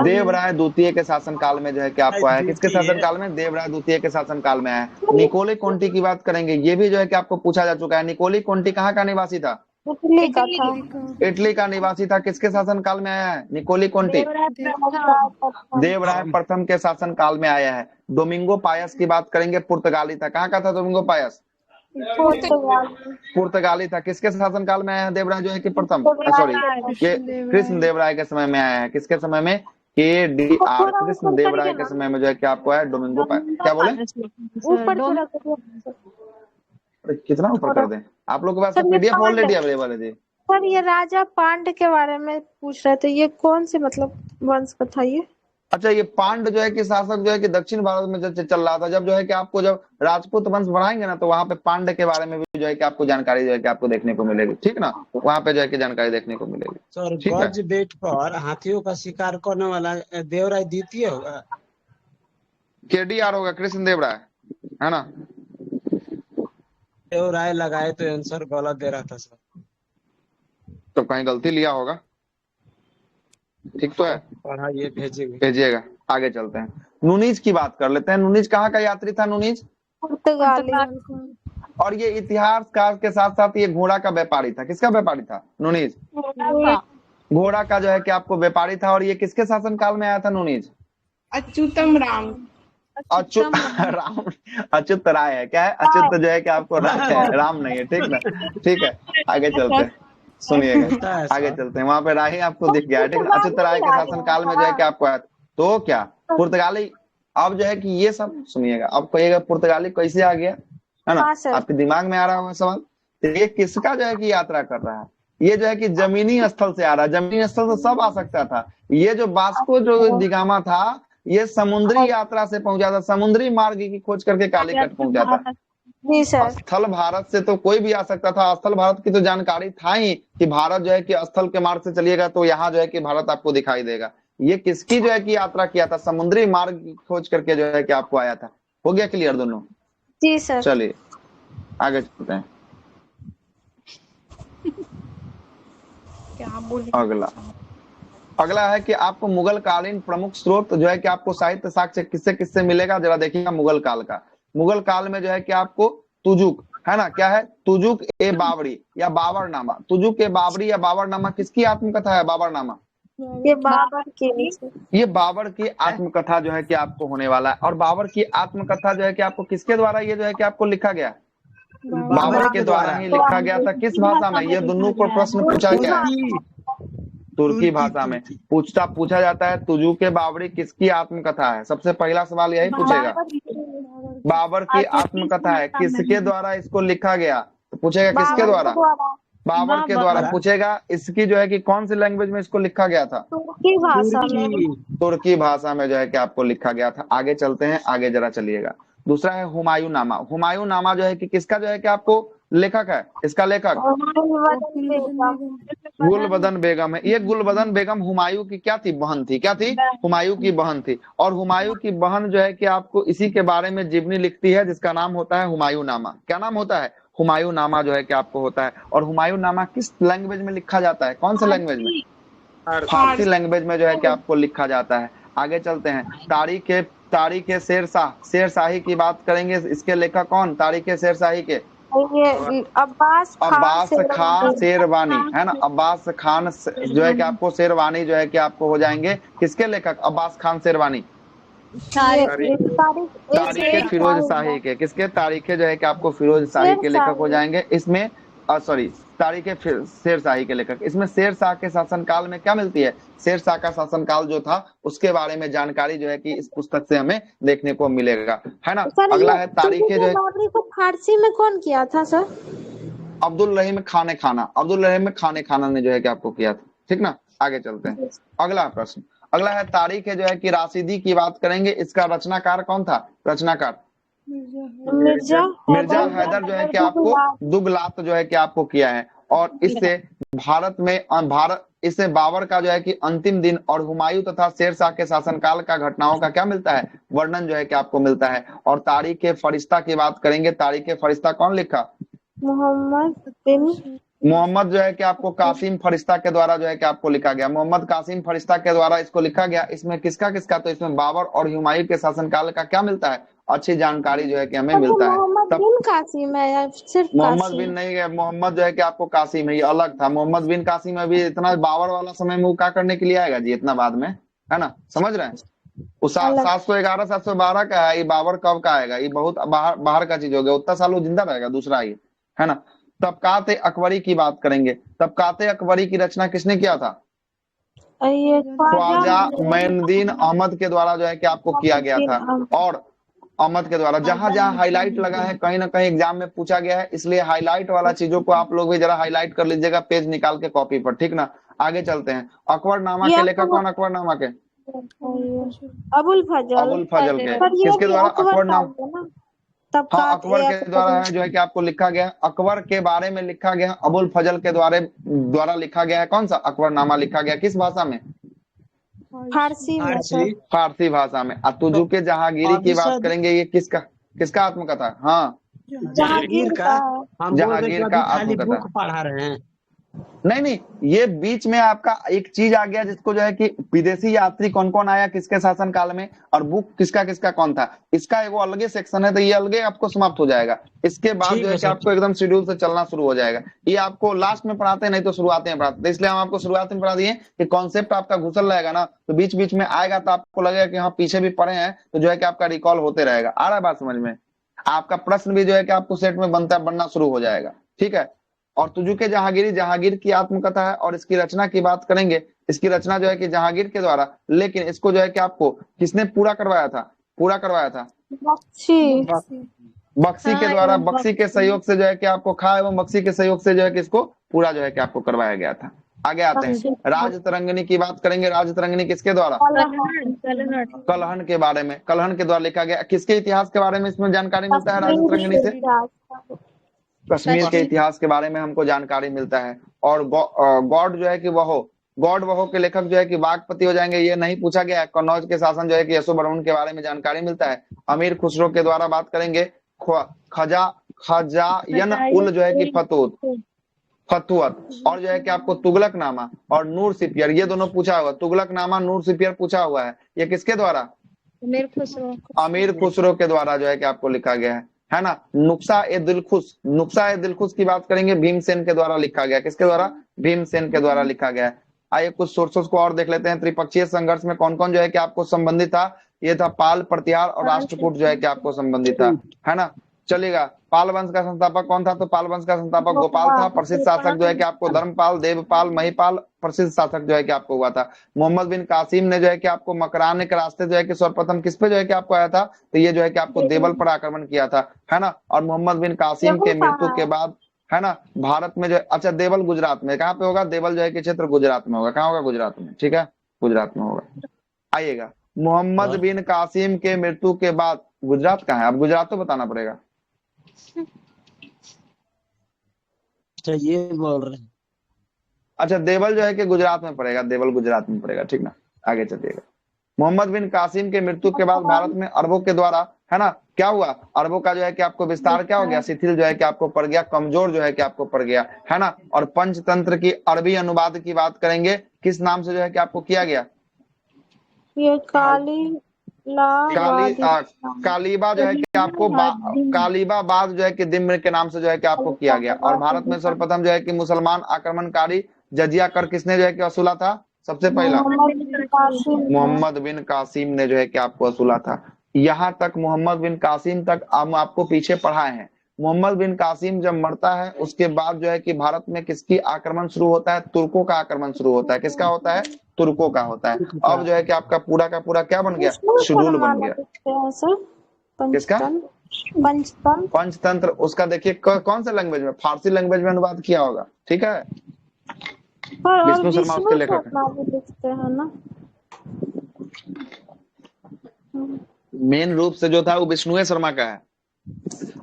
देवराय द्वितीय के शासनकाल में जो है कि आपको आया है। किसके शासनकाल में? देवराय द्वितीय के शासनकाल में आया है। निकोले कोंटी की बात करेंगे। ये भी जो है कि आपको पूछा जा चुका है। निकोले कोंटी कहाँ का निवासी था? इटली का था। इटली का निवासी था। किसके शासनकाल में आया है निकोले कोंटी? देवराय प्रथम के शासनकाल में आया है। डोमिंगो पायस की बात करेंगे। पुर्तगाली था। कहाँ का था डोमिंगो पायस? पुर्तगाली था। किसके शासनकाल में आया है देवराय जो है कि प्रथम? सॉरी, ये कृष्ण देवराय के समय में आया है। किसके समय में? KDR कृष्ण देवराय के समय में जो है कि आपको आया डोमिंगो पायस। क्या बोले? कितना ऊपर कर दें? आप लोग के पास PDF ऑलरेडी अवेलेबल है जी। सर ये राजा पांड के बारे में पूछ रहे थे। ये कौन से मतलब वंश का था ये? अच्छा, ये पांड जो है कि शासक जो है कि दक्षिण भारत में चल रहा था। जब जो है कि आपको जब राजपूत वंश बढ़ाएंगे ना, तो वहां पे पांड के बारे में भी जो है कि आपको जानकारी जो है कि आपको देखने को मिलेगी, ठीक ना। वहां पे जो है कि जानकारी देखने को मिलेगी। सर ठीक है। गज बेट पर हाथियों का शिकार करने वाला देवराय द्वितीय होगा। KDR होगा, कृष्ण देवराय, है ना। देवराय लगाए तो आंसर गलत दे रहा था सर। तो कहीं गलती लिया होगा, ठीक तो है। पढ़ाइए, भेजेंगे। भेजिएगा। आगे चलते हैं, नुनीज की बात कर लेते हैं। नुनीज कहाँ का यात्री था? नुनीज पुर्तगाली। और ये इतिहासकार के साथ साथ ये घोड़ा का व्यापारी था। किसका व्यापारी था? नुनीज घोड़ा का जो है कि आपको व्यापारी था। और ये किसके शासनकाल में आया था नुनीज? अच्युतम राम। अच्युत राम, अच्युत राय है। क्या है? अच्युत जो है कि आपको राय है, राम नहीं है, ठीक ना। ठीक है, आगे चलते हैं, सुनिएगा, आगे चलते हैं। वहां पे राय आपको दिख गया है, ठीक है। अच्युत राय के शासनकाल में जो है कि आपको आया। तो क्या पुर्तगाली, अब जो है कि ये सब सुनिएगा। अब कहिएगा पुर्तगाली कैसे आ गया, है ना। आपके दिमाग में आ रहा होगा सवाल। तो ये किसका जो है कि यात्रा कर रहा है? ये जो है कि जमीनी स्थल से आ रहा है। जमीनी स्थल से सब आ सकता था। ये जो वास्को जो दिगामा था, ये समुद्री यात्रा से पहुंचा था। समुद्री मार्ग की खोज करके कालीकट पहुंचा था। स्थल भारत से तो कोई भी आ सकता था। स्थल भारत की तो जानकारी था ही कि भारत जो है कि स्थल के मार्ग से चलिएगा तो यहाँ जो है कि भारत आपको दिखाई देगा। ये किसकी जो है कि यात्रा किया था? समुद्री मार्ग की खोज करके जो है कि आपको आया था। हो गया क्लियर दोनों? जी सर। चलिए आगे चलते हैं। क्या बोले? अगला है कि आपको मुगल कालीन प्रमुख स्रोत जो है कि आपको साहित्य साक्ष्य किससे किससे मिलेगा, जरा देखिएगा। मुगल काल का, मुगल काल में जो है कि आपको तुजुक, है ना, क्या है? तुजुक ए बाबरी या बाबरनामा। तुजुक ए बाबरी या बाबरनामा किसकी आत्मकथा है? बाबरनामा ये बाबर की, ये बाबर की आत्मकथा जो है कि आपको होने वाला है। और बाबर की आत्मकथा जो है कि आपको किसके द्वारा ये जो है कि आपको लिखा गया? बाबर के द्वारा ही लिखा गया था। किस भाषा में? ये दोनों को प्रश्न पूछा गया है, तुर्की भाषा में। पूछा जाता है तुजुक ए बाबरी किसकी आत्मकथा है? सबसे पहला सवाल यही पूछेगा। बाबर की आत्मकथा है, किसके द्वारा इसको लिखा गया? तो पूछेगा किसके द्वारा? बाबर के द्वारा। पूछेगा इसकी जो है कि कौन सी लैंग्वेज में इसको लिखा गया था? तुर्की भाषा में। तुर्की। तुर्की भाषा में जो है कि आपको लिखा गया था। आगे चलते हैं, आगे जरा चलिएगा। दूसरा है हुमायूं नामा। हुमायूं नामा जो है कि किसका जो है कि आपको लेखक है? इसका लेखक गुलबदन बेगम है। ये गुलबदन बेगम हुमायूं की क्या थी? बहन थी। क्या थी? हुमायूं की बहन थी। और हुमायूं की बहन जो है कि आपको इसी के बारे में जीवनी लिखती है, जिसका नाम होता है हुमायूं नामा। क्या नाम होता है? हुमायूं नामा जो है कि आपको होता है। और हुमायूं नामा किस लैंग्वेज में लिखा जाता है? कौन से लैंग्वेज में? फारसी लैंग्वेज में जो है कि आपको लिखा जाता है। आगे चलते हैं। तारीख शेरशाह, शेरशाही की बात करेंगे। इसके लेखक कौन? तारीख शेरशाही के ये अब्बास खान शेरवानी है ना। अब्बास खान जो है कि आपको शेरवानी जो है कि आपको हो जाएंगे। किसके लेखक? अब्बास खान शेरवानी। तारीख फिरोज शाही के। किसके? तारीख जो है कि आपको फिरोज शाही के लेखक हो जाएंगे। इसमें सॉरी, तारीख शेर शाही के लेखक। इसमें शेर शाह के शासनकाल में क्या मिलती है? शेर शाह का शासनकाल जो था उसके बारे में जानकारी जो है कि इस पुस्तक से हमें देखने को मिलेगा, है ना। अगला है तारीख जो है को फारसी में कौन किया था सर? अब्दुल रहीम खाने खाना। अब्दुल रहीम खाने खाना ने जो है कि आपको किया था, ठीक ना। आगे चलते हैं। अगला प्रश्न, अगला है तारीख जो है कि राशिदी की बात करेंगे। इसका रचनाकार कौन था? रचनाकार मिर्जा हैदर जो है कि आपको दुगलात जो है कि आपको किया है। और इससे इससे बाबर का जो है कि अंतिम दिन और हुमायूं तथा शेरशाह के शासनकाल का घटनाओं का क्या मिलता है? वर्णन जो है कि आपको मिलता है। और तारीख फरिश्ता की बात करेंगे। तारीख फरिश्ता कौन लिखा? मोहम्मद जो है कि आपको कासिम फरिश्ता के द्वारा जो है कि आपको लिखा गया। मोहम्मद कासिम फरिश्ता के द्वारा इसको लिखा गया। इसमें किसका किसका? तो इसमें बाबर और हुमायूं के शासनकाल का क्या मिलता है? अच्छी जानकारी जो है कि हमें मिलता है। मोहम्मद बिन कासिम है या सिर्फ मोहम्मद बिन नहीं है। मोहम्मद जो है कि आपको कासिम है, ये अलग था। मोहम्मद बिन कासिम अभी इतना बाबर वाला समय में वो क्या करने के लिए आएगा जी, इतना बाद में, है ना। समझ रहे हैं? वो 711 712 का है। ये बाबर कब का आएगा? ये बहुत बाहर का चीज हो गया। उतना साल वो जिंदा रहेगा। दूसरा ये, है ना। तबकात अकबरी की बात करेंगे। तबकात अकबरी की रचना किसने किया था? ख्वाजा मोइनुद्दीन अहमद के द्वारा जो है कि आपको किया गया था। और अहमद के द्वारा जहां जहां हाईलाइट लगा है कहीं ना कहीं एग्जाम में पूछा गया है, इसलिए हाईलाइट वाला चीजों को आप लोग भी जरा हाईलाइट कर लीजिएगा पेज निकाल के कॉपी पर, ठीक ना। आगे चलते हैं। अकबरनामा के लेखक कौन? अकबरनामा के अबुल फजल के। किसके द्वारा? अकबरनामा। हाँ, अकबर के द्वारा है जो है कि आपको लिखा गया। अकबर के बारे में लिखा गया। अबुल फजल के द्वारा लिखा गया है। कौन सा? अकबरनामा लिखा गया। किस भाषा में? फारसी भाषा में। तुजू के जहांगीरी की बात करेंगे। ये किसका आत्मकथा? हाँ, जहांगीर का। जहांगीर का आत्मकथा पढ़ा रहे हैं। नहीं, ये बीच में आपका एक चीज आ गया जिसको जो है कि विदेशी यात्री कौन कौन आया किसके शासन काल में, और बुक किसका किसका कौन था, इसका एगो अलगे सेक्शन है। तो ये अलगे आपको समाप्त हो जाएगा। इसके बाद जो है कि आपको एकदम शेड्यूल से चलना शुरू हो जाएगा। ये आपको लास्ट में पढ़ाते हैं, नहीं तो शुरुआत में पढ़ाते हैं। इसलिए हम आपको शुरुआत में पढ़ा दिए कि कॉन्सेप्ट आपका घुसल रहेगा ना, तो बीच बीच में आएगा तो आपको लगेगा कि हाँ पीछे भी पढ़े हैं, तो जो है कि आपका रिकॉल होते रहेगा। आ रहा है बात समझ में? आपका प्रश्न भी जो है कि आपको सेट में बनना शुरू हो जाएगा, ठीक है। और तुजू के जहांगीर की आत्मकथा है। और इसकी रचना की बात करेंगे। इसकी रचना जो है कि जहांगीर के द्वारा, लेकिन इसको जो है कि आपको किसने पूरा करवाया था? बख्शी के द्वारा। बख्शी के सहयोग से जो है कि आपको खा एवं बख्शी के सहयोग से जो है कि इसको पूरा जो है कि आपको करवाया गया था। आगे आते हैं। राजतरंगिणी की बात करेंगे। राजतरंगिणी किसके द्वारा? कलहन के बारे में, कलहन के द्वारा लिखा गया। किसके इतिहास के बारे में इसमें जानकारी मिलता है? राजतरंगिणी से कश्मीर के इतिहास के बारे में हमको जानकारी मिलता है। और गॉड जो है कि वह के लेखक जो है कि वाघपति हो जाएंगे। ये नहीं पूछा गया है। कन्नौज के शासन जो है कि यशोवर्मन के बारे में जानकारी मिलता है। अमीर खुसरो के द्वारा बात करेंगे। खजायन उल जो है कि फतुवत। और जो है कि आपको तुगलकनामा और नूर सिपियर, ये दोनों पूछा हुआ। तुगलकनामा, नूर सिपियर पूछा हुआ है। ये किसके द्वारा? अमीर खुसरो के द्वारा जो है कि आपको लिखा गया है ना। नुक्सा ए दिलखुश की बात करेंगे। भीमसेन के द्वारा लिखा गया। किसके द्वारा? भीमसेन के द्वारा लिखा गया। आइए कुछ सोर्सेस को और देख लेते हैं। त्रिपक्षीय संघर्ष में कौन कौन जो है कि आपको संबंधित था? ये था पाल, प्रतिहार और राष्ट्रकूट जो है कि आपको संबंधित था, है ना। चलेगा। पाल वंश का संस्थापक कौन था? तो पाल वंश का संस्थापक गोपाल था। प्रसिद्ध शासक जो है कि आपको धर्मपाल, देवपाल, महिपाल प्रसिद्ध शासक जो है कि आपको हुआ था। मोहम्मद बिन कासिम ने जो है कि आपको मकराने के रास्ते जो है कि सर्वप्रथम किस पे जो है कि आपको आया था? तो ये जो है कि आपको देवल पर आक्रमण किया था, है ना। और मोहम्मद बिन कासिम के मृत्यु के बाद, है ना, भारत में जो अच्छा देवल गुजरात में, कहाँ पे होगा? देवल जो है कि क्षेत्र गुजरात में होगा। कहाँ होगा? गुजरात में, ठीक है, गुजरात में होगा। आइएगा, मोहम्मद बिन कासिम के मृत्यु के बाद गुजरात कहाँ है? अब गुजरात तो बताना पड़ेगा। अच्छा ये बोल रहे हैं। अच्छा, देवल जो है कि गुजरात में पड़ेगा, देवल गुजरात में पड़ेगा, ठीक ना। आगे चलिएगा। मोहम्मद बिन कासिम के मृत्यु के बाद भारत में अरबों के द्वारा, है ना, क्या हुआ? अरबों का जो है कि आपको विस्तार क्या हो गया? शिथिल जो है कि आपको पड़ गया, कमजोर जो है कि आपको पड़ गया, है ना। और पंचतंत्र की अरबी अनुवाद की बात करेंगे, किस नाम से जो है कि आपको किया गया? ये कालीबा जो है कि आपको कालीबाबाद जो है कि दिम्र के नाम से जो है कि आपको किया गया। और भारत में सर्वप्रथम जो है कि मुसलमान आक्रमणकारी जजिया कर किसने जो है कि वसूला था? सबसे पहला मोहम्मद बिन कासिम ने जो है कि आपको वसूला था। यहाँ तक मोहम्मद बिन कासिम तक हम आपको पीछे पढ़ाए हैं। मोहम्मद बिन कासिम जब मरता है उसके बाद जो है कि भारत में किसकी आक्रमण शुरू होता है? तुर्कों का आक्रमण शुरू होता है। किसका होता है? तुर्कों का होता है। अब जो है कि आपका पूरा का पूरा क्या बन गया? शेड्यूल बन गया। किसका? पंचतंत्र। उसका देखिए कौन सा लैंग्वेज में? फारसी लैंग्वेज में अनुवाद किया होगा, ठीक है। विष्णु शर्मा उसके लेखक है। मेन रूप से जो था वो विष्णु शर्मा का है।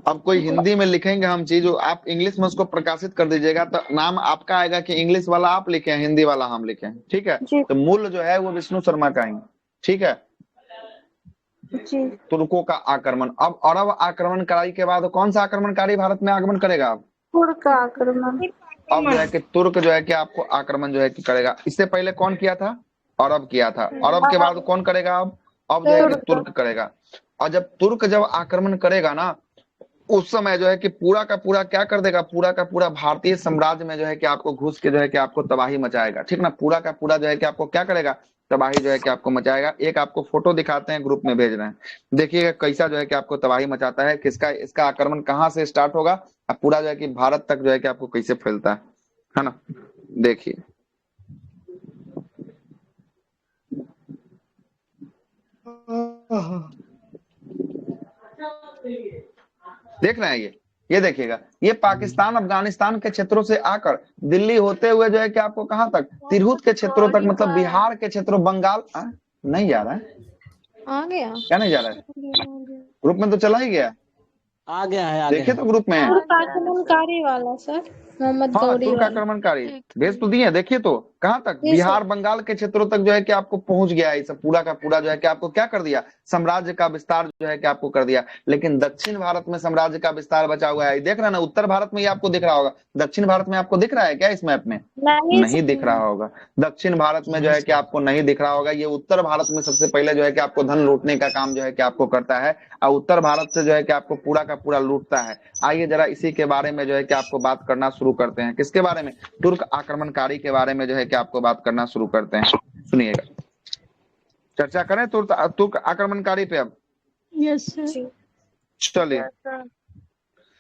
अब कोई हिंदी में लिखेंगे हम चीज, आप इंग्लिश में उसको प्रकाशित कर दीजिएगा तो नाम आपका आएगा कि इंग्लिश वाला आप लिखे, हिंदी वाला हम लिखे, ठीक है। तो मूल जो है वो विष्णु शर्मा का ही, ठीक है। तुर्कों का आक्रमण। अब अरब आक्रमणकारी के बाद कौन सा आक्रमणकारी भारत में आगमन करेगा? अब तुर्क आक्रमण। अब जो है कि तुर्क जो है कि आपको आक्रमण जो है कि करेगा। इससे पहले कौन किया था? अरब किया था। अरब के बाद कौन करेगा? अब जो है कि तुर्क करेगा। और जब तुर्क जब आक्रमण करेगा ना, उस समय जो है कि पूरा का पूरा क्या कर देगा? पूरा का पूरा भारतीय साम्राज्य में जो है कि आपको घुस के जो है कि आपको तबाही मचाएगा, ठीक ना। पूरा का पूरा जो है कि आपको क्या करेगा? तबाही जो है कि आपको मचाएगा। एक आपको फोटो दिखाते हैं, ग्रुप में भेज रहे हैं, देखिएगा कैसा जो है कि आपको तबाही मचाता है। किसका? इसका आक्रमण कहाँ से स्टार्ट होगा और पूरा जो है कि भारत तक जो है कि आपको कैसे फैलता है ना। देखिए, देख रहे हैं ये देखिएगा, ये पाकिस्तान अफगानिस्तान के क्षेत्रों से आकर दिल्ली होते हुए जो है कि आपको कहां तक? तिरहुत के क्षेत्रों तक, मतलब बिहार के क्षेत्रों, बंगाल नहीं जा रहा है। आ गया क्या नहीं जा रहा है? ग्रुप में तो चला ही गया, आ गया है। देखिए तो ग्रुप में आक्रमणकारी वाला सर, मोहम्मद गौरी तुर्क आक्रमणकारी भेज तो दिए, देखिए तो कहां तक? बिहार बंगाल के क्षेत्रों तक जो है कि आपको पहुंच गया है। सब पूरा का पूरा जो है कि आपको क्या कर दिया? साम्राज्य का विस्तार जो है कि आपको कर दिया। लेकिन दक्षिण भारत में साम्राज्य का विस्तार बचा हुआ है। देख रहा है ना, उत्तर भारत में ये आपको दिख रहा होगा। दक्षिण भारत में आपको दिख रहा है क्या इस मैप में? नहीं दिख रहा होगा। दक्षिण भारत में जो है कि आपको नहीं दिख रहा होगा। ये उत्तर भारत में सबसे पहले जो है कि आपको धन लूटने का काम जो है कि आपको करता है, और उत्तर भारत से जो है कि आपको पूरा का पूरा लूटता है। आइए जरा इसी के बारे में जो है कि आपको बात करना शुरू करते हैं। किसके बारे में? तुर्क आक्रमणकारी के बारे में जो है कि आपको बात करना शुरू करते हैं। सुनिएगा, चर्चा करें तुर्क आक्रमणकारी पे अब। Yes sir. चलिए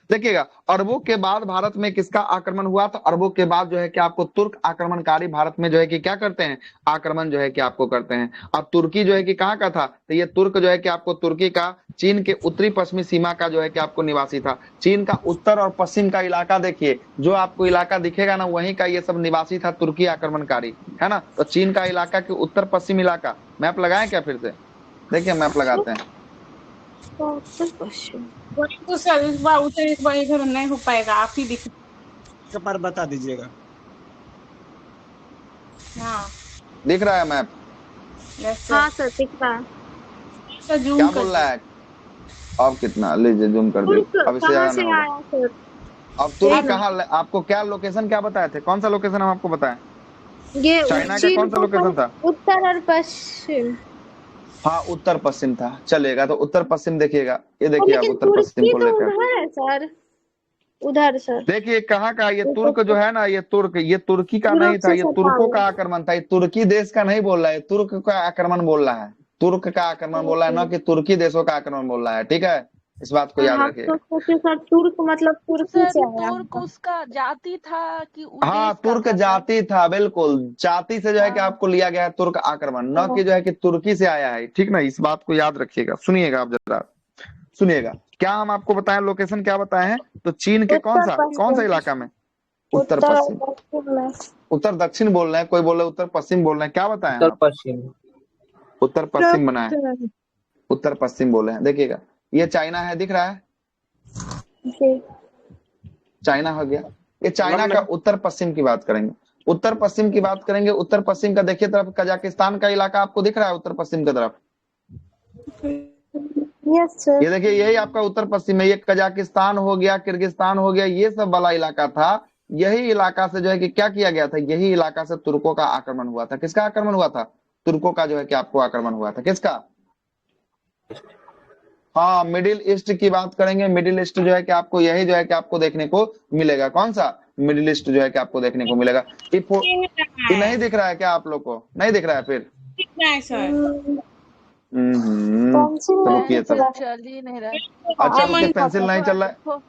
देखिएगा, अरबों के बाद भारत में किसका आक्रमण हुआ? तो अरबों के बाद जो है कि आपको तुर्क आक्रमणकारी भारत में जो है कि क्या करते हैं? आक्रमण जो है कि आपको करते हैं। अब तुर्की जो है कि कहाँ का था? तो ये तुर्क जो है कि आपको तुर्की का चीन के उत्तरी पश्चिमी सीमा का जो है कि आपको निवासी था। चीन का उत्तर और पश्चिम का इलाका देखिए, जो आपको इलाका दिखेगा ना, वहीं का ये सब निवासी था तुर्की आक्रमणकारी, है ना। तो चीन का इलाका के उत्तर पश्चिम इलाका, मैप लगाए क्या? फिर से देखिए, मैप लगाते हैं। तो सर इस बार उधर एक बार इधर नहीं हो पाएगा, आप ही दिख पर बता दीजिएगा। हाँ दिख रहा है मैप? हाँ सर दिख रहा है। सर जूम क्या बोल रहा है? अब कितना? लीजिए जूम कर दीजिए, अब इससे ज्यादा नहीं होगा। अब तुर्क कहाँ? आपको क्या लोकेशन क्या बताए थे? कौन सा लोकेशन हम आपको बताएं? ये चाइना का कौन सा लोकेशन था? उत्तर और पश्चिम। हाँ उत्तर पश्चिम था। चलेगा, तो उत्तर पश्चिम देखिएगा, ये देखिए आप उत्तर पश्चिम को लेकर। उधर है सर, उधर सर देखिए कहाँ का ये तुर्क जो है ना, ये तुर्की का नहीं था, ये तुर्कों का आक्रमण था। ये तुर्की देश का नहीं बोल रहा है, तुर्क का आक्रमण बोल रहा है। तुर्क का आक्रमण बोल रहा है, ना कि तुर्की देशों का आक्रमण बोल रहा है, ठीक है। इस बात को याद हम रखिएगा। तो सोचे सर तुर्क मतलब तुर्की सर से आया तुर्क होगा। उसका जाति था कि हाँ, उद्देश्य का तुर्क था सर? जाति था, बिल्कुल जाति से जो है कि हाँ आपको लिया गया है तुर्क आक्रमण, न कि जो है कि तुर्की से आया है, ठीक ना, इस बात को याद रखिएगा। सुनिएगा आप जरा, सुनिएगा। क्या हम आपको बताएं, लोकेशन क्या बताए हैं? तो चीन के कौन सा पश्चिम इलाका में? उत्तर उत्तर पश्चिम। और दक्षिण में। उत्तर दक्षिण बोल रहे हैं, कोई बोल रहे उत्तर पश्चिम बोल रहे हैं, क्या बताएं हम उत्तर आपको? पश्चिम। उत्तर पश्चिम बनाए, उत्तर पश्चिम बोले हैं। देखिएगा, ये चाइना है, दिख रहा है? जी चाइना हो गया। ये चाइना का उत्तर पश्चिम की बात करेंगे, उत्तर पश्चिम की बात करेंगे। उत्तर पश्चिम का देखिए तरफ, कजाकिस्तान का इलाका आपको दिख रहा है उत्तर पश्चिम की तरफ? Yes sir. ये देखिए, यही आपका उत्तर पश्चिम है। ये कजाकिस्तान हो गया, किर्गिस्तान हो गया, ये सब वाला इलाका था। यही इलाका से जो है कि क्या किया गया था, यही इलाका से तुर्कों का आक्रमण हुआ था। किसका आक्रमण हुआ था? तुर्कों का जो है कि आपको आक्रमण हुआ था। किसका? हाँ, मिडिल ईस्ट की बात करेंगे। मिडिल ईस्ट जो है कि आपको यही जो है कि आपको देखने को मिलेगा। कौन सा मिडिल ईस्ट जो है कि आपको देखने को मिलेगा? ये नहीं दिख रहा है क्या आप लोग को? नहीं दिख रहा है? फिर सर कौन सी तो रुकिए पेंसिल तब। चल ही नहीं रहा। अच्छा रुकिए, पेंसिल नहीं चल रहा है।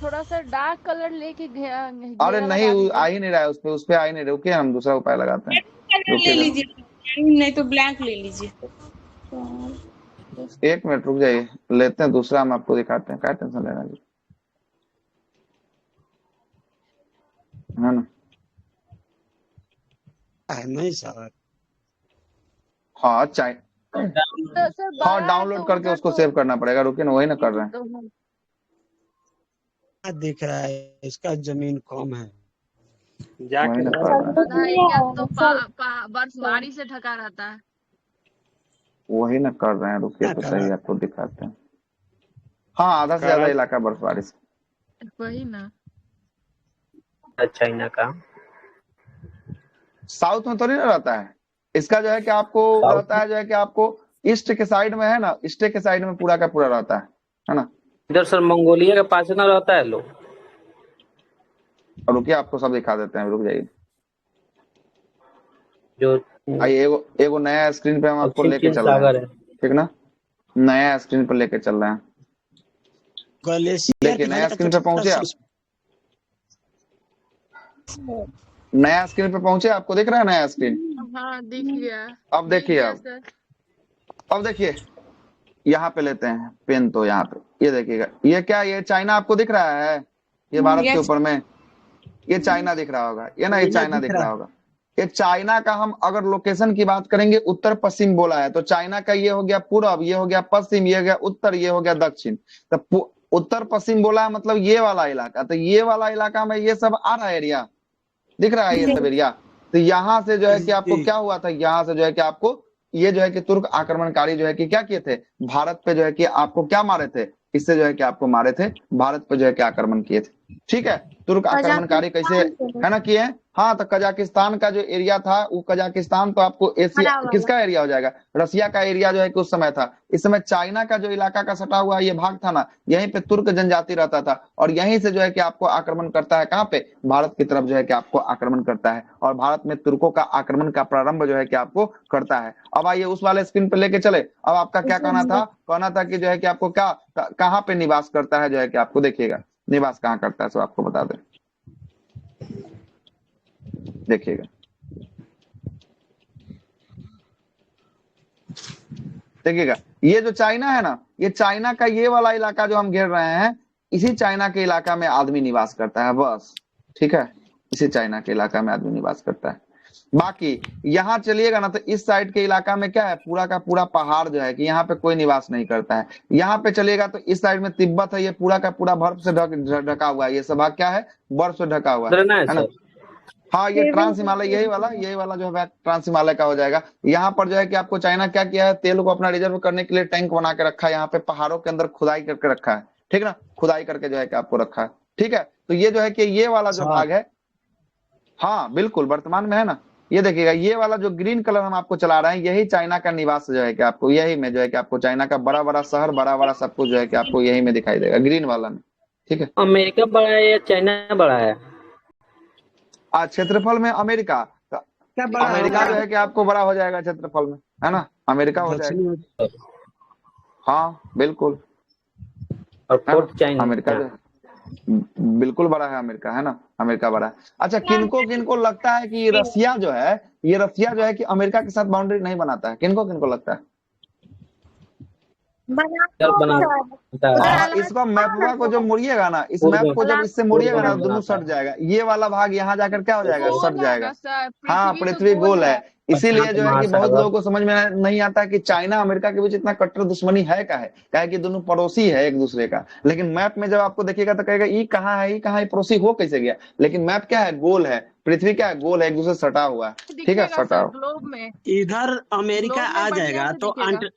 थोड़ा सा डार्क कलर लेके अरे नहीं, आ ही नहीं रहा है उस पे आ ही नहीं रहा। रुकिए, हम दूसरा उपाय लगाते हैं। ले रुकिएगा, लीजिए, नहीं तो ब्लैंक ले लीजिए। 1 मिनट रुक जाइए, लेते हैं दूसरा, हम आपको दिखाते हैं। क्या टेंशन लेना जी, है ना? नहीं सर। हाँ चाइ तो सर हाँ, डाउनलोड करके उसको सेव करना पड़ेगा। रुकिए ना, वही ना कर रहे हैं। क्या दिख रहा है? इसका जमीन कम है। वही ना कर रहे हैं, एरिया तो बर्फबारी से ढका रहता है। वही ना कर रहे हैं। रुकिए तो सही, आपको दिखाते हैं। हाँ, आधा से ज्यादा इलाका बर्फबारी से। वही ना, चाइना का साउथ में थोड़ी ना रहता है। इसका जो है कि आपको रहता है जो है कि आपको ईस्ट के साइड में है ना, ईस्ट के साइड में पूरा का पूरा रहता है ना? इधर सर मंगोलिया के पास ना रहता है लोग। और रुकिए, आपको सब दिखा देते हैं, रुक जाइए। जो आइए, एगो नया स्क्रीन पे हम आपको लेके चल रहे हैं, ठीक ना? नया स्क्रीन पर लेके चल रहे हैं। देखिए, नया स्क्रीन पे पहुंचे आप? नया स्क्रीन पे पहुंचे? आपको दिख रहा है नया स्क्रीन? हाँ दिख गया। अब देखिए, अब देखिए, यहाँ पे लेते हैं पेन। तो यहाँ पे ये देखिएगा, ये क्या, ये चाइना आपको दिख रहा है? ये भारत के ऊपर में ये चाइना दिख रहा होगा, ये ना, ये चाइना दिख रहा होगा। ये चाइना का हम अगर लोकेशन की बात करेंगे, उत्तर पश्चिम बोला है, तो चाइना का ये हो गया पूरब, ये हो गया पश्चिम, ये हो गया उत्तर, ये हो गया दक्षिण। तो उत्तर पश्चिम बोला है मतलब ये वाला इलाका। तो ये वाला इलाका में ये सब आ रहा है एरिया, दिख रहा है ये सब एरिया। तो यहाँ से जो है कि आपको क्या हुआ था, यहाँ से जो है कि आपको ये जो है कि तुर्क आक्रमणकारी जो है कि क्या किए थे, भारत पे जो है कि आपको क्या मारे थे, इससे जो है कि आपको मारे थे, भारत पे जो है कि आक्रमण किए थे। ठीक है, तुर्क आक्रमणकारी कैसे है ना किए हैं? हाँ, तो कजाकिस्तान का जो एरिया था, वो कजाकिस्तान तो आपको एशिया किसका एरिया हो जाएगा? रसिया का एरिया जो है कि उस समय था। इस समय चाइना का जो इलाका का सटा हुआ ये भाग था ना, यहीं पे तुर्क जनजाति रहता था, और यहीं से जो है कि आपको आक्रमण करता है। कहाँ पे? भारत की तरफ जो है कि आपको आक्रमण करता है, और भारत में तुर्कों का आक्रमण का प्रारंभ जो है कि आपको करता है। अब आइए उस वाले स्क्रीन पे लेके चले। अब आपका क्या कहना था? कहना था कि जो है कि आपको क्या, कहाँ पे निवास करता है, जो है कि आपको देखिएगा निवास कहाँ करता है, सो आपको बता दें। देखिएगा, देखिएगा, ये जो चाइना है ना, ये चाइना का ये वाला इलाका जो हम घेर रहे हैं, इसी चाइना के इलाका में आदमी निवास करता है बस। ठीक है, इसी चाइना के इलाका में आदमी निवास करता है। बाकी यहाँ चलिएगा ना, तो इस साइड के इलाका में क्या है, पूरा का पूरा पहाड़ जो है कि यहाँ पे कोई निवास नहीं करता है। यहाँ पे चलिएगा तो इस साइड में तिब्बत है, ये पूरा का पूरा बर्फ से ढका हुआ है। ये सब क्या है? बर्फ से ढका हुआ है ना? हाँ, ये ट्रांस हिमालय, यही वाला जो है ट्रांस हिमालय का हो जाएगा। यहाँ पर जो है कि आपको चाइना क्या किया है, तेल को अपना रिजर्व करने के लिए टैंक बना के रखा है। यहाँ पे पहाड़ों के अंदर खुदाई करके रखा है, ठीक ना, खुदाई करके जो है कि आपको रखा है। ठीक है, तो ये जो है कि ये वाला जो भाग है, हाँ बिल्कुल वर्तमान में है ना, ये देखिएगा, ये वाला जो ग्रीन कलर हम आपको चला रहे हैं, यही चाइना का निवास जो है कि आपको, यही में जो है कि आपको चाइना का बड़ा बड़ा शहर, बड़ा बड़ा सब कुछ जो है कि आपको यही में दिखाई देगा, ग्रीन वाला में। ठीक है, अमेरिका बड़ा है या चाइना बड़ा है? क्षेत्रफल में अमेरिका जो है कि आपको बड़ा हो जाएगा क्षेत्रफल में, है ना, अमेरिका हो जाएगा। हाँ बिल्कुल, और है ना। Fourth China. अमेरिका जो बिल्कुल बड़ा है, अमेरिका है ना, अमेरिका बड़ा है। अच्छा, किनको किनको लगता है कि रसिया जो है, ये रसिया जो है कि अमेरिका के साथ बाउंड्री नहीं बनाता है? किनको किनको लगता है? सर बनाता है। हाँ, इसको मैपवा को जो मुड़िएगा ना, इस मैप को जब इससे मुड़िएगा ना, दोनों सट जाएगा। ये वाला भाग यहाँ जाकर क्या हो जाएगा? सट गोल जाएगा। है सर, हाँ, पृथ्वी तो पृथ्वी गोल है। इसीलिए प्रशांत जो है कि बहुत महासागर। लोगों को समझ में नहीं आता कि चाइना अमेरिका के बीच इतना कट्टर दुश्मनी है क्या है कि दोनों पड़ोसी है एक दूसरे का। लेकिन मैप में जब आपको देखिएगा तो कहेगा ये कहाँ है, ये कहाँ है, पड़ोसी हो कैसे गया? लेकिन मैप क्या है? गोल है। पृथ्वी क्या है? गोल है, एक दूसरे से सटा हुआ है। ठीक है, दिखेगा सटा सर हुआ। ग्लोब में। इधर अमेरिका ग्लोब में आ बढ़िया जाएगा से तो दिखेगा।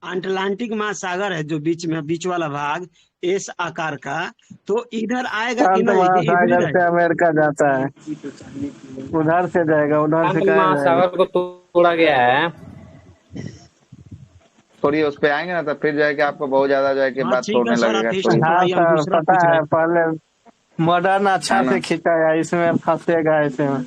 अटलांटिक महासागर है जो बीच वाला भाग एस आकार का, तो इधर आएगा कि शांत नहीं कि इधर ही महासागर से रहेगा? अमेरिका जाता है, उधर से जाएगा, उधर से प्रशांत कहाँ जाएगा? महासागर को तोड़ा गया है। थोड़ी उस पे आएंगे ना तो फिर जो है कि आपको बहुत ज्यादा जो है कि हाँ बात ठीक है छोड़ने सर, लगेगा। आप छोड़िए, हिस्ट्री हाँ पढ़ाइए, हम सर, दूसरा पता पूछ रहे है, हैं। पहले मॉडर्न अच्छा है से ना। खींचा है, इसमें फंसेगा ऐसे में।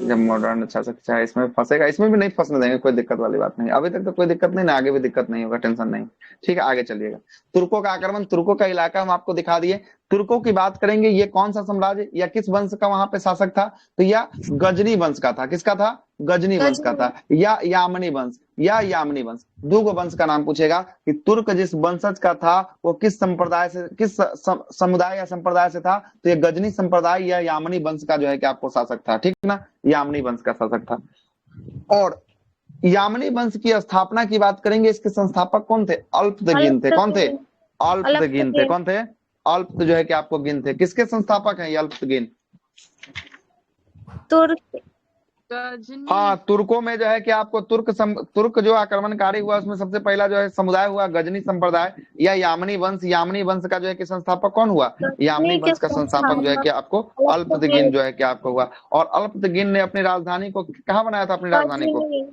जब मॉडर्न अच्छा से अच्छा है, इसमें फंसेगा, इसमें भी नहीं फंसने देंगे, कोई दिक्कत वाली बात नहीं। अभी तक तो कोई दिक्कत नहीं ना, आगे भी दिक्कत नहीं होगा, टेंशन नहीं। ठीक है, आगे चलिएगा। तुर्कों का आक्रमण, तुर्कों का इलाका हम आपको दिखा दिए। तुर्कों की बात करेंगे, ये कौन सा साम्राज्य या किस वंश का वहां पे शासक था? तो यह गजनी वंश का था। किसका था? गजनी वंश का था, या यामनी वंश, या यामनी वंश। दो गो वंश का नाम पूछेगा कि तुर्क जिस वंशज का था वो किस संप्रदाय से, किस समुदाय या संप्रदाय से था? तो ये गजनी संप्रदाय या यामनी वंश का जो है कि आपको शासक था। ठीक ना, यामनी वंश का शासक था। और यामनी वंश की स्थापना की बात करेंगे, इसके संस्थापक कौन थे? अल्पतगिन थे। कौन थे? अल्पतगिन थे। कौन थे? अल्प जो है कि आपको गिन थे। किसके संस्थापक हैं ये अल्पतगिन? तुर्क। हाँ, तुर्कों में जो है कि आपको तुर्क जो आक्रमणकारी हुआ उसमें सबसे पहला जो है समुदाय हुआ गजनी संप्रदाय या यामनी वंश। यामनी वंश का जो है कि संस्थापक कौन हुआ? यामनी वंश का संस्थापक जो है कि आपको अल्पतगिन जो है कि आपको हुआ। और अल्पतगिन ने अपनी राजधानी को कहाँ बनाया था? अपनी राजधानी को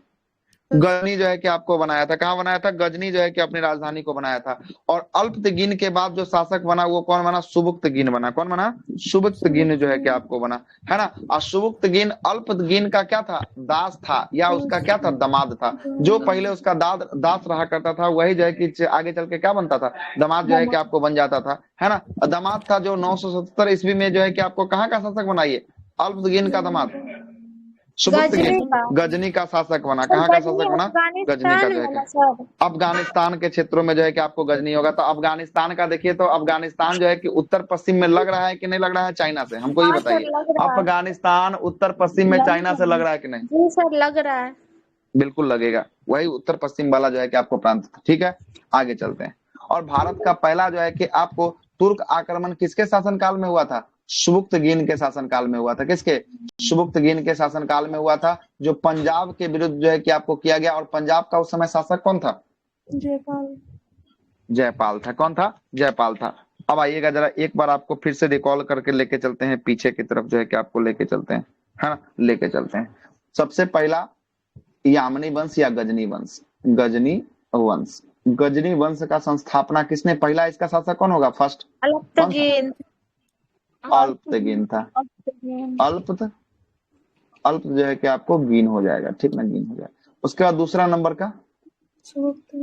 गजनी जो है कि आपको बनाया था। कहाँ बनाया था? गजनी जो है कि अपनी राजधानी को बनाया था। और अल्पतगिन के बाद जो शासक बना वो कौन बना? सुबुक्तगिन बना। कौन बना? सुबुक्तगिन जो है कि आपको बना, है ना। और सुबुक्तगिन अल्पतगिन का क्या था? दास था, या उसका क्या था? दामाद था। जो पहले उसका दास रहा करता था वही जो है कि आगे चल के क्या बनता था? दामाद जो है कि आपको बन जाता था, है ना। दामाद था जो 977 ईस्वी में जो है कि आपको कहाँ का शासक बनाइए? अल्पतगिन का दामाद सुबुक्तगिन गजनी का शासक बना। कहाँ का शासक बना? गजनी का जो है अफगानिस्तान के क्षेत्रों में जो है कि आपको गजनी होगा। तो अफगानिस्तान का देखिए, तो अफगानिस्तान जो है कि उत्तर पश्चिम में लग रहा है कि नहीं लग रहा है चाइना से? हमको ये बताइए, अफगानिस्तान उत्तर पश्चिम में चाइना से लग रहा है कि नहीं? जी सर, लग रहा है। बिल्कुल लगेगा, वही उत्तर पश्चिम वाला जो है कि आपको प्रांत। ठीक है, आगे चलते हैं। और भारत का पहला जो है कि आपको तुर्क आक्रमण किसके शासनकाल में हुआ था? सुबुक्तगिन के शासनकाल में हुआ था। किसके? सुबुक्तगिन के शासनकाल में हुआ था, जो पंजाब के विरुद्ध जो है कि आपको किया गया। और पंजाब का उस समय शासक कौन था? जयपाल था। कौन था? जयपाल था। अब आइएगा जरा एक बार आपको फिर से रिकॉल करके लेके चलते हैं पीछे की तरफ जो है कि आपको लेके चलते हैं, है ना, लेके चलते हैं। सबसे पहला यामनी वंश या गजनी वंश। गजनी वंश, गजनी वंश का संस्थापना किसने? पहला इसका शासक कौन होगा? फर्स्ट अल्पतगिन। अल्पतगिन था। अल्प जो है कि आपको गिन हो जाएगा। ठीक ना, गिन हो जाएगा। उसके बाद दूसरा नंबर का सुबुक्त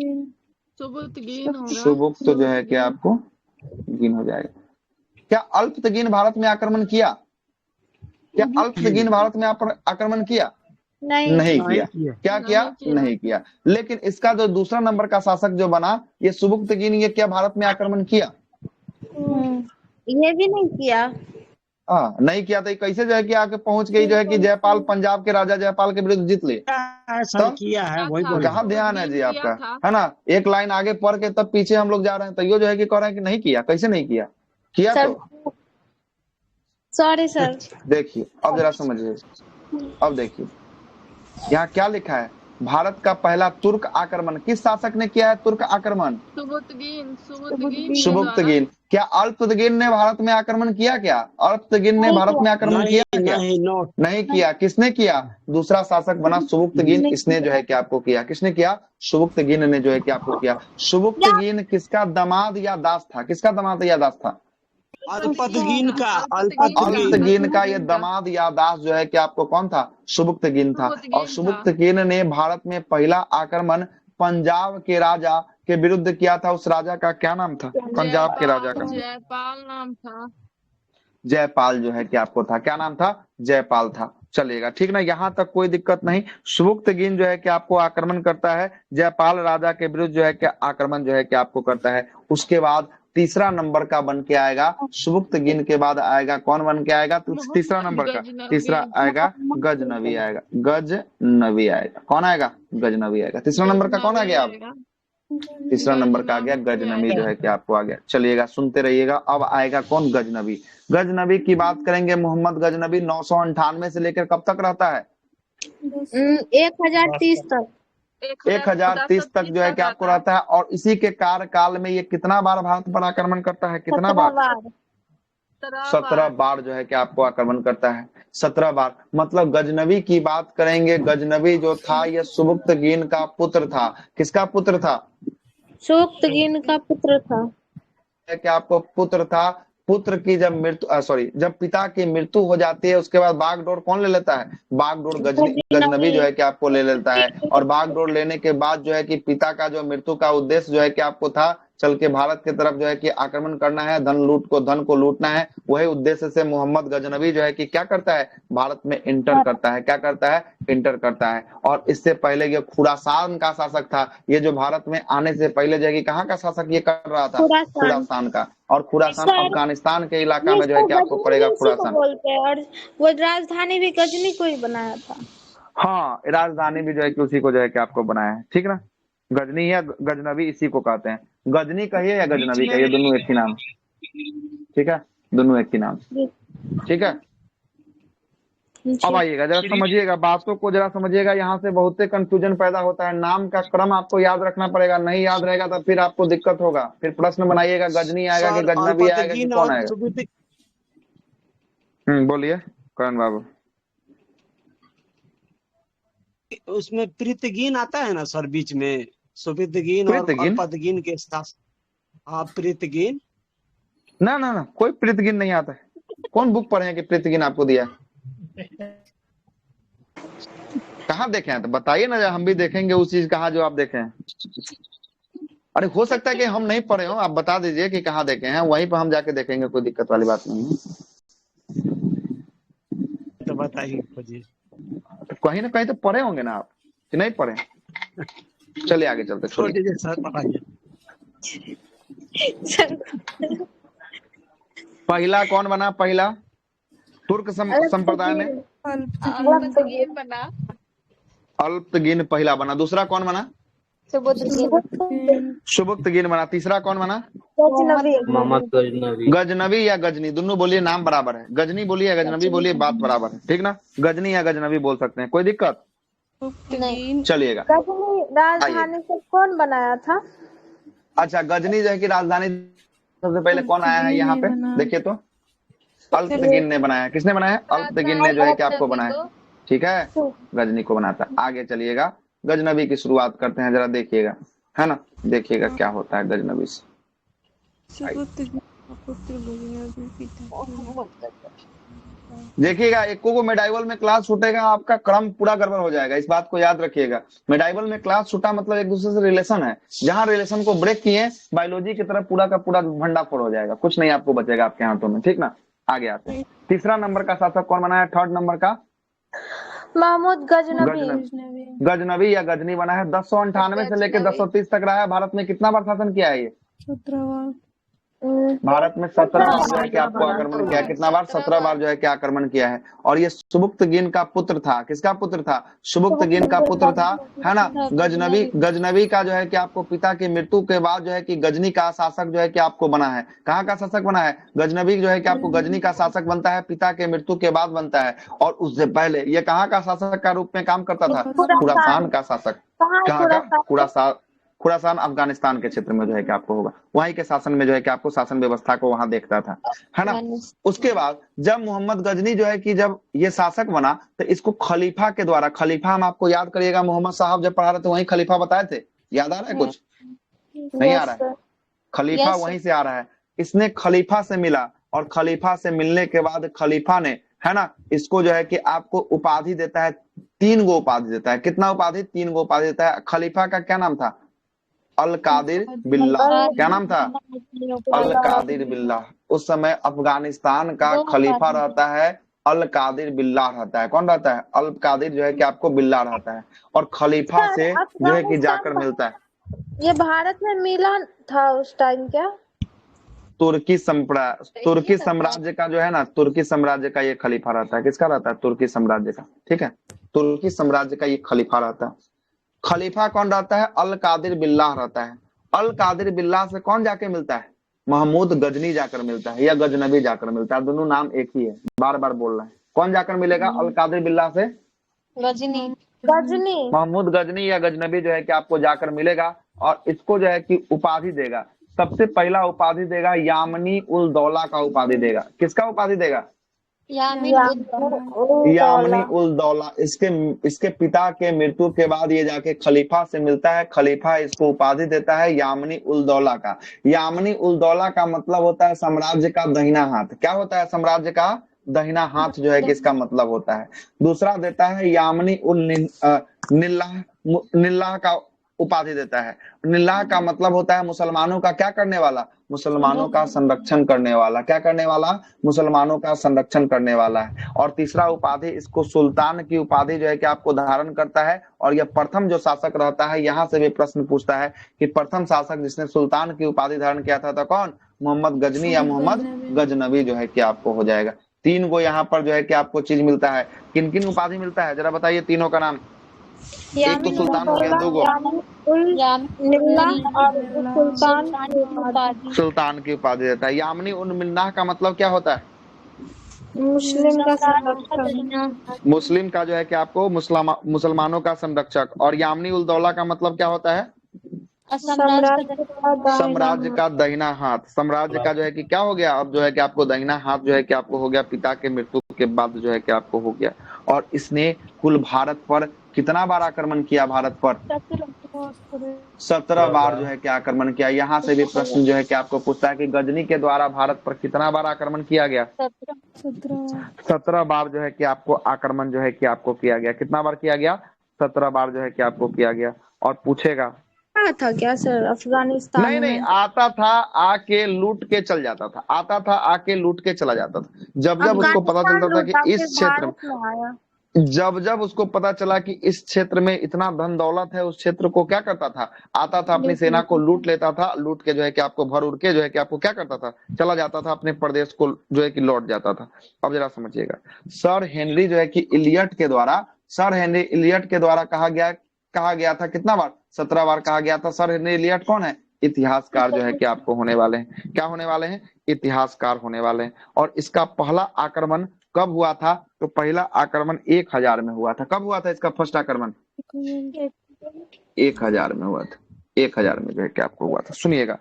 जो है कि आपको गिन हो जाएगा। क्या अल्पतगिन भारत में आक्रमण किया? क्या अल्पतगिन भारत में आक्रमण किया? नहीं किया। क्या किया? नहीं किया। लेकिन इसका जो दूसरा नंबर का शासक जो बना ये सुबुक्तगिन, ये क्या भारत में आक्रमण किया? ये भी नहीं किया। हाँ, नहीं किया। तो कैसे जो है कि आके पहुंच गई जो है कि जयपाल, पंजाब के राजा जयपाल के विरुद्ध जीत लिए? किया है, वही बोल कहाँ ध्यान है जी आपका, है ना। एक लाइन आगे पढ़ के तब पीछे हम लोग जा रहे हैं, तो ये जो है कि कह रहे हैं कि नहीं किया। कैसे नहीं किया? किया तो सॉरी सर। देखिए अब जरा समझिए, अब देखिए यहाँ क्या लिखा है? भारत का पहला तुर्क आक्रमण किस शासक ने किया है? तुर्क आक्रमण सुबुक्तगिन। क्या अल्पतगिन ने भारत में आक्रमण किया? क्या अल्पतगिन ने भारत में आक्रमण किया? क्या नहीं किया। किसने किया? दूसरा शासक बना सुबुक्तगिन, इसने जो है कि आपको किया। किसने किया? सुबुक्तगिन ने जो है कि आपको किया। सुबुक्तगिन किसका दामाद या दास था? किसका दामाद या दास था? अल्पतगिन का। अल्पतगिन का ये दामाद या दास जो है कि आपको कौन था? सुबुक्तगिन था। और सुबुक्तगिन ने भारत में पहला आक्रमण पंजाब के राजा के विरुद्ध किया था, उस राजा का क्या नाम था? पंजाब के राजा का जयपाल नाम था। जयपाल जो है कि आपको था, क्या नाम था? जयपाल था। चलेगा, ठीक ना, यहाँ तक कोई दिक्कत नहीं। सुबुक्तगिन जो है कि आपको आक्रमण करता है, जयपाल राजा के विरुद्ध जो है कि आक्रमण जो है कि आपको करता है। उसके बाद तीसरा नंबर का बन के आएगा, सुबुक्तगिन के बाद आएगा कौन बन के आएगा? तो तीसरा नंबर का तीसरा आएगा गजनवी आएगा, गजनवी आएगा। कौन आएगा? गजनवी आएगा। तीसरा नंबर का कौन आ गया? आप तीसरा नंबर का आ गया गजनवी जो है कि आपको आ गया। चलिएगा, सुनते रहिएगा। अब आएगा कौन? गजनवी। गजनवी की बात करेंगे, मोहम्मद गजनवी 998 से लेकर कब तक रहता है? 1030 तक। 1030 तक जो है कि आपको रहता है। और इसी के कार्यकाल में ये कितना बार भारत पर आक्रमण करता है? कितना बार? 17 बार जो है कि आपको आक्रमण करता है। 17 बार। मतलब गजनवी की बात करेंगे, गजनवी जो था ये सुबुक्तगिन का पुत्र था। किसका पुत्र था? सुबुक्तगिन का पुत्र था। कि आपको पुत्र था। पुत्र की जब मृत्यु जब पिता की मृत्यु हो जाती है, उसके बाद बागडोर कौन ले लेता है? बागडोर गजनवी जो है कि आपको ले लेता है। और बागडोर लेने के बाद जो है कि पिता का जो मृत्यु का उद्देश्य जो है कि आपको था, चल के भारत की तरफ जो है कि आक्रमण करना है, धन को लूटना है। वही उद्देश्य से मोहम्मद गजनवी जो है कि क्या करता है? भारत में इंटर करता है। क्या करता है? इंटर करता है। और इससे पहले ये खुरासान का शासक था। ये जो भारत में आने से पहले जो है कि कहाँ का शासक ये कर रहा था? खुरासान का। और खुरासान अफगानिस्तान के इलाका में जो है कि आपको पड़ेगा खुरासान। बोलते हैं। और वो राजधानी भी गजनी को ही बनाया था। हाँ, राजधानी भी जो है कि उसी को जो है कि आपको बनाया है, ठीक ना। गजनी या गजनवी इसी को कहते हैं। गजनी कहिए या गजनवी कहिए, दोनों एक ही नाम, ठीक है, दोनों एक ही नाम, ठीक है। अब आइएगा जरा समझिएगा, बातों को जरा समझिएगा। यहाँ से बहुत से कंफ्यूजन पैदा होता है। नाम का क्रम आपको याद रखना पड़ेगा, नहीं याद रहेगा तो फिर आपको दिक्कत होगा। फिर प्रश्न बनाइएगा, गजनी आएगा कि गजनवी आएगा कि कौन आएगा? बोलिए करण बाबू। उसमें प्रीतगीन आता है ना सर बीच में, सुबुक्तगिन और अल्पतगिन के साथ। हाँ, प्रीतगीन। ना कोई प्रीतगीन नहीं आता है। कौन बुक पढ़े हैं कि प्रीतगीन आपको दिया? कहाँ देखे हैं? तो बताइए ना, हम भी देखेंगे उस चीज कहाँ जो आप देखे हैं। अरे हो सकता है कि हम नहीं पढ़े हो, आप बता दीजिए कि कहाँ देखे हैं, वहीं पर हम जाके देखेंगे, कोई दिक्कत वाली बात नहीं है। तो बताइए, खोजिए। तो कहीं ना कहीं तो पढ़े होंगे ना आप, कि नहीं पढ़े? चलिए आगे चलते, छोड़िए सर, पढ़ाइए। पहला कौन बना? पहला तुर्क संप्रदाय में अल्पतगिन पहला बना। दूसरा कौन बना? सुबुक्तगिन बना। तीसरा कौन बना? मोहम्मद गजनवी। गजनवी या गजनी, दोनों बोलिए, नाम बराबर है। गजनी बोलिए या गजनवी बोलिए, बात बराबर है, ठीक ना। गजनी या गजनवी बोल सकते हैं, कोई दिक्कत नहीं। चलिएगा। गजनी राजधानी से कौन बनाया था? अच्छा, गजनी जो है कि राजधानी सबसे पहले कौन आया है यहाँ पे? देखिए तो अल्पतगिन ने बनाया। किसने बनाया? अल्पतगिन ने जो है कि आपको बनाया, ठीक है, गजनी को बनाता। आगे चलिएगा, गजनवी की शुरुआत करते हैं, जरा देखिएगा, है ना। देखिएगा क्या होता है गजनवी से। देखिएगा, एक को मेडाइवल में क्लास छूटेगा, आपका क्रम पूरा गड़बड़ हो जाएगा, इस बात को याद रखिएगा। मेडाइवल में क्लास छूटा मतलब एक दूसरे से रिलेशन है। जहां रिलेशन को ब्रेक किए, बायोलॉजी की तरफ पूरा का पूरा भंडाफोड़ हो जाएगा, कुछ नहीं आपको बचेगा आपके हाथों में, ठीक ना। आगे आते हैं। तीसरा नंबर का शासक कौन बनाया? थर्ड नंबर का महमूद गजनवी या गजनी बना है। 1098 से लेकर 1030 तक रहा है। भारत में कितना बार शासन किया है ये? 17 बार। भारत में 17 बार जो है कि आपको आक्रमण किया है। कितना बार? 17 बार जो है कि आक्रमण किया है। और ये सुबुक्तगिन का पुत्र था। किसका पुत्र था? सुबुक्तगिन का पुत्र था, है ना। गजनवी का जो है कि आपको पिता की मृत्यु के बाद जो है कि गजनी का शासक जो है कि आपको बना है। कहाँ का शासक बना है? गजनवी जो है कि आपको गजनी का शासक बनता है, पिता के मृत्यु के बाद बनता है। और उससे पहले ये कहाँ का शासक का रूप में काम करता था? खुरासान का शासक। कहाँ का? खुरासान अफगानिस्तान के क्षेत्र में जो है कि आपको होगा, वहीं के शासन में जो है कि आपको शासन व्यवस्था को वहां देखता था, है ना। उसके बाद जब मोहम्मद गजनी जो है कि जब ये शासक बना तो इसको खलीफा के द्वारा, खलीफा हम आपको याद करिएगा, मोहम्मद साहब जब पढ़ा रहे थे वहीं खलीफा बताए थे, याद आ रहा है? कुछ नहीं आ रहा है? खलीफा वहीं से आ रहा है। इसने खलीफा से मिला और खलीफा से मिलने के बाद खलीफा ने, है ना, इसको जो है कि आपको उपाधि देता है, 3 गो उपाधि देता है। कितना उपाधि? 3 गो उपाधि देता है। खलीफा का क्या नाम था? अल कादिर बिल्लाह। क्या नाम था? अल कादिर बिल्लाह। उस समय अफगानिस्तान का खलीफा रहता है अल कादिर बिल्लाह रहता है। कौन रहता है? अल कादिर जो है कि आपको बिल्लाह रहता है, और खलीफा से जो है कि जाकर मिलता है। ये भारत में मिला था उस टाइम क्या? तुर्की साम्राज्य का जो है ना, तुर्की साम्राज्य का ये खलीफा रहता है। किसका रहता है? तुर्की साम्राज्य का। ठीक है, तुर्की साम्राज्य का ये खलीफा रहता है। खलीफा कौन रहता है? अल कादिर बिल्लाह रहता है। अल कादिर बिल्लाह से कौन जाके मिलता है? महमूद गजनी जाकर मिलता है, या गजनबी जाकर मिलता है। दोनों नाम एक ही है, बार बार बोल रहा है। कौन जाकर मिलेगा अल कादिर बिल्लाह से? गजनी। महमूद गजनी या गजनबी जो है कि आपको जाकर मिलेगा, और इसको जो है कि उपाधि देगा। सबसे पहला उपाधि देगा यामनी उल दौला का उपाधि देगा। किसका उपाधि देगा? यामनी उल दौला। इसके पिता के मृत्यु के बाद ये जाके खलीफा से मिलता है। खलीफा इसको उपाधि देता है यामनी उल दौला का। यामनी उल दौला का मतलब होता है साम्राज्य का दाहिना हाथ। क्या होता है? साम्राज्य का दाहिना हाथ जो है कि इसका मतलब होता है। दूसरा देता है यामनी उल निल्लाह का उपाधि देता है। निल्लाह का मतलब होता है मुसलमानों का क्या करने वाला? मुसलमानों का संरक्षण करने वाला। क्या करने वाला? मुसलमानों का संरक्षण करने वाला है। और तीसरा उपाधि इसको सुल्तान की उपाधि जो है कि आपको धारण करता है। और यह प्रथम जो शासक रहता है, यहाँ से भी प्रश्न पूछता है कि प्रथम शासक जिसने सुल्तान की उपाधि धारण किया था कौन? मोहम्मद गजनी या मोहम्मद गजनबी जो है कि आपको हो जाएगा। 3 गो यहाँ पर जो है कि आपको चीज मिलता है। किन किन उपाधि मिलता है जरा बताइए तीनों का नाम। एक तो सुल्तान हो गया, 2 गो सुल्तान की उपाधि देता है। यामनी उन मिल्लाह का मतलब क्या होता है? मुस्लिम का संरक्षक। मुस्लिम का जो है कि आपको मुसलमानों का संरक्षक। और यामनी उल दौला का मतलब क्या होता है? साम्राज्य का दाहिना हाथ। साम्राज्य का जो है कि क्या हो गया? अब जो है कि आपको दाहिना हाथ जो है कि आपको हो गया, पिता के मृत्यु के बाद जो है कि आपको हो गया। और इसने कुल भारत पर कितना बार आक्रमण किया? भारत पर 17 बार जो है कि आक्रमण किया। यहाँ से भी प्रश्न जो है कि आपको पूछता है कि गजनी के द्वारा भारत पर कितना बार आक्रमण किया गया? 17 बार जो है कि आपको आक्रमण जो है कि आपको किया गया। कितना बार किया गया? 17 बार जो है कि आपको किया गया। और पूछेगा था क्या सर अफगानिस्तान में? नहीं, आता था, आके लूट के चल जाता था। आता था, आके लूट के चला जाता था। जब जब उसको पता चलता था कि इस क्षेत्र में, जब उसको पता चला कि इस क्षेत्र में इतना धन दौलत है, उस क्षेत्र को क्या करता था? आता था, अपनी सेना को लूट लेता था। लूट के जो है कि आपको भर उड़ के जो है कि आपको क्या करता था? चला जाता था अपने प्रदेश को, जो है कि लौट जाता था। अब जरा समझिएगा, सर हेनरी जो है कि इलियट के द्वारा कहा गया था कितना बार? 17 बार कहा गया था। सर हेनरी इलियट कौन है? इतिहासकार जो है कि आपको होने वाले हैं। क्या होने वाले हैं? इतिहासकार होने वाले हैं। और इसका पहला आक्रमण कब हुआ था? तो पहला आक्रमण 1000 में हुआ था। कब हुआ था इसका फर्स्ट आक्रमण? 1000 में हुआ था। 1000 में जो है कि आपको हुआ था। सुनिएगा,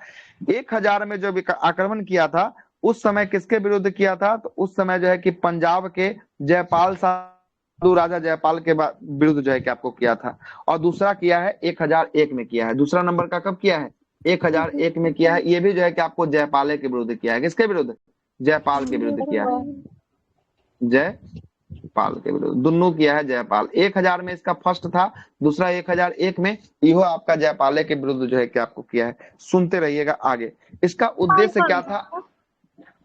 1000 में जो आक्रमण किया था उस समय किसके विरुद्ध किया था? तो उस समय जो है कि पंजाब के जयपाल राजा जयपाल के विरुद्ध जो है कि आपको किया था। और दूसरा किया है 1001 में किया है। दूसरा नंबर का कब किया है? 1001 में किया है। ये भी जो है कि आपको जयपाल के विरुद्ध किया है। किसके विरुद्ध? जयपाल के विरुद्ध किया है। जयपाल के विरुद्ध दोनों किया है। जयपाल 1000 में इसका फर्स्ट था, दूसरा 1001 में इहो आपका जयपाल के विरुद्ध जो है कि आपको किया है। सुनते रहिएगा आगे। इसका उद्देश्य क्या था?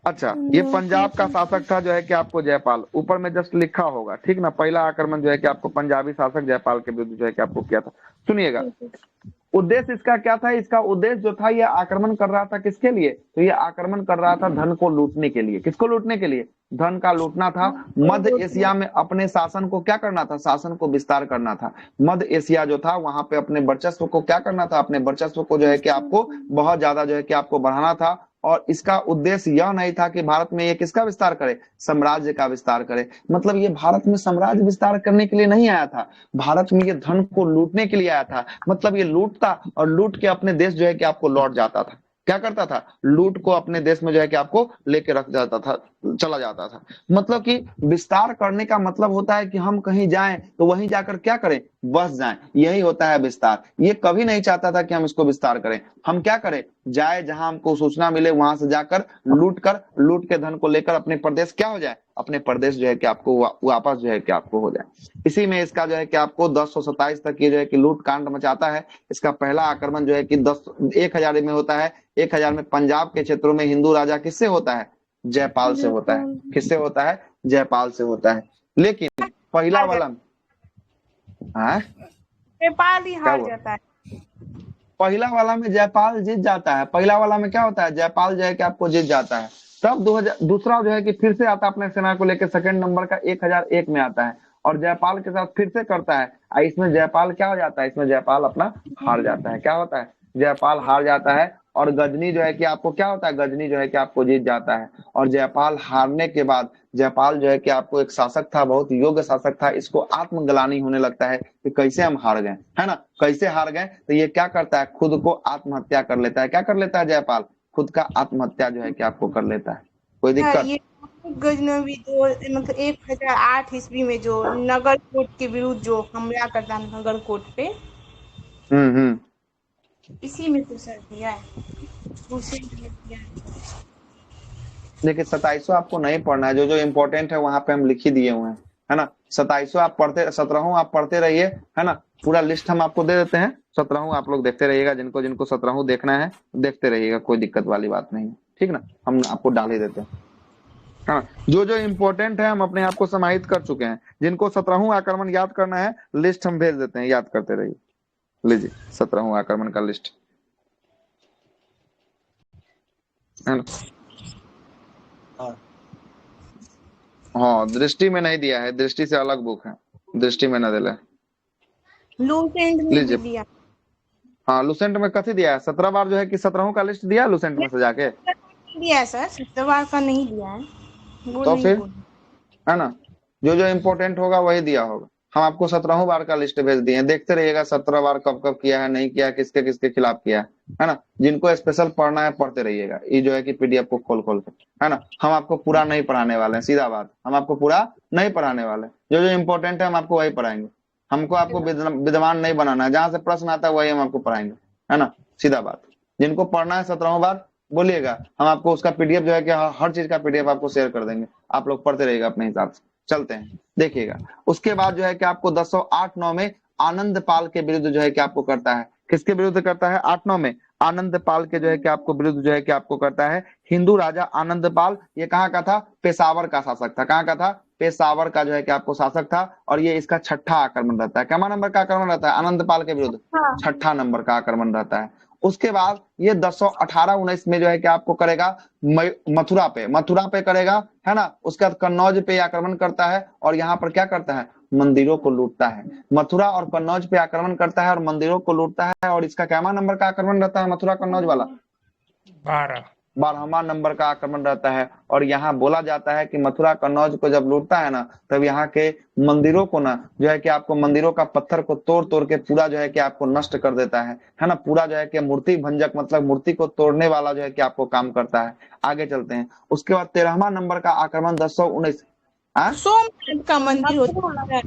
अच्छा, ये पंजाब का शासक था जो है कि आपको जयपाल, ऊपर में जस्ट लिखा होगा, ठीक ना। पहला आक्रमण जो है कि आपको पंजाबी शासक जयपाल के विरुद्ध जो है कि आपको किया था। सुनिएगा, उद्देश्य इसका क्या था? इसका उद्देश्य जो था, ये आक्रमण कर रहा था किसके लिए? तो ये आक्रमण कर रहा था धन को लूटने के लिए। किसको लूटने के लिए? धन का लूटना था। मध्य एशिया में अपने शासन को क्या करना था? शासन को विस्तार करना था। मध्य एशिया जो था वहां पे अपने वर्चस्व को क्या करना था? अपने वर्चस्व को जो है कि आपको बहुत ज्यादा जो है कि आपको बढ़ाना था। और इसका उद्देश्य यह नहीं था कि भारत में ये किसका विस्तार करे? साम्राज्य का विस्तार करे। मतलब ये भारत में साम्राज्य विस्तार करने के लिए नहीं आया था, भारत में ये धन को लूटने के लिए आया था। मतलब ये लूटता और लूट के अपने देश जो है कि आपको लौट जाता था। क्या करता था? लूट को अपने देश में जो है कि आपको लेके रख जाता था, चला जाता था। मतलब कि विस्तार करने का मतलब होता है कि हम कहीं जाएं तो वहीं जाकर क्या करें? बस जाएं। यही होता है विस्तार। ये कभी नहीं चाहता था कि हम इसको विस्तार करें। हम क्या करें? जाए जहां हमको सूचना मिले वहां से जाकर लूट के धन को लेकर अपने प्रदेश क्या हो जाए? अपने प्रदेश जो है कि आपको वापस जो है कि आपको हो जाए। इसी में इसका जो है कि आपको 1027 तक ये जो है कि लूट कांड मचाता है। इसका पहला आक्रमण जो है कि 1000 में होता है। 1000 में पंजाब के क्षेत्रों में हिंदू राजा किससे होता है? जयपाल से होता है। किससे होता है? जयपाल से होता है। लेकिन पहला वाला जयपाल ही हार जाता है। पहला वाला में जयपाल जीत जाता है। पहला वाला में क्या होता है? जयपाल जो है कि आपको जीत जाता है। तब दूसरा जो है कि फिर से आता है अपने सेना को लेकर, सेकंड नंबर का 1001 में आता है और जयपाल के साथ फिर से करता है। इसमें जयपाल क्या हो जाता है? इसमें जयपाल अपना हार जाता है। क्या होता है? जयपाल हार जाता है। और गजनी जो है कि आपको क्या होता है? गजनी जो है कि आपको जीत जाता है। और जयपाल हारने के बाद जयपाल जो है कि आपको एक शासक था, बहुत योग्य शासक था, इसको आत्मग्लानि होने लगता है कि कैसे हम हार गए, है ना, कैसे हार गए। तो ये क्या करता है? खुद को आत्महत्या कर लेता है। क्या कर लेता है जयपाल? खुद का आत्महत्या जो है कि आपको कर लेता है। कोई दिक्कत? ये गजनवी जो मतलब 1008 ईस्वी में जो नगरकोट के विरुद्ध जो हमला करता है नगरकोट पे, इसी में तो सर दिया है। देखिए 2700 आपको नहीं पढ़ना है, जो जो इम्पोर्टेंट है वहां पे हम लिख ही दिए हुए हैं, है ना। 2700 आप पढ़ते, 17 आप पढ़ते रहिए, है ना। पूरा लिस्ट हम आपको दे देते हैं। 17 आप लोग देखते रहिएगा, जिनको जिनको 17 देखना है देखते रहिएगा, कोई दिक्कत वाली बात नहीं है, ठीक ना। हम आपको डाल ही देते हैं, हाँ। जो जो इम्पोर्टेंट है हम अपने आप को समाहित कर चुके हैं। जिनको 17 आक्रमण याद करना है लिस्ट हम भेज देते हैं, याद करते रहिए। लीजिए 17 आक्रमण का लिस्ट, है ना। हाँ दृष्टि में नहीं दिया है, दृष्टि से अलग बुक है, दृष्टि में न दिला। लूसेंट में दिया। हाँ लूसेंट में कथी दिया है? 17 बार जो है कि 17 का लिस्ट दिया है लूसेंट में से जाके दिया है सर, 17 बार का नहीं दिया है। तो फिर है ना, जो जो इम्पोर्टेंट होगा वही दिया होगा। हम आपको 17 बार का लिस्ट भेज दिए, देखते रहिएगा 17 बार कब कब किया है, नहीं किया, किसके किसके खिलाफ किया है ना। जिनको स्पेशल पढ़ना है पढ़ते रहिएगा, ये जो है कि पीडीएफ को खोल खोल के, है ना। हम आपको पूरा नहीं पढ़ाने वाले हैं, सीधा बात, हम आपको पूरा नहीं पढ़ाने वाले। जो जो इम्पोर्टेंट है हम आपको वही पढ़ाएंगे। हमको आपको विद्वान नहीं बनाना है, जहां से प्रश्न आता है वही हम आपको पढ़ाएंगे, है ना, सीधा बात। जिनको पढ़ना है 17 बार बोलिएगा, हम आपको उसका पीडीएफ जो है कि हर चीज का पीडीएफ आपको शेयर कर देंगे, आप लोग पढ़ते रहिएगा अपने हिसाब से। चलते हैं, देखिएगा। उसके बाद जो है कि आपको 1008-9 में आनंद पाल के विरुद्ध जो है कि आपको करता है। किसके विरुद्ध करता है? 8-9 में आनंद पाल के जो है कि आपको विरुद्ध जो है कि आपको करता है। हिंदू राजा आनंद पाल, ये कहाँ का था? पेशावर का शासक था। कहाँ का था? पेशावर का जो है कि आपको शासक था। और ये इसका 6ठा आक्रमण रहता है। क्या नंबर का आक्रमण रहता है? आनंद पाल के विरुद्ध 6ठा नंबर का आक्रमण रहता है। उसके बाद ये 1018-19 में जो है कि आपको करेगा मथुरा पे करेगा, है ना। उसके बाद कन्नौज पे आक्रमण करता है और यहाँ पर क्या करता है? मंदिरों को लूटता है। मथुरा और कन्नौज पे आक्रमण करता है और मंदिरों को लूटता है। और इसका क्या नंबर का आक्रमण रहता है? मथुरा कन्नौज वाला 12वां नंबर का आक्रमण रहता है। और यहाँ बोला जाता है कि मथुरा कन्नौज को जब लूटता है ना, तब यहाँ के मंदिरों को ना जो है कि आपको मंदिरों का पत्थर को तोड़ तोड़ के पूरा जो है कि आपको नष्ट कर देता है ना। पूरा जो है कि मूर्ति भंजक, मतलब मूर्ति को तोड़ने वाला जो है कि आपको काम करता है। आगे चलते हैं। उसके बाद 13वां नंबर का आक्रमण 1019 सोमनाथ का मंदिर होता है।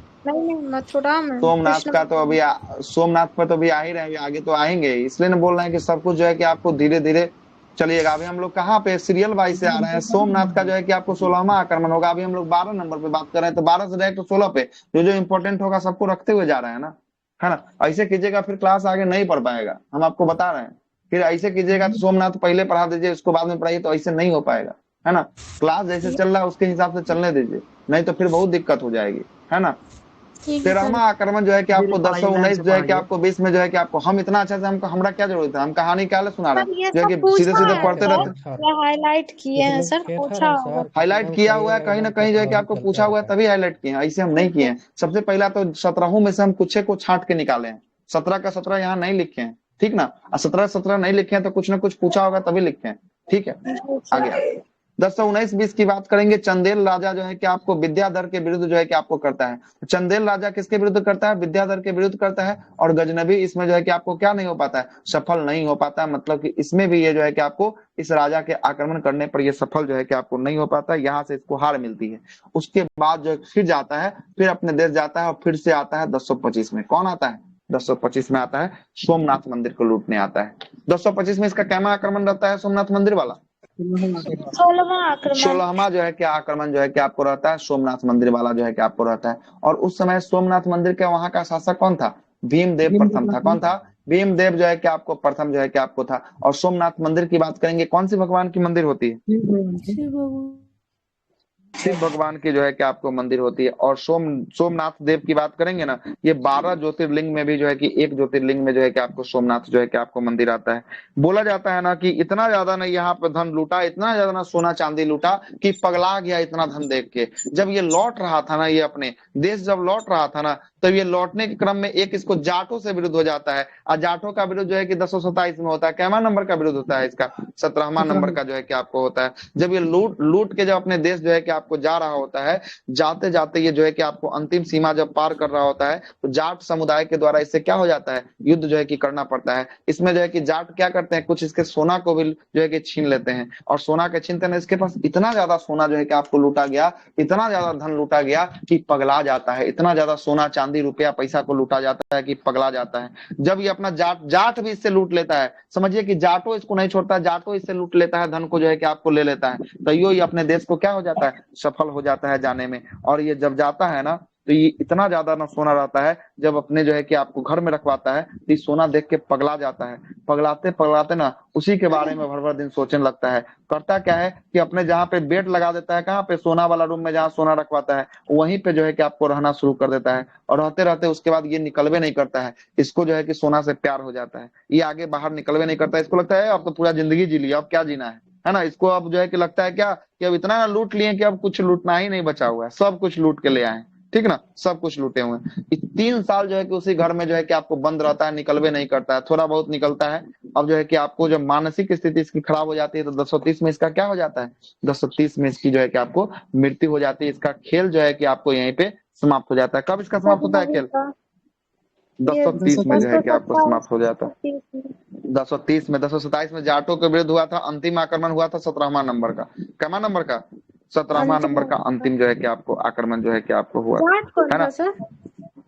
मथुरा में सोमनाथ का तो अभी सोमनाथ पर तो अभी आ ही रहे हैं, आगे तो आएंगे, इसलिए ना बोल रहे हैं कि सब कुछ जो है कि आपको धीरे धीरे चलिएगा। अभी हम लोग कहाँ पे सीरियल वाइज से आ रहे हैं। सोमनाथ का जो है कि आपको 16वां आक्रमण होगा। अभी हम लोग 12 नंबर पे बात कर रहे हैं, तो 12 से डायरेक्ट 16 पे जो जो इम्पोर्टेंट होगा सबको रखते हुए जा रहे हैं ना, है ना। ऐसे कीजिएगा फिर क्लास आगे नहीं पढ़ पाएगा, हम आपको बता रहे हैं। फिर ऐसे कीजिएगा तो सोमनाथ पहले पढ़ा दीजिए, उसको बाद में पढ़ाइए, तो ऐसे नहीं हो पाएगा, है ना। क्लास जैसे चल रहा है उसके हिसाब से चलने दीजिए, नहीं तो फिर बहुत दिक्कत हो जाएगी, है ना। 13वां आक्रमण जो है कि आपको 1019 जो है कि आपको 20 में जो है कि आपको, हम इतना अच्छा से हमको हमरा क्या जरूरत है, हम कहानी क्या सुना रहे हैं जो कि सीधे सीधे पढ़ते रहते हैं। हाईलाइट किए हैं सर, पूछा हाईलाइट किया हुआ है कहीं ना कहीं जो है कि आपको पूछा हुआ है तभी हाईलाइट किए हैं, ऐसे हम नहीं किए हैं। सबसे पहला तो 17 में से हम कुछ को छांट के निकाले हैं। 17 का 17 यहाँ नहीं लिखे हैं, ठीक ना। 17 नहीं लिखे हैं तो कुछ ना कुछ पूछा होगा तभी लिखे हैं, ठीक है। आगे 1019-20 की बात करेंगे। चंदेल राजा जो है कि आपको विद्याधर के विरुद्ध जो है कि आपको करता है। चंदेल राजा किसके विरुद्ध करता है? विद्याधर के विरुद्ध करता है। और गजनबी इसमें जो है कि आपको क्या नहीं हो पाता है? सफल नहीं हो पाता है। मतलब कि इसमें भी ये जो है कि आपको इस राजा के आक्रमण करने पर ये सफल जो है कि आपको नहीं हो पाता है, यहाँ से इसको हार मिलती है। उसके बाद जो फिर जाता है, फिर अपने देश जाता है और फिर से आता है 1025 में। कौन आता है? 1025 में आता है सोमनाथ मंदिर को लूटने आता है। 1025 में इसका क्या आक्रमण रहता है? सोमनाथ मंदिर वाला 16वां आक्रमण। 16वां जो है कि आक्रमण जो है कि आपको रहता है सोमनाथ मंदिर वाला जो है कि आपको रहता है। और उस समय सोमनाथ मंदिर के वहां का शासक कौन था? भीमदेव प्रथम था। कौन था? भीमदेव जो है कि आपको प्रथम जो है कि आपको था। और सोमनाथ मंदिर की बात करेंगे, कौन सी भगवान की मंदिर होती है? शिव भगवान। शिव भगवान की जो है कि आपको मंदिर होती है। और सोमनाथ देव की बात करेंगे ना, ये 12 ज्योतिर्लिंग में भी जो है कि एक ज्योतिर्लिंग में जो है कि आपको सोमनाथ जो है कि आपको मंदिर आता है। बोला जाता है ना कि इतना ज्यादा ना यहाँ पे धन लूटा, इतना ज्यादा ना सोना चांदी लूटा कि पगला गया इतना धन देख के। जब ये लौट रहा था ना, ये अपने देश जब लौट रहा था ना, तब ये लौटने के क्रम में एक इसको जाटों से विरुद्ध हो जाता है। और जाटों का विरुद्ध जो है कि 1027 में होता है। कैमा नंबर का विरुद्ध होता है इसका? 17वां नंबर का जो है कि आपको होता है। जब ये लूट के जब अपने देश जो है कि आपको जा रहा होता है, जाते जाते ये जो है कि आपको अंतिम सीमा जब पार कर रहा होता है, तो जाट समुदाय के द्वारा इससे क्या हो जाता है? युद्ध जो है कि करना पड़ता है। इसमें जो है कि जाट क्या करते हैं, कुछ इसके सोना को भी जो है कि छीन लेते हैं। और सोना के छीनते हैं, इसके पास इतना ज्यादा सोना जो है कि आपको लूटा गया, इतना ज्यादा धन लूटा गया कि पगला जाता है। इतना ज्यादा सोना चांदी रुपया पैसा को लूटा जाता है कि पगला जाता है। जब ये अपना जाट भी इससे लूट लेता है, समझिए कि जाटो इसको नहीं छोड़ता, जाटो इससे लूट लेता है, धन को जो है कि आपको ले लेता है। तो ये अपने देश को क्या हो जाता है? सफल हो जाता है जाने में। और ये जब जाता है ना, तो ये इतना ज्यादा ना सोना रहता है, जब अपने जो है कि आपको घर में रखवाता है, तो ये सोना देख के पगला जाता है। पगलाते पगलाते ना उसी के बारे में भर भर दिन सोचने लगता है। करता क्या है कि अपने जहाँ पे बेड लगा देता है, कहाँ पे? सोना वाला रूम में जहाँ सोना रखवाता है, वहीं पे जो है कि आपको रहना शुरू कर देता है। और रहते रहते उसके बाद ये निकलवे नहीं करता है। इसको जो है कि सोना से प्यार हो जाता है। ये आगे बाहर निकलवे नहीं करता है। इसको लगता है अब तो पूरा जिंदगी जी लिया, अब क्या जीना है ना? इसको अब जो है कि लगता है क्या कि अब इतना ना लूट लिए कि अब कुछ लूटना ही नहीं बचा हुआ है, सब कुछ लूट के ले आए। ठीक ना? सब कुछ लूटे हुए हैं। 3 साल जो है कि उसी घर में जो है कि आपको बंद रहता है, निकलवे नहीं करता है। थोड़ा बहुत निकलता है। अब जो है कि आपको जब मानसिक स्थिति इसकी खराब हो जाती है, तो 1030 में इसका क्या हो जाता है? 1030 में इसकी जो है कि आपको मृत्यु हो जाती है। इसका खेल जो है कि आपको यहीं पे समाप्त हो जाता है। कब इसका समाप्त होता है खेल? 1030 में जो है कि आपको समाप्त हो जाता है। 1030 में। 1027 में जाटों के विरुद्ध हुआ था, अंतिम आक्रमण हुआ था 17वां नंबर का। कैमा नंबर का? 17वां नंबर का अंतिम जो है कि आपको आक्रमण जो है कि आपको हुआ है ना।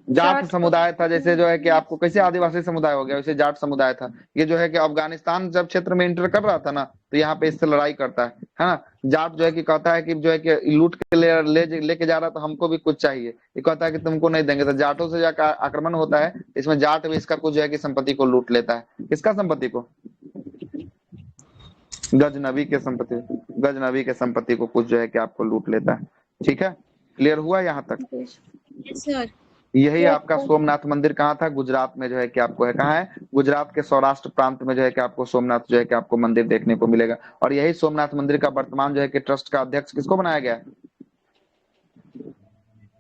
जाट समुदाय था, जैसे जो है कि आपको कैसे आदिवासी समुदाय हो गया, वैसे जाट समुदाय था। ये जो है कि अफगानिस्तान जब क्षेत्र में इंटर कर रहा था ना, तो यहाँ पे इससे लड़ाई करता है ना। जाट जो है कि कहता है कि जो है कि लूट के लेके जा रहा, तो हमको भी कुछ चाहिए। ये कहता है कि तुमको नहीं देंगे। तो जाटों से जाकर आक्रमण होता है। इसमें जाट भी इसका कुछ जो है कि संपत्ति को लूट लेता है। किसका संपत्ति को? गजनबी के संपत्ति को कुछ जो है कि आपको लूट लेता है। ठीक है, क्लियर हुआ यहाँ तक? सर यही आपका सोमनाथ मंदिर कहाँ था? गुजरात में जो है कि आपको है। कहाँ है? गुजरात के सौराष्ट्र प्रांत में जो है कि आपको सोमनाथ जो है कि आपको मंदिर देखने को मिलेगा। और यही सोमनाथ मंदिर का वर्तमान जो है कि ट्रस्ट का अध्यक्ष किसको बनाया गया है?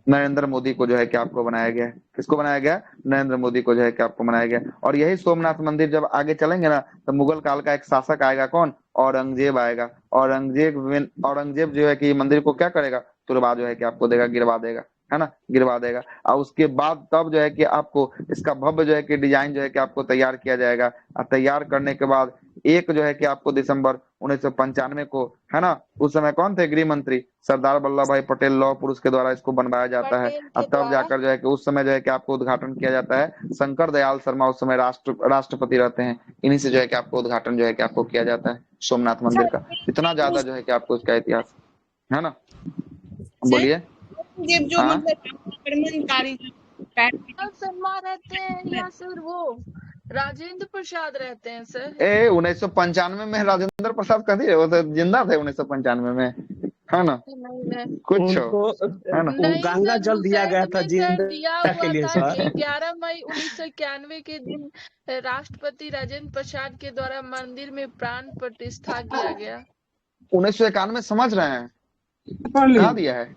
नरेंद्र मोदी को जो है कि आपको बनाया गया है। किसको बनाया गया? नरेंद्र मोदी को जो है कि आपको बनाया गया। और यही सोमनाथ मंदिर जब आगे चलेंगे ना, तो मुगल काल का एक शासक आएगा। कौन? औरंगजेब आएगा। औरंगजेब जो है कि ये मंदिर को क्या करेगा? तुड़वा जो है कि आपको देगा, गिरवा देगा, है ना, गिरवा देगा। और उसके बाद तब जो है कि आपको इसका भव्य जो है कि डिजाइन जो है कि आपको तैयार किया जाएगा। और तैयार करने के बाद एक जो है कि आपको दिसंबर 1995 को, है ना, उस समय कौन थे गृह मंत्री? सरदार वल्लभ भाई पटेल लौह पुरुष के द्वारा इसको बनवाया जाता है। और तब जाकर जो है कि उस समय जो है कि आपको उद्घाटन किया जाता है। शंकर दयाल शर्मा उस समय राष्ट्रपति रहते हैं। इन्हीं से जो है कि आपको उद्घाटन जो है कि आपको किया जाता है सोमनाथ मंदिर का। इतना ज्यादा जो है कि आपको इसका इतिहास है ना। बोलिए। जो मतलब आक्रमणकारी शर्मा रहते हैं या सर वो राजेंद्र प्रसाद रहते हैं सर? 1995 में राजेंद्र प्रसाद कथी है, वो तो जिंदा थे 1995 में, है ना। कुछ है ना। गंगा जल दिया गया था दिया के हुआ लिए था सर। 11 मई 1991 के दिन राष्ट्रपति राजेंद्र प्रसाद के द्वारा मंदिर में प्राण प्रतिष्ठा किया गया। 1991 समझ रहे हैं? कहाँ दिया है?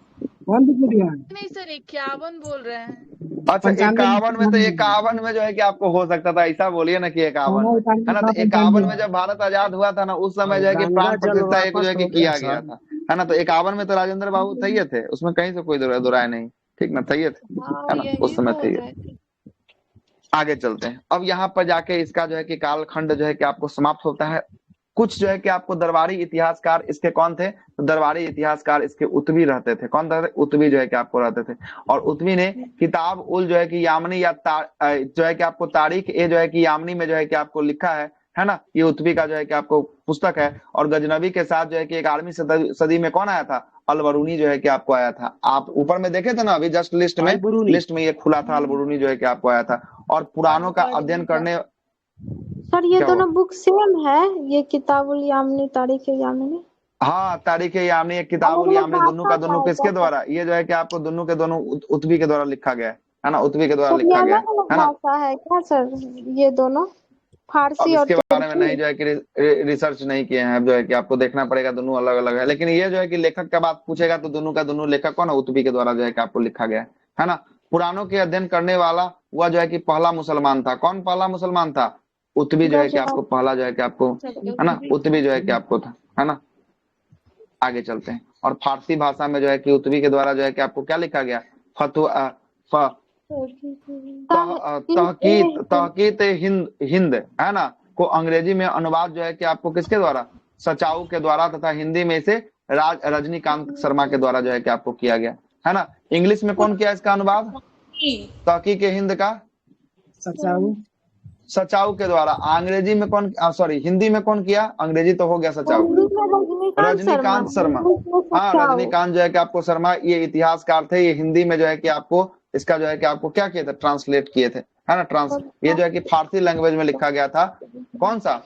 नहीं सर 51 बोल रहे हैं। अच्छा 51 में, तो 51 में जो है कि आपको हो सकता था, ऐसा बोलिए ना कि 51 है ना। तो 51 में जब भारत आजाद हुआ था ना, उस समय जो है कि प्राण प्रतिष्ठा एक जो है कि किया गया था, है ना। तो 51 में तो राजेंद्र बाबू थे थे, उसमें कहीं से कोई दुराय नहीं। ठीक ना, थे, है ना, उस समय थे। आगे चलते हैं। अब यहाँ पर जाके इसका जो है कि कालखंड जो है कि आपको समाप्त होता है। कुछ जो है कि आपको दरबारी इतिहासकार इसके कौन थे? तो दरबारी इतिहासकार इसके उतवी रहते थे। कौन रहते? उतवी जो है कि आपको रहते थे। और उतवी ने किताब उल जो है कि यामनी या जो है कि आपको तारीख ए जो है कि यामनी में जो है कि आपको लिखा है ना, ये उत्बी का जो है कि आपको पुस्तक है। और गजनवी के साथ जो है कि एक 8वीं सदी में कौन आया था, अलबरूनी जो है कि आपको आया था। आप ऊपर में देखे थे ना अभी जस्ट लिस्ट में ये खुला था, अलबरूनी जो है कि आपको आया था। और पुराणों का अध्ययन करने, सर ये दोनों बुक सेम है, ये किताबुल यामिनी तारीख यामिनी? हाँ, तारीख यामिनी एक किताबुल यामिनी, दोनों का दोनों किसके द्वारा, ये जो है कि आपको दोनों के दोनों उत्बी के द्वारा लिखा गया है ना, उत्बी के द्वारा लिखा गया है ना। भाषा है क्या सर ये दोनों, फारसी और इसके बारे में नहीं जो है कि रिसर्च नहीं किए हैं, अब जो है कि आपको देखना पड़ेगा, दोनों अलग अलग है। लेकिन ये जो है कि लेखक का बात पूछेगा तो दोनों का दोनों लेखक कौन है, उत्बी के द्वारा जो है कि आपको लिखा गया है ना। पुराणों के अध्ययन करने वाला वह जो है कि पहला मुसलमान था। कौन पहला मुसलमान था, उत्बी जो है कि आपको पहला जो है कि आपको, है ना, उत्बी जो है कि आपको था, है ना। आगे चलते हैं। और फारसी भाषा में जो है कि उत्बी के द्वारा जो है कि आपको क्या लिखा गया, तहकीत हिंद है ना, को अंग्रेजी में अनुवाद जो है कि आपको किसके द्वारा, सचाऊ के द्वारा, तथा हिंदी में इसे रजनीकांत शर्मा के द्वारा जो है कि आपको किया गया है ना। इंग्लिश में कौन किया इसका अनुवाद, तहकीक हिंद का सचाऊ के द्वारा। अंग्रेजी में कौन, सॉरी हिंदी में कौन किया, अंग्रेजी तो हो गया सचाऊ, रजनीकांत शर्मा। हाँ, रजनीकांत जो है कि आपको शर्मा, ये इतिहासकार थे। ये हिंदी में जो है कि आपको इसका जो है कि आपको क्या किए थे, ट्रांसलेट किए थे, है ना। ये जो है कि फारसी लैंग्वेज में लिखा गया था। कौन सा,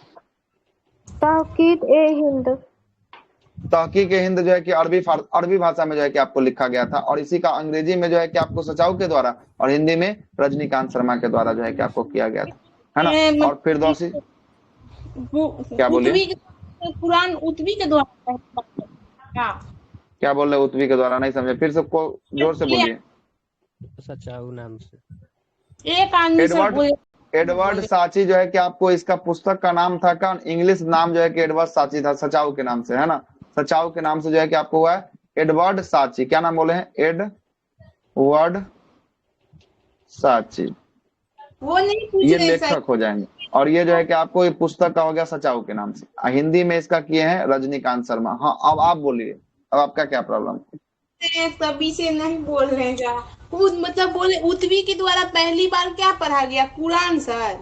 तहकीक हिंद, तहकीक हिंद जो है कि अरबी भाषा में जो है कि आपको लिखा गया था। और इसी का अंग्रेजी में जो है कि आपको सचाऊ के द्वारा और हिंदी में रजनीकांत शर्मा के द्वारा जो है कि आपको किया गया था, है ना। और फिरदौसी क्या बोलिए, कुरान उत्बी के द्वारा, क्या बोल रहे, उत्बी के द्वारा नहीं समझे, फिर सबको जोर से बोलिए। सचाऊ नाम से एक आदमी एडवर्ड साची जो है कि आपको इसका पुस्तक का नाम था का इंग्लिश नाम जो है कि एडवर्ड साची था, सचाऊ के नाम से, है ना। सचाऊ के नाम से जो है कि आपको हुआ है एडवर्ड साची। क्या नाम बोले हैं, एडवर्ड साची, वो नहीं ये लेखक हो जाएंगे। और ये जो है कि आपको ये पुस्तक का हो गया सचाऊ के नाम से। हिंदी में इसका किए हैं रजनीकांत शर्मा। हाँ, अब आप बोलिए, अब आपका क्या प्रॉब्लम है। तभी से नहीं बोल रहे जा, मतलब बोले उत्बी के द्वारा पहली बार क्या पढ़ा गया, कुरान सर।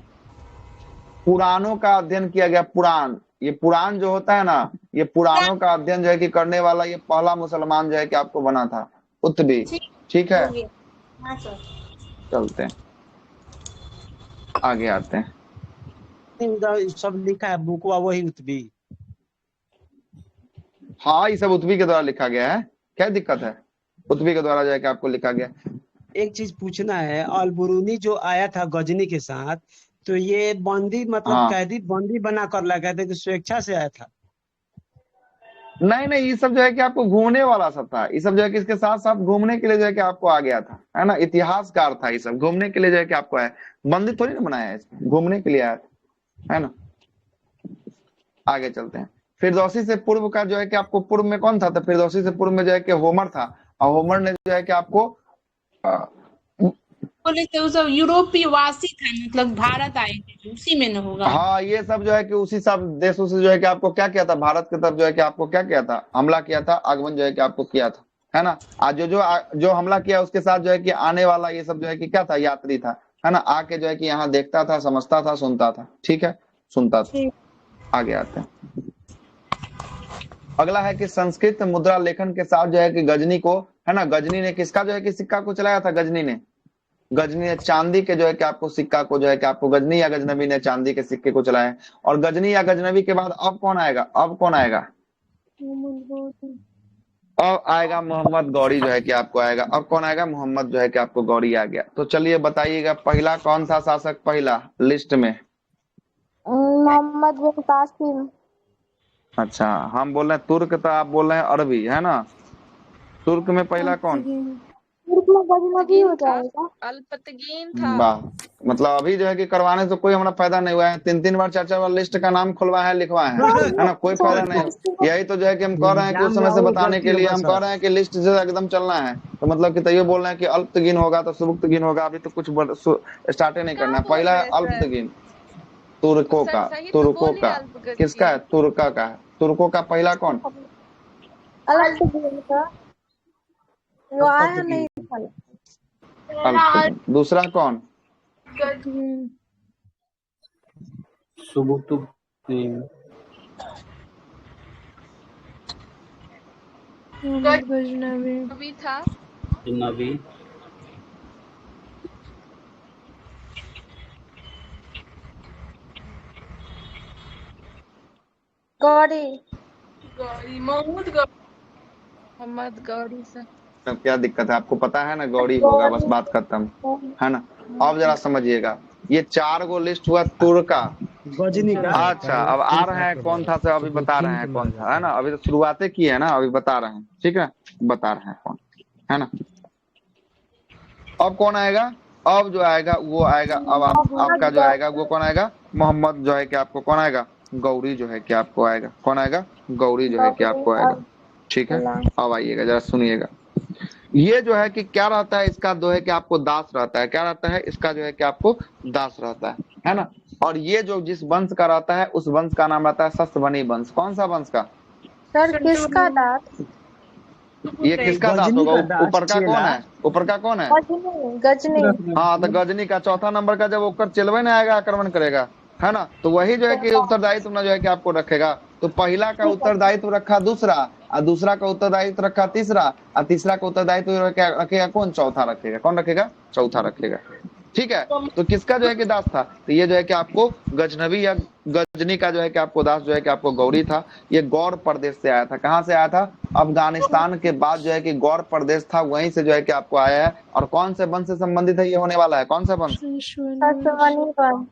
पुराणों का अध्ययन किया गया, पुराण, ये पुराण जो होता है ना, ये पुराणों का अध्ययन जो है कि करने वाला ये पहला मुसलमान जो है कि आपको बना था, उत्बी। ठीक है, चलते हैं आगे, आते हैं। सब लिखा है बुकवा वही उत्बी। हाँ, ये सब उत्बी के द्वारा लिखा गया है, क्या दिक्कत है, उत्बी के द्वारा जो है कि आपको लिखा गया। एक चीज पूछना है, अलबरूनी जो आया था गजनी के साथ, तो ये बंदी मतलब कैदी बंदी बना कर लगा था कि स्वेच्छा से आया था? नहीं, ये सब जो है कि आपको घूमने वाला सब था। ये सब जो है कि इसके साथ साथ घूमने के लिए जो है कि आपको आ गया था, है ना। इतिहासकार था, ये सब घूमने के लिए जो है कि आपको आया, बंदी थोड़ी ना बनाया है, घूमने के लिए आया था, है ना। आगे चलते हैं। फिरदौसी से पूर्व का जो है कि आपको पूर्व में कौन था, तो फिरदौसी से पूर्व में जो है कि होमर था। और होमर ने जो है कि आपको बोले थे वो सब यूरोपीय वासी था, मतलब भारत आए थे, उसी में न होगा। हाँ, ये सब जो है कि उसी सब देशों से जो है कि आपको क्या किया था, भारत की तरफ जो है कि आपको क्या किया था, हमला किया था, आगमन जो है कि आपको किया था, है ना। आज जो हमला किया उसके साथ जो है कि आने वाला ये सब जो है कि क्या था, यात्री था, है ना। आके जो है कि यहाँ देखता था, समझता था, सुनता था। ठीक है, सुनता था। आगे आते हैं। अगला है कि संस्कृत मुद्रा लेखन के साथ जो है कि गजनी को, है ना, गजनी ने किसका जो है कि सिक्का को चलाया था, गजनी ने चांदी के जो है कि आपको सिक्का को जो है कि आपको गजनी या गजनबी ने चांदी के सिक्के को चलाया। और गजनी या गजनबी के बाद अब कौन आएगा, अब आएगा मोहम्मद गौरी जो है कि आपको आएगा। अब कौन आएगा, मोहम्मद जो है कि आपको गौरी आ गया। तो चलिए बताइएगा, पहला कौन था शासक, पहला लिस्ट में मोहम्मद बिन कासिम। अच्छा, हम बोल रहे हैं तुर्क, तो आप बोल रहे हैं अरबी, है ना। तुर्क में पहला कौन, अल्पतगीन था। वाह, मतलब अभी जो है कि करवाने से कोई हमारा फायदा नहीं हुआ है। 3 बार 4 बार लिस्ट का नाम खुलवा है, लिखवाए है ना, कोई फायदा नहीं। यही तो जो है कि हम कह रहे हैं कि उस समय से बताने के लिए हम कह रहे हैं कि लिस्ट जो एकदम चलना है। तो मतलब कि तैयो बोल रहे हैं कि अल्पतगीन होगा तो सुबुक्तगीन होगा, अभी तो कुछ स्टार्ट नहीं करना। पहला है अल्पतगीन, तुर्कों का किसका है, तुर्का का है। तुर्कों का पहला कौन, वो आया नहीं था। दूसरा कौन, तीन गजनवी था। नबी गौरी गौरी मोहम्मद गौरी सर। अब क्या दिक्कत है, आपको पता है ना गौरी होगा, बस बात खत्म है ना। अब जरा समझिएगा, ये 4 गो लिस्ट हुआ तुर का। गजनी का अच्छा, अब आ रहे हैं कौन था से अभी बता रहे हैं कौन था, है ना। अभी तो शुरुआतें की है ना, अभी बता रहे हैं, ठीक है, बता रहे हैं कौन, है ना। अब कौन आएगा, अब जो आएगा वो आएगा, अब आपका जो आएगा वो कौन आएगा, मोहम्मद जो है कि आपको कौन आएगा, गौरी जो है कि आपको आएगा, कौन आएगा, गौरी जो है कि आपको आएगा, ठीक है। अब आइएगा जरा सुनिएगा, ये जो है कि क्या रहता है, इसका जो है कि आपको दास रहता है, क्या रहता है, इसका जो है कि आपको दास रहता है ना। और ये जो जिस वंश का रहता है उस वंश का नाम रहता है सस्वनी वंश। कौन सा वंश का, सर किसका दांत? ये किसका दास गजनी होगा, का दास ऊपर का कौन चेला। है, ऊपर का कौन है, गजनी गजनी हाँ तो गजनी का चौथा नंबर का जब ओकर चेलवे ना आएगा, आक्रमण करेगा, है ना, तो वही जो है कि उत्तरदायित्व ना जो है कि आपको रखेगा। तो पहला का उत्तरदायित्व रखा दूसरा, और दूसरा का उत्तरदायित्व रखा तीसरा, और तीसरा का उत्तरदायित्व रखेगा कौन, चौथा रखेगा, कौन रखेगा, चौथा रखेगा, ठीक है। तो किसका जो है कि दास था, तो ये जो है कि आपको गजनवी या गजनी का जो है कि आपको दास जो है कि आपको गौरी था। ये गौर प्रदेश से आया था, कहाँ से आया था, अफगानिस्तान के बाद जो है कि गौर प्रदेश था, वहीं से जो है कि आपको आया है। और कौन से वंश से संबंधित है ये होने वाला है, कौन सा वंश, ससवनी वंश।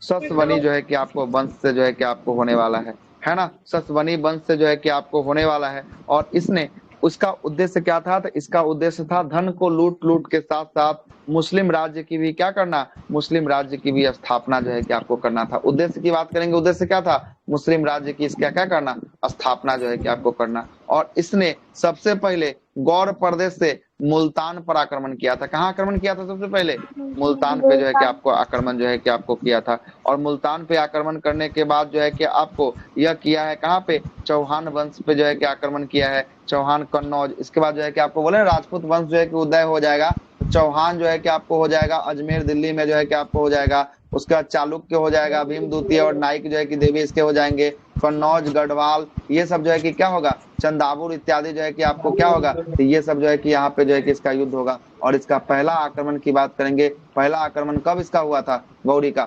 सस्वनी जो है कि आपको वंश से जो है कि आपको होने वाला है ना, सस्वनी वंश से जो है कि आपको होने वाला है। और इसने, उसका उद्देश्य क्या था, तो इसका उद्देश्य था धन को लूट लूट के साथ साथ मुस्लिम राज्य की भी क्या करना, मुस्लिम राज्य की भी स्थापना जो है कि आपको करना था। उद्देश्य की बात करेंगे, उद्देश्य क्या था, मुस्लिम राज्य की क्या क्या करना, स्थापना जो है कि आपको करना। और इसने सबसे पहले गौर प्रदेश से मुल्तान पर आक्रमण किया था। कहाँ आक्रमण किया था सबसे पहले, मुल्तान पे जो है कि आपको आक्रमण जो है कि आपको किया था। और मुल्तान पे आक्रमण करने के बाद जो है कि आपको यह किया है कहाँ पे, चौहान वंश पे जो है कि आक्रमण किया है, चौहान कन्नौज। इसके बाद जो है कि आपको बोले राजपूत वंश जो है कि उदय हो जाएगा, तो चौहान जो है कि आपको हो जाएगा अजमेर दिल्ली में जो है कि आपको हो जाएगा। उसके बाद चालुक्य हो जाएगा, भीम द्वितीय और नाइक जो है कि देवी इसके हो जाएंगे, कन्नौज गढ़वाल ये सब जो है कि क्या होगा, चंदावुर इत्यादि जो है कि आपको क्या होगा, तो ये सब जो है कि यहाँ पे जो है कि इसका युद्ध होगा। और इसका पहला आक्रमण की बात करेंगे, पहला आक्रमण कब इसका हुआ था, गौरी का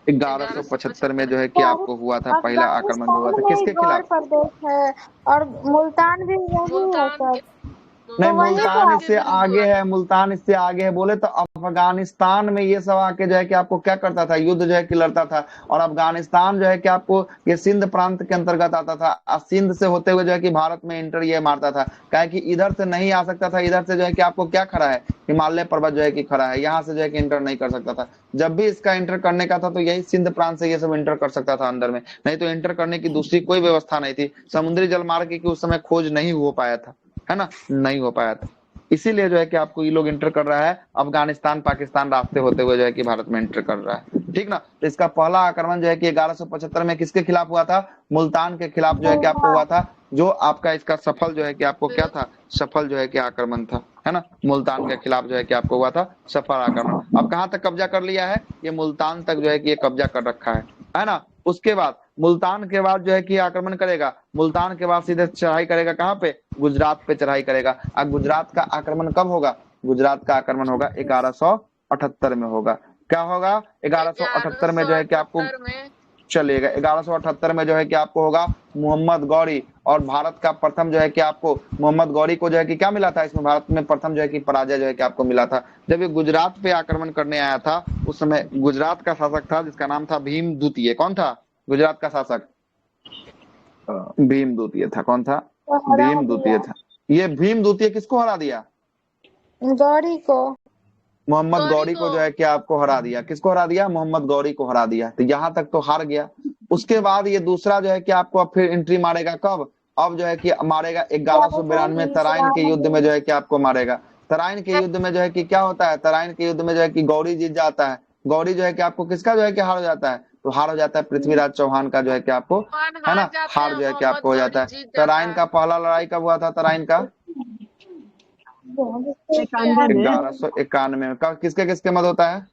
1175 में जो है कि आपको हुआ था, पहला आक्रमण हुआ था, किसके खिलाफ, प्रदेश है और मुल्तान भी वही है सर। नहीं तो वही मुल्तान तो इससे आगे है, मुल्तान इससे आगे है। बोले तो अफगानिस्तान में ये सब आके जो है कि आपको क्या करता था, युद्ध जो है कि लड़ता था। और अफगानिस्तान जो है कि आपको ये सिंध प्रांत के अंतर्गत आता था, और सिंध से होते हुए जो है कि भारत में इंटर ये मारता था। क्या कि इधर से नहीं आ सकता था, इधर से जो है कि आपको क्या खड़ा है, हिमालय पर्वत जो है कि खड़ा है, यहाँ से जो है कि इंटर नहीं कर सकता था। जब भी इसका इंटर करने का था तो यही सिंध प्रांत से ये सब इंटर कर सकता था अंदर में, नहीं तो इंटर करने की दूसरी कोई व्यवस्था नहीं थी। समुद्री जलमार्ग की उस समय खोज नहीं हो पाया था, है ना, नहीं हो पाया था। इसीलिए जो है कि आपको ये लोग इंटर कर रहा है, अफगानिस्तान पाकिस्तान रास्ते होते हुए जो है कि भारत में इंटर कर रहा है, ठीक ना। तो इसका पहला आक्रमण जो है कि 1175 में किसके खिलाफ हुआ था, मुल्तान के खिलाफ जो है कि आपको हुआ था, जो आपका इसका सफल जो है कि आपको क्या था, सफल जो है कि आक्रमण था, है ना। मुल्तान के खिलाफ जो है कि आपको हुआ था सफल आक्रमण। अब कहाँ तक कब्जा कर लिया है, ये मुल्तान तक जो है कि ये कब्जा कर रखा है ना। उसके बाद मुल्तान के बाद जो है कि आक्रमण करेगा, मुल्तान के बाद सीधे चढ़ाई करेगा कहाँ पे, गुजरात पे चढ़ाई करेगा। अब गुजरात का आक्रमण कब होगा, गुजरात का आक्रमण होगा 1178 में होगा। क्या होगा, 1178 में जो है कि आपको चलेगा, 1178 में जो है कि आपको होगा मोहम्मद गौरी। और भारत का प्रथम जो है कि आपको मोहम्मद गौरी को जो है कि क्या मिला था, इसमें भारत में प्रथम जो है कि पराजय जो है कि आपको मिला था। जब ये गुजरात पे आक्रमण करने आया था, उस समय गुजरात का शासक था जिसका नाम था भीम द्वितीय। कौन था गुजरात का शासक, भीम द्वितीय था। कौन था, भीम द्वितीय था। ये भीम द्वितीय किसको हरा दिया, गौरी को, मोहम्मद गौरी को जो है कि आपको हरा दिया। किसको हरा दिया, मोहम्मद गौरी को हरा दिया। तो यहाँ तक तो हार गया। उसके बाद ये दूसरा जो है कि आपको अब फिर एंट्री मारेगा कब, अब जो है कि मारेगा 1192 तराइन के युद्ध में जो है कि आपको मारेगा। तराइन के युद्ध में जो है कि क्या होता है, तराइन के युद्ध में जो है कि गौरी जीत जाता है। गौरी जो है कि आपको किसका जो है कि हार हो जाता है, तो हार हो जाता है पृथ्वीराज चौहान का जो है कि आपको, है ना, हार जो है कि आपको हो जाता है। तराइन का पहला लड़ाई कब हुआ था, तराइन का 1191 में। किसके किसके मत होता है,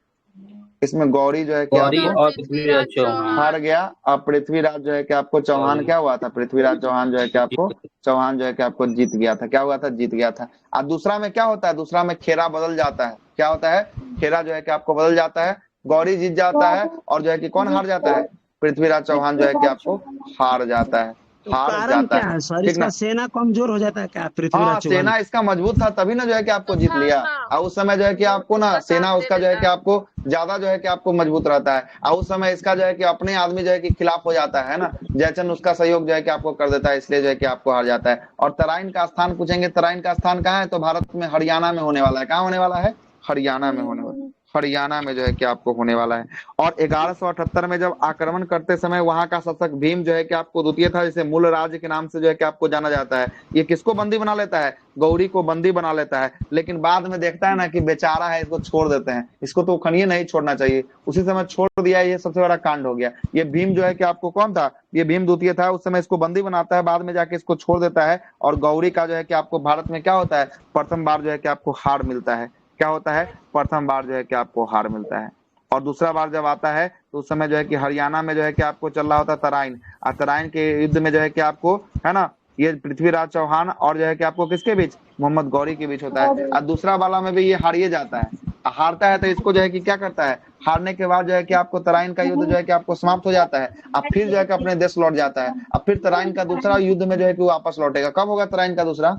इसमें गौरी जो है कि गौरी आपको और पृथ्वीराज चौहान हार गया। अब पृथ्वीराज जो है कि आपको चौहान गौरी क्या हुआ था, पृथ्वीराज चौहान जो है कि आपको चौहान जो है कि आपको जीत गया था। क्या हुआ था, जीत गया था। और दूसरा में क्या होता है, दूसरा में खेरा बदल जाता है। क्या होता है, खेरा जो है कि आपको बदल जाता है, गौरी जीत जाता है और जो है कि कौन हार जाता है, पृथ्वीराज चौहान जो है कि आपको हार जाता है, तो हार कारण जाता क्या है। है सर, ठीक इसका ना। सेना कमजोर हो जाता है क्या पृथ्वीराज हाँ, चौहान? सेना इसका मजबूत था तभी ना जो है कि आपको जीत हाँ लिया। हाँ, और उस समय जो है कि वो आपको ना उसका सेना साथ दे उसका जो है देता कि है। आपको ज्यादा जो है कि आपको मजबूत रहता है। और उस समय इसका जो है कि अपने आदमी जो है कि खिलाफ हो जाता है ना, जयचंद उसका सहयोग जो है कि आपको कर देता है, इसलिए जो है कि आपको हार जाता है। और तराइन का स्थान पूछेंगे, तराइन का स्थान कहाँ है, तो भारत में हरियाणा में होने वाला है। कहाँ होने वाला है, हरियाणा में होने वाला है, हरियाणा में जो है कि आपको होने वाला है। और 1178 में जब आक्रमण करते समय वहां का शासक भीम जो है कि आपको द्वितीय था, जिसे मूल राज्य के नाम से जो है कि आपको जाना जाता है। ये किसको बंदी बना लेता है, गौरी को बंदी बना लेता है। लेकिन बाद में देखता है ना कि बेचारा है, इसको छोड़ देते हैं, इसको तो खनिये नहीं छोड़ना चाहिए, उसी समय छोड़ दिया। ये सबसे बड़ा कांड हो गया। ये भीम जो है कि आपको कौन था, ये भीम द्वितीय था। उस समय इसको बंदी बनाता है, बाद में जाके इसको छोड़ देता है। और गौरी का जो है कि आपको भारत में क्या होता है, प्रथम बार जो है कि आपको हार मिलता है। क्या होता है, प्रथम बार जो है कि आपको हार मिलता है। और दूसरा बार जब आता है तो उस समय जो है कि हरियाणा में जो है कि आपको चल रहा होता है तराइन। और तराइन के युद्ध में जो है कि आपको है ना, ये पृथ्वीराज चौहान और जो है कि आपको किसके बीच, मोहम्मद गौरी के बीच होता है। और दूसरा वाला में भी ये हारिए जाता है। हारता है तो इसको जो है कि क्या करता है, हारने के बाद जो है कि आपको तराइन का युद्ध जो है कि आपको समाप्त हो जाता है। अब फिर जो है कि अपने देश लौट जाता है। अब फिर तराइन का दूसरा युद्ध में जो है कि वापस लौटेगा। कब होगा तराइन का दूसरा,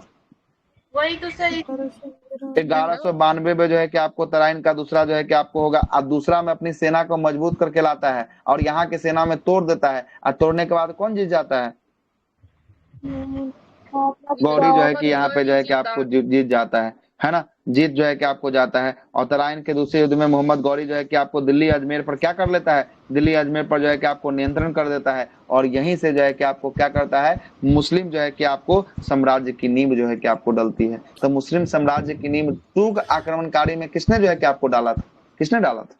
वही तो सही। 1192 में जो है कि आपको तराइन का दूसरा जो है कि आपको होगा। अब दूसरा में अपनी सेना को मजबूत करके लाता है और यहाँ की सेना में तोड़ देता है। और तोड़ने के बाद कौन जीत जाता है, गौरी जो है कि यहाँ पे जो है कि आपको जीत जाता है ना, जीत जो है कि आपको जाता है। और तराइन के दूसरे युद्ध में मोहम्मद गौरी जो है कि आपको दिल्ली अजमेर पर क्या कर लेता है, दिल्ली अजमेर पर जो है कि आपको नियंत्रण कर देता है। और यहीं से जो है कि आपको क्या करता है, मुस्लिम जो है कि आपको साम्राज्य की नींव जो है कि आपको डलती है। तो मुस्लिम साम्राज्य की नींव तुर्क आक्रमणकारी में किसने जो है कि आपको डाला था, किसने डाला था,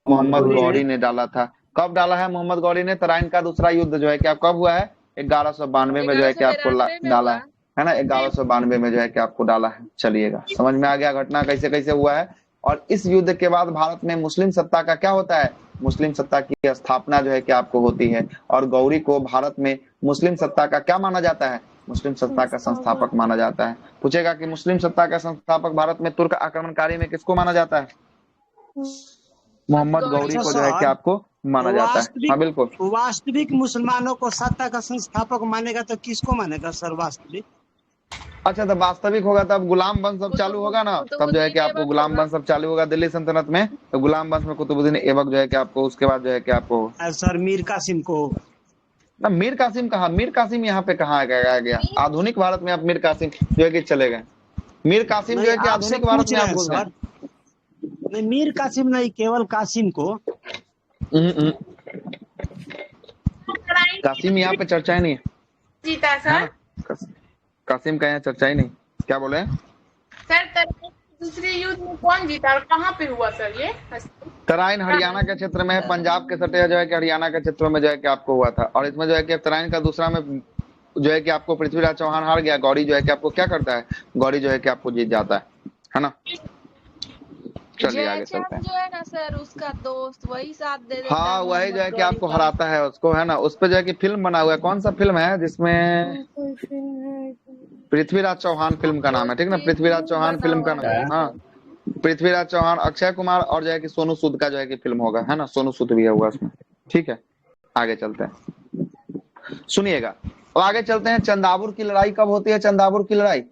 मोहम्मद गौरी ने डाला था। कब डाला है मोहम्मद गौरी ने, तराइन का दूसरा युद्ध जो है कि कब हुआ है, 1192 में जो है कि आपको 1192 में डाला हुआ। है ना, 1192 में जो है कि आपको डाला है। चलिएगा, समझ में आ गया घटना कैसे कैसे हुआ है। और इस युद्ध के बाद भारत में मुस्लिम सत्ता का क्या होता है, मुस्लिम सत्ता की स्थापना जो है कि आपको होती है। और गौरी को भारत में मुस्लिम सत्ता का क्या माना जाता है, मुस्लिम सत्ता का संस्थापक माना जाता है। पूछेगा कि मुस्लिम सत्ता का संस्थापक भारत में तुर्क आक्रमणकारी में किसको माना जाता है, मोहम्मद गौरी को जो है कि आपको माना जाता है। हाँ बिल्कुल, वास्तविक मुसलमानों को सत्ता का संस्थापक मानेगा तो किसको मानेगा सर वास्तविक? अच्छा, तो वास्तविक होगा तब गुलाम वंश सब चालू होगा ना, तब जो है कि आपको गुलाम वंश सब चालू होगा दिल्ली सल्तनत में। तो गुलाम वंश में कुतुबुद्दीन ऐबक जो है कि आपको, उसके बाद जो है कि आपको सर मीर कासिम को ना, मीर कासिम कहा, मीर कासिम यहाँ पे कहाँ गया, आधुनिक भारत में आप मीर कासिम जो है कि चले गए। मीर कासिम जो है कि आधुनिक भारत में आप घुस गए। नहीं, मीर कासिम नहीं, केवल कासिम को। कासिम यहाँ पे चर्चा ही नहीं है, जीता सर, कासिम का यहाँ चर्चा ही नहीं। क्या बोले सर? दूसरे युद्ध में कौन जीता और कहाँ पे हुआ सर ये? तराइन हरियाणा के क्षेत्र में है, पंजाब के सटे जो है कि हरियाणा के क्षेत्रों में जो है कि आपको हुआ था। और इसमें जो है कि तराइन का दूसरा में जो है कि आपको पृथ्वीराज चौहान हार गया। गौरी जो है कि आपको क्या करता है, गौरी जो है कि आपको जीत जाता है ना। चलिए आगे चलते हैं। जो है ना सर, उसका दोस्त वही साथ दे देता है। हाँ, वही जो है कि आपको हराता है उसको, है ना। उस पे जो है कि फिल्म बना हुआ है, कौन सा फिल्म है जिसमें पृथ्वीराज चौहान फिल्म का नाम है, ठीक ना, पृथ्वीराज चौहान फिल्म का नाम। हाँ, पृथ्वीराज चौहान, अक्षय कुमार और जो है कि सोनू सूद का जो है कि फिल्म होगा, है ना, सोनू सूद भी होगा उसमें। ठीक है, आगे चलते हैं, सुनिएगा। अब आगे चलते हैं। चंदापुर की लड़ाई कब होती है, चंदापुर की लड़ाई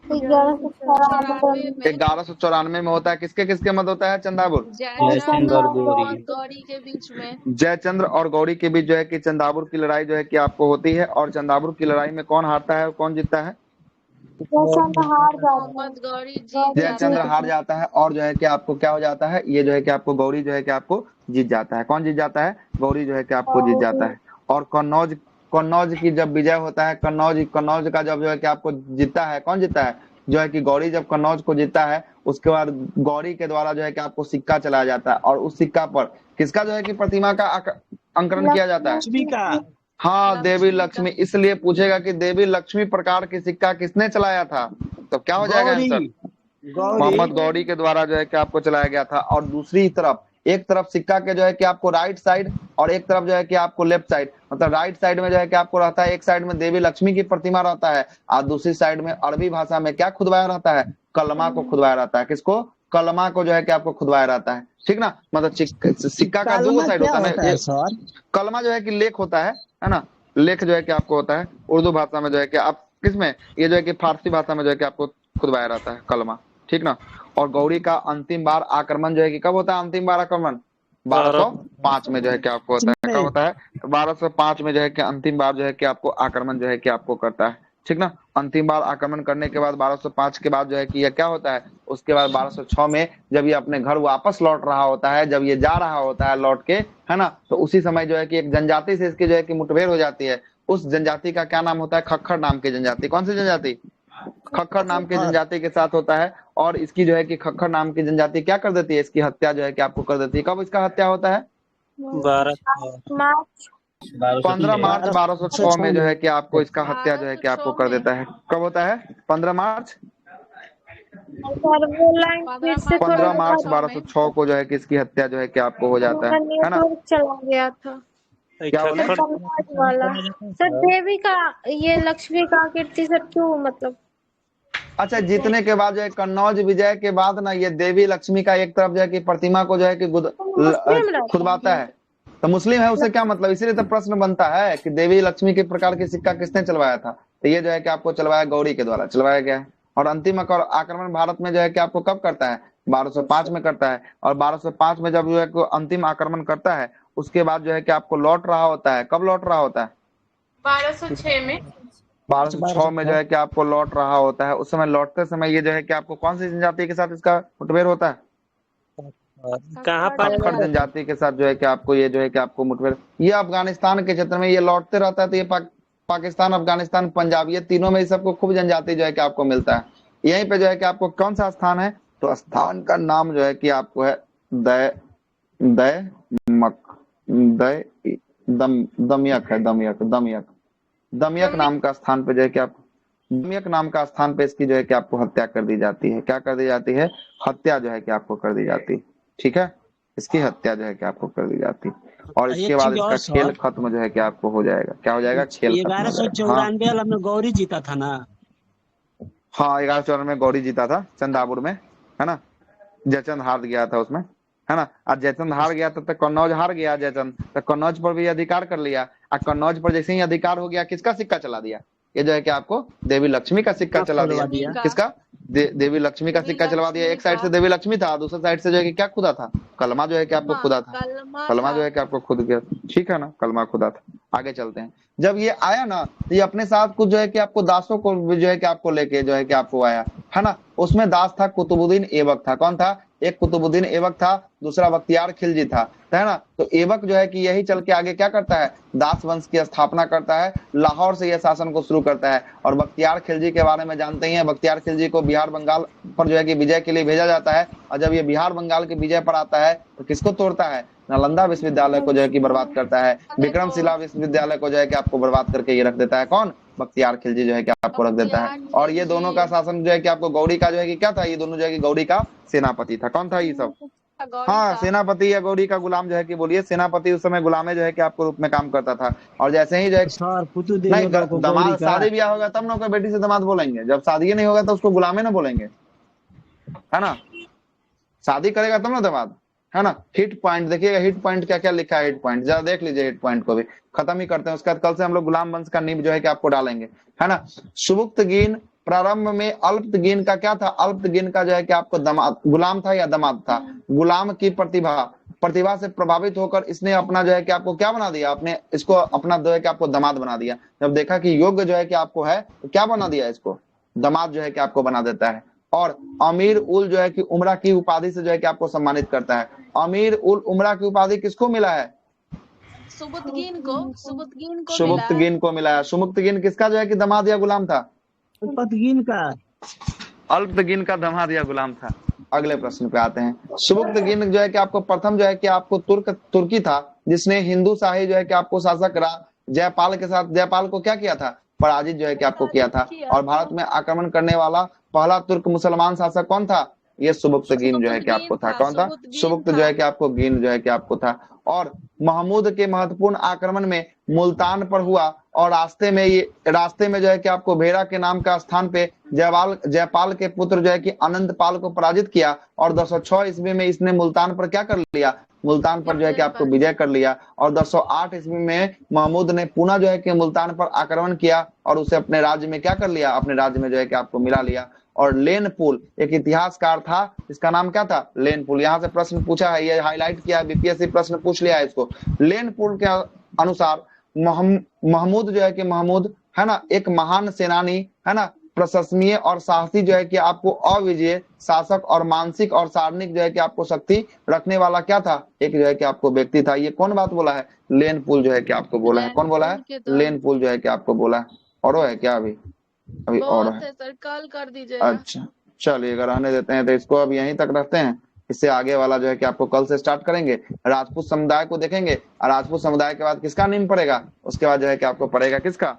1194 में होता है। किसके किसके मध्य होता है चंदापुर, जयचंद्र और गौरी के बीच में, जयचंद्र और गौरी के बीच जो है कि चंदापुर की लड़ाई जो है कि आपको होती है। और चंदापुर की लड़ाई में कौन हारता है और कौन जीतता है, मोहम्मद गौरी जीत जयचंद्र जाता हार जाता है। और जो है कि आपको क्या हो जाता है, ये जो है कि आपको गौरी जो है कि आपको जीत जाता है। कौन जीत जाता है, गौरी जो है कि आपको जीत जाता है। और कन्नौज की जब विजय होता है, कन्नौज का जब जो है कि आपको जीतता है, कौन जीतता है, जो है कि गौरी जब कन्नौज को जीतता है, उसके बाद गौरी के द्वारा जो है कि आपको सिक्का चलाया जाता है। और उस सिक्का पर किसका जो है कि प्रतिमा का अंकन किया जाता है, हाँ, देवी लक्ष्मी। इसलिए पूछेगा कि देवी लक्ष्मी प्रकार की सिक्का किसने चलाया था, तो क्या हो जाएगा आंसर, मोहम्मद गौरी के द्वारा जो है कि आपको चलाया गया था। और दूसरी तरफ एक तरफ सिक्का के जो है कि आपको राइट साइड और एक तरफ जो है कि आपको लेफ्ट साइड, मतलब राइट साइड में जो है कि आपको रहता है, एक साइड में देवी लक्ष्मी की प्रतिमा रहता है और दूसरी साइड में अरबी भाषा में क्या खुदवाया रहता है, कलमा को खुदवाया रहता है। किसको? कलमा को जो है कि आपको खुदवाया रहता है, ठीक ना। मतलब सिक्का का दो साइड होता है ना, कलमा जो है कि लेख होता है ना, लेख जो है कि आपको होता है उर्दू भाषा में जो है कि आप किसमें, ये जो है कि फारसी भाषा में जो है कि आपको खुदवाया रहता है कलमा, ठीक ना। और गौरी का अंतिम बार आक्रमण जो है कि कब होता है? अंतिम बार आक्रमण 1205 में जो है कि आपको होता है। कब होता है? 1205 में जो है कि अंतिम बार जो है कि आपको आक्रमण जो है कि आपको करता है, ठीक ना। अंतिम बार आक्रमण करने के बाद 1205 के बाद जो है कि यह क्या होता है, उसके बाद 1206 में जब ये अपने घर वापस लौट रहा होता है, जब ये जा रहा होता है लौट के, है ना, तो उसी समय जो है कि एक जनजाति से इसकी जो है कि मुठभेड़ हो जाती है। उस जनजाति का क्या नाम होता है? खक्खर नाम की जनजाति। कौन सी जनजाति? खक्खर नाम की जनजाति के साथ होता है। और इसकी जो है कि खक्खर नाम की जनजाति क्या कर देती है? इसकी हत्या जो है कि आपको कर देती है। कब इसका हत्या होता है? 15 मार्च 1206 में जो है कि आपको इसका हत्या जो है कि आपको कर देता है। कब होता है? 15 मार्च 1206 को जो है कि इसकी हत्या जो है कि आपको हो जाता है ना। चला गया था क्या बोले? वाला सर, देवी का ये लक्ष्मी का कीर्ति सर क्यों, मतलब अच्छा, जीतने के बाद जो है कन्नौज विजय के बाद ना, ये देवी लक्ष्मी का एक तरफ जो है कि प्रतिमा को जो है कि खुदवाता है, तो मुस्लिम है उसे क्या मतलब? इसीलिए तो प्रश्न बनता है कि देवी लक्ष्मी के प्रकार की सिक्का किसने चलवाया था, तो ये जो है कि आपको चलवाया गौरी के द्वारा चलवाया गया है। और अंतिम आक्रमण भारत में जो है कि आपको कब करता है? 1205 में करता है। और 1205 में जब जो है अंतिम आक्रमण करता है, उसके बाद जो है कि आपको लौट रहा होता है। कब लौट रहा होता है? 1206 में। 1206 में जो है कि आपको लौट रहा होता है। उस समय लौटते समय ये जो है कि आपको कौन सी जनजाति के साथ इसका मुठभेड़ होता है? कहाँ पर? खक्खर जनजाति के साथ जो है कि आपको ये जो है कि आपको मुठभेड़, ये अफगानिस्तान के क्षेत्र में ये लौटते रहता है। तो ये पाकिस्तान, अफगानिस्तान, पंजाब, ये तीनों में सबको खूब जनजाति जो है कि आपको मिलता है। यहीं पे जो है कि आपको कौन सा स्थान है? तो स्थान का नाम जो है कि आपको है दमयक है। दमयक नाम का स्थान पे जो है कि आप दमयक नाम का स्थान पे इसकी जो है कि आपको हत्या कर दी जाती है। क्या कर दी जाती है? हत्या जो है कि आपको कर दी जाती है, ठीक है। इसकी हत्या जो है कि आपको कर दी जाती है। और इसके बाद इसका खेल खत्म जो है कि आपको हो जाएगा। क्या हो जाएगा? खेल 1194 में गौरी जीता था ना। हाँ, 1194 में गौरी जीता था चंदापुर में, है ना। जयचंद हार गया था उसमें, है ना। और जयचंद हार गया तो कन्नौज हार गया जयचंद, तो कन्नौज पर भी अधिकार कर लिया। और कन्नौज पर जैसे ही अधिकार हो गया, किसका सिक्का चला दिया? ये जो है कि आपको देवी लक्ष्मी का सिक्का चला दिया। किसका? देवी लक्ष्मी का सिक्का चलवा दिया। एक साइड से देवी लक्ष्मी था, दूसरे साइड से जो है कि क्या खुदा था? कलमा जो है कि आपको खुदा था। कलमा जो है कि आपको खुद गया, ठीक है ना, कलमा खुदा था। आगे चलते हैं। जब ये आया ना, तो ये अपने साथ कुछ जो है कि आपको दासों को जो है कि आपको लेके जो है कि आपको आया, है ना। उसमें दास था कुतुबुद्दीन ऐबक था। कौन था? एक कुतुबुद्दीन ऐबक था, दूसरा बख्तियार खिलजी था, है ना। तो ऐबक जो है कि यही चल के आगे क्या करता है? दास वंश की स्थापना करता है, लाहौर से यह शासन को शुरू करता है। और बख्तियार खिलजी के बारे में जानते ही हैं। बख्तियार खिलजी को बिहार बंगाल पर जो है कि विजय के लिए भेजा जाता है। और जब ये बिहार बंगाल के विजय पर आता है, तो किसको तोड़ता है? नालंदा विश्वविद्यालय को जो है कि बर्बाद करता है। विक्रमशिला विश्वविद्यालय को जो है कि आपको बर्बाद करके ये रख देता है। कौन? बख्तियार खिलजी जो है कि आपको रख देता है। और ये दोनों का शासन जो है कि आपको गौरी का जो है कि क्या था? ये दोनों जो है कि गौरी का सेनापति था। कौन था ये सब? हाँ, सेनापति या गौरी का गुलाम जो है कि बोलिए। सेनापति उस समय गुलामे जो है कि आपको रूप में काम करता था। और जैसे ही जो है नहीं, दामाद शादी ब्याह होगा तब ना कोई बेटी से दामाद बोलेंगे। जब शादी नहीं होगा तो उसको गुलामे ना बोलेंगे, है ना। शादी करेगा तब ना दामाद, है ना। हिट पॉइंट देखिएगा, हिट पॉइंट क्या क्या लिखा है। हिट पॉइंट जरा देख लीजिए, हिट पॉइंट को भी खत्म ही करते हैं। उसके बाद कल से हम लोग गुलाम वंश का नींव जो है कि आपको डालेंगे, है ना। सुबुक्तगीन प्रारंभ में अल्पतगीन का क्या था? अल्पतगीन का जो है कि आपको दमाद, गुलाम था या दमाद था। गुलाम की प्रतिभा से प्रभावित होकर इसने अपना जो है कि आपको क्या बना दिया? अपने इसको अपना जो है कि आपको दमाद बना दिया। जब देखा कि योग्य जो है कि आपको है, तो क्या बना दिया? इसको दमाद जो है कि आपको बना देता है। और अमीर उल जो है कि उमरा की उपाधि से जो है कि आपको सम्मानित करता है। अमीर उल उमरा की उपाधि किसको मिला है? सुबुक्तगीन को मिला है। सुबुक्तगीन किसका जो है कि दमाद या गुलाम था? अल्पतगीन का। अल्पतगीन का दमाद या गुलाम था। अगले प्रश्न पे आते हैं। सुबुक्तगीन जो है कि आपको प्रथम जो है कि आपको तुर्की था, जिसने हिंदू शाही जो है कि आपको शासक जयपाल के साथ, जयपाल को क्या किया था? पराजित जो है कि आपको किया था। और भारत में आक्रमण करने वाला पहला तुर्क मुसलमान शासक कौन था? ये सुबुक्तगीन जो है कि आपको था। कौन था? सुबुक्त जो है कि आपको गीन जो है कि आपको था। और महमूद के महत्वपूर्ण आक्रमण में मुल्तान पर हुआ और रास्ते में जो है कि आपको भेड़ा के नाम का स्थान पे जयपाल के पुत्र जो है कि अनंतपाल को पराजित किया और 1006 ईस्वी में इसने मुल्तान पर क्या कर लिया? मुल्तान पर जो है कि आपको विजय कर लिया। और 1008 ईस्वी में महमूद ने पुनः जो है कि मुल्तान पर आक्रमण किया और उसे अपने राज्य में क्या कर लिया? अपने राज्य में जो है कि आपको मिला लिया। और लेनपुल एक इतिहासकार था, इसका नाम क्या था? लेनपुल। यहाँ से प्रश्न पूछा है, ये हाईलाइट किया है, बीपीएससी प्रश्न पूछ लिया है इसको। लेनपुल के अनुसार महमूद जो है कि महमूद है ना एक महान सेनानी है ना, प्रशंसनीय और साहसी जो है कि आपको अविजय शासक और मानसिक और शारीरिक जो है कि आपको शक्ति रखने वाला क्या था? एक जो है कि आपको व्यक्ति था। ये कौन बात बोला है? लेनपुल जो है कि आपको बोला है। कौन बोला है? लेनपुल जो है कि आपको बोला है। और है क्या? अभी और है सर, कल कर दीजिए। अच्छा चलिए, अगर रहने देते हैं तो इसको अब यहीं तक रखते हैं। इससे आगे वाला जो है कि आपको कल से स्टार्ट करेंगे। राजपूत समुदाय को देखेंगे और राजपूत समुदाय के बाद किसका नींव पड़ेगा? उसके बाद जो है कि आपको पड़ेगा किसका?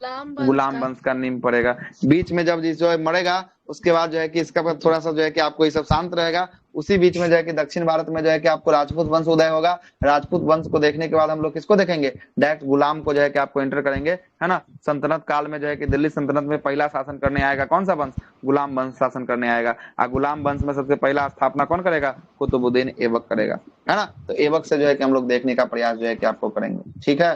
गुलाम वंश का नींव पड़ेगा। बीच में जब जो है मरेगा उसके बाद जो है कि इसका थोड़ा सा जो है कि आपको ये सब शांत रहेगा। उसी बीच में जो है कि दक्षिण भारत में जो है कि आपको राजपूत वंश उदय होगा। राजपूत वंश को देखने के बाद हम लोग किसको देखेंगे? डायरेक्ट गुलाम को जो है कि आपको एंटर करेंगे, है ना। सल्तनत काल में जो है कि दिल्ली सल्तनत में पहला शासन करने आएगा कौन सा वंश? गुलाम वंश शासन करने आएगा। और गुलाम वंश में सबसे पहला स्थापना कौन करेगा? कुतुबुद्दीन ऐबक करेगा, है ना। तो ऐबक से जो है कि हम लोग देखने का प्रयास जो है कि आपको करेंगे। ठीक है।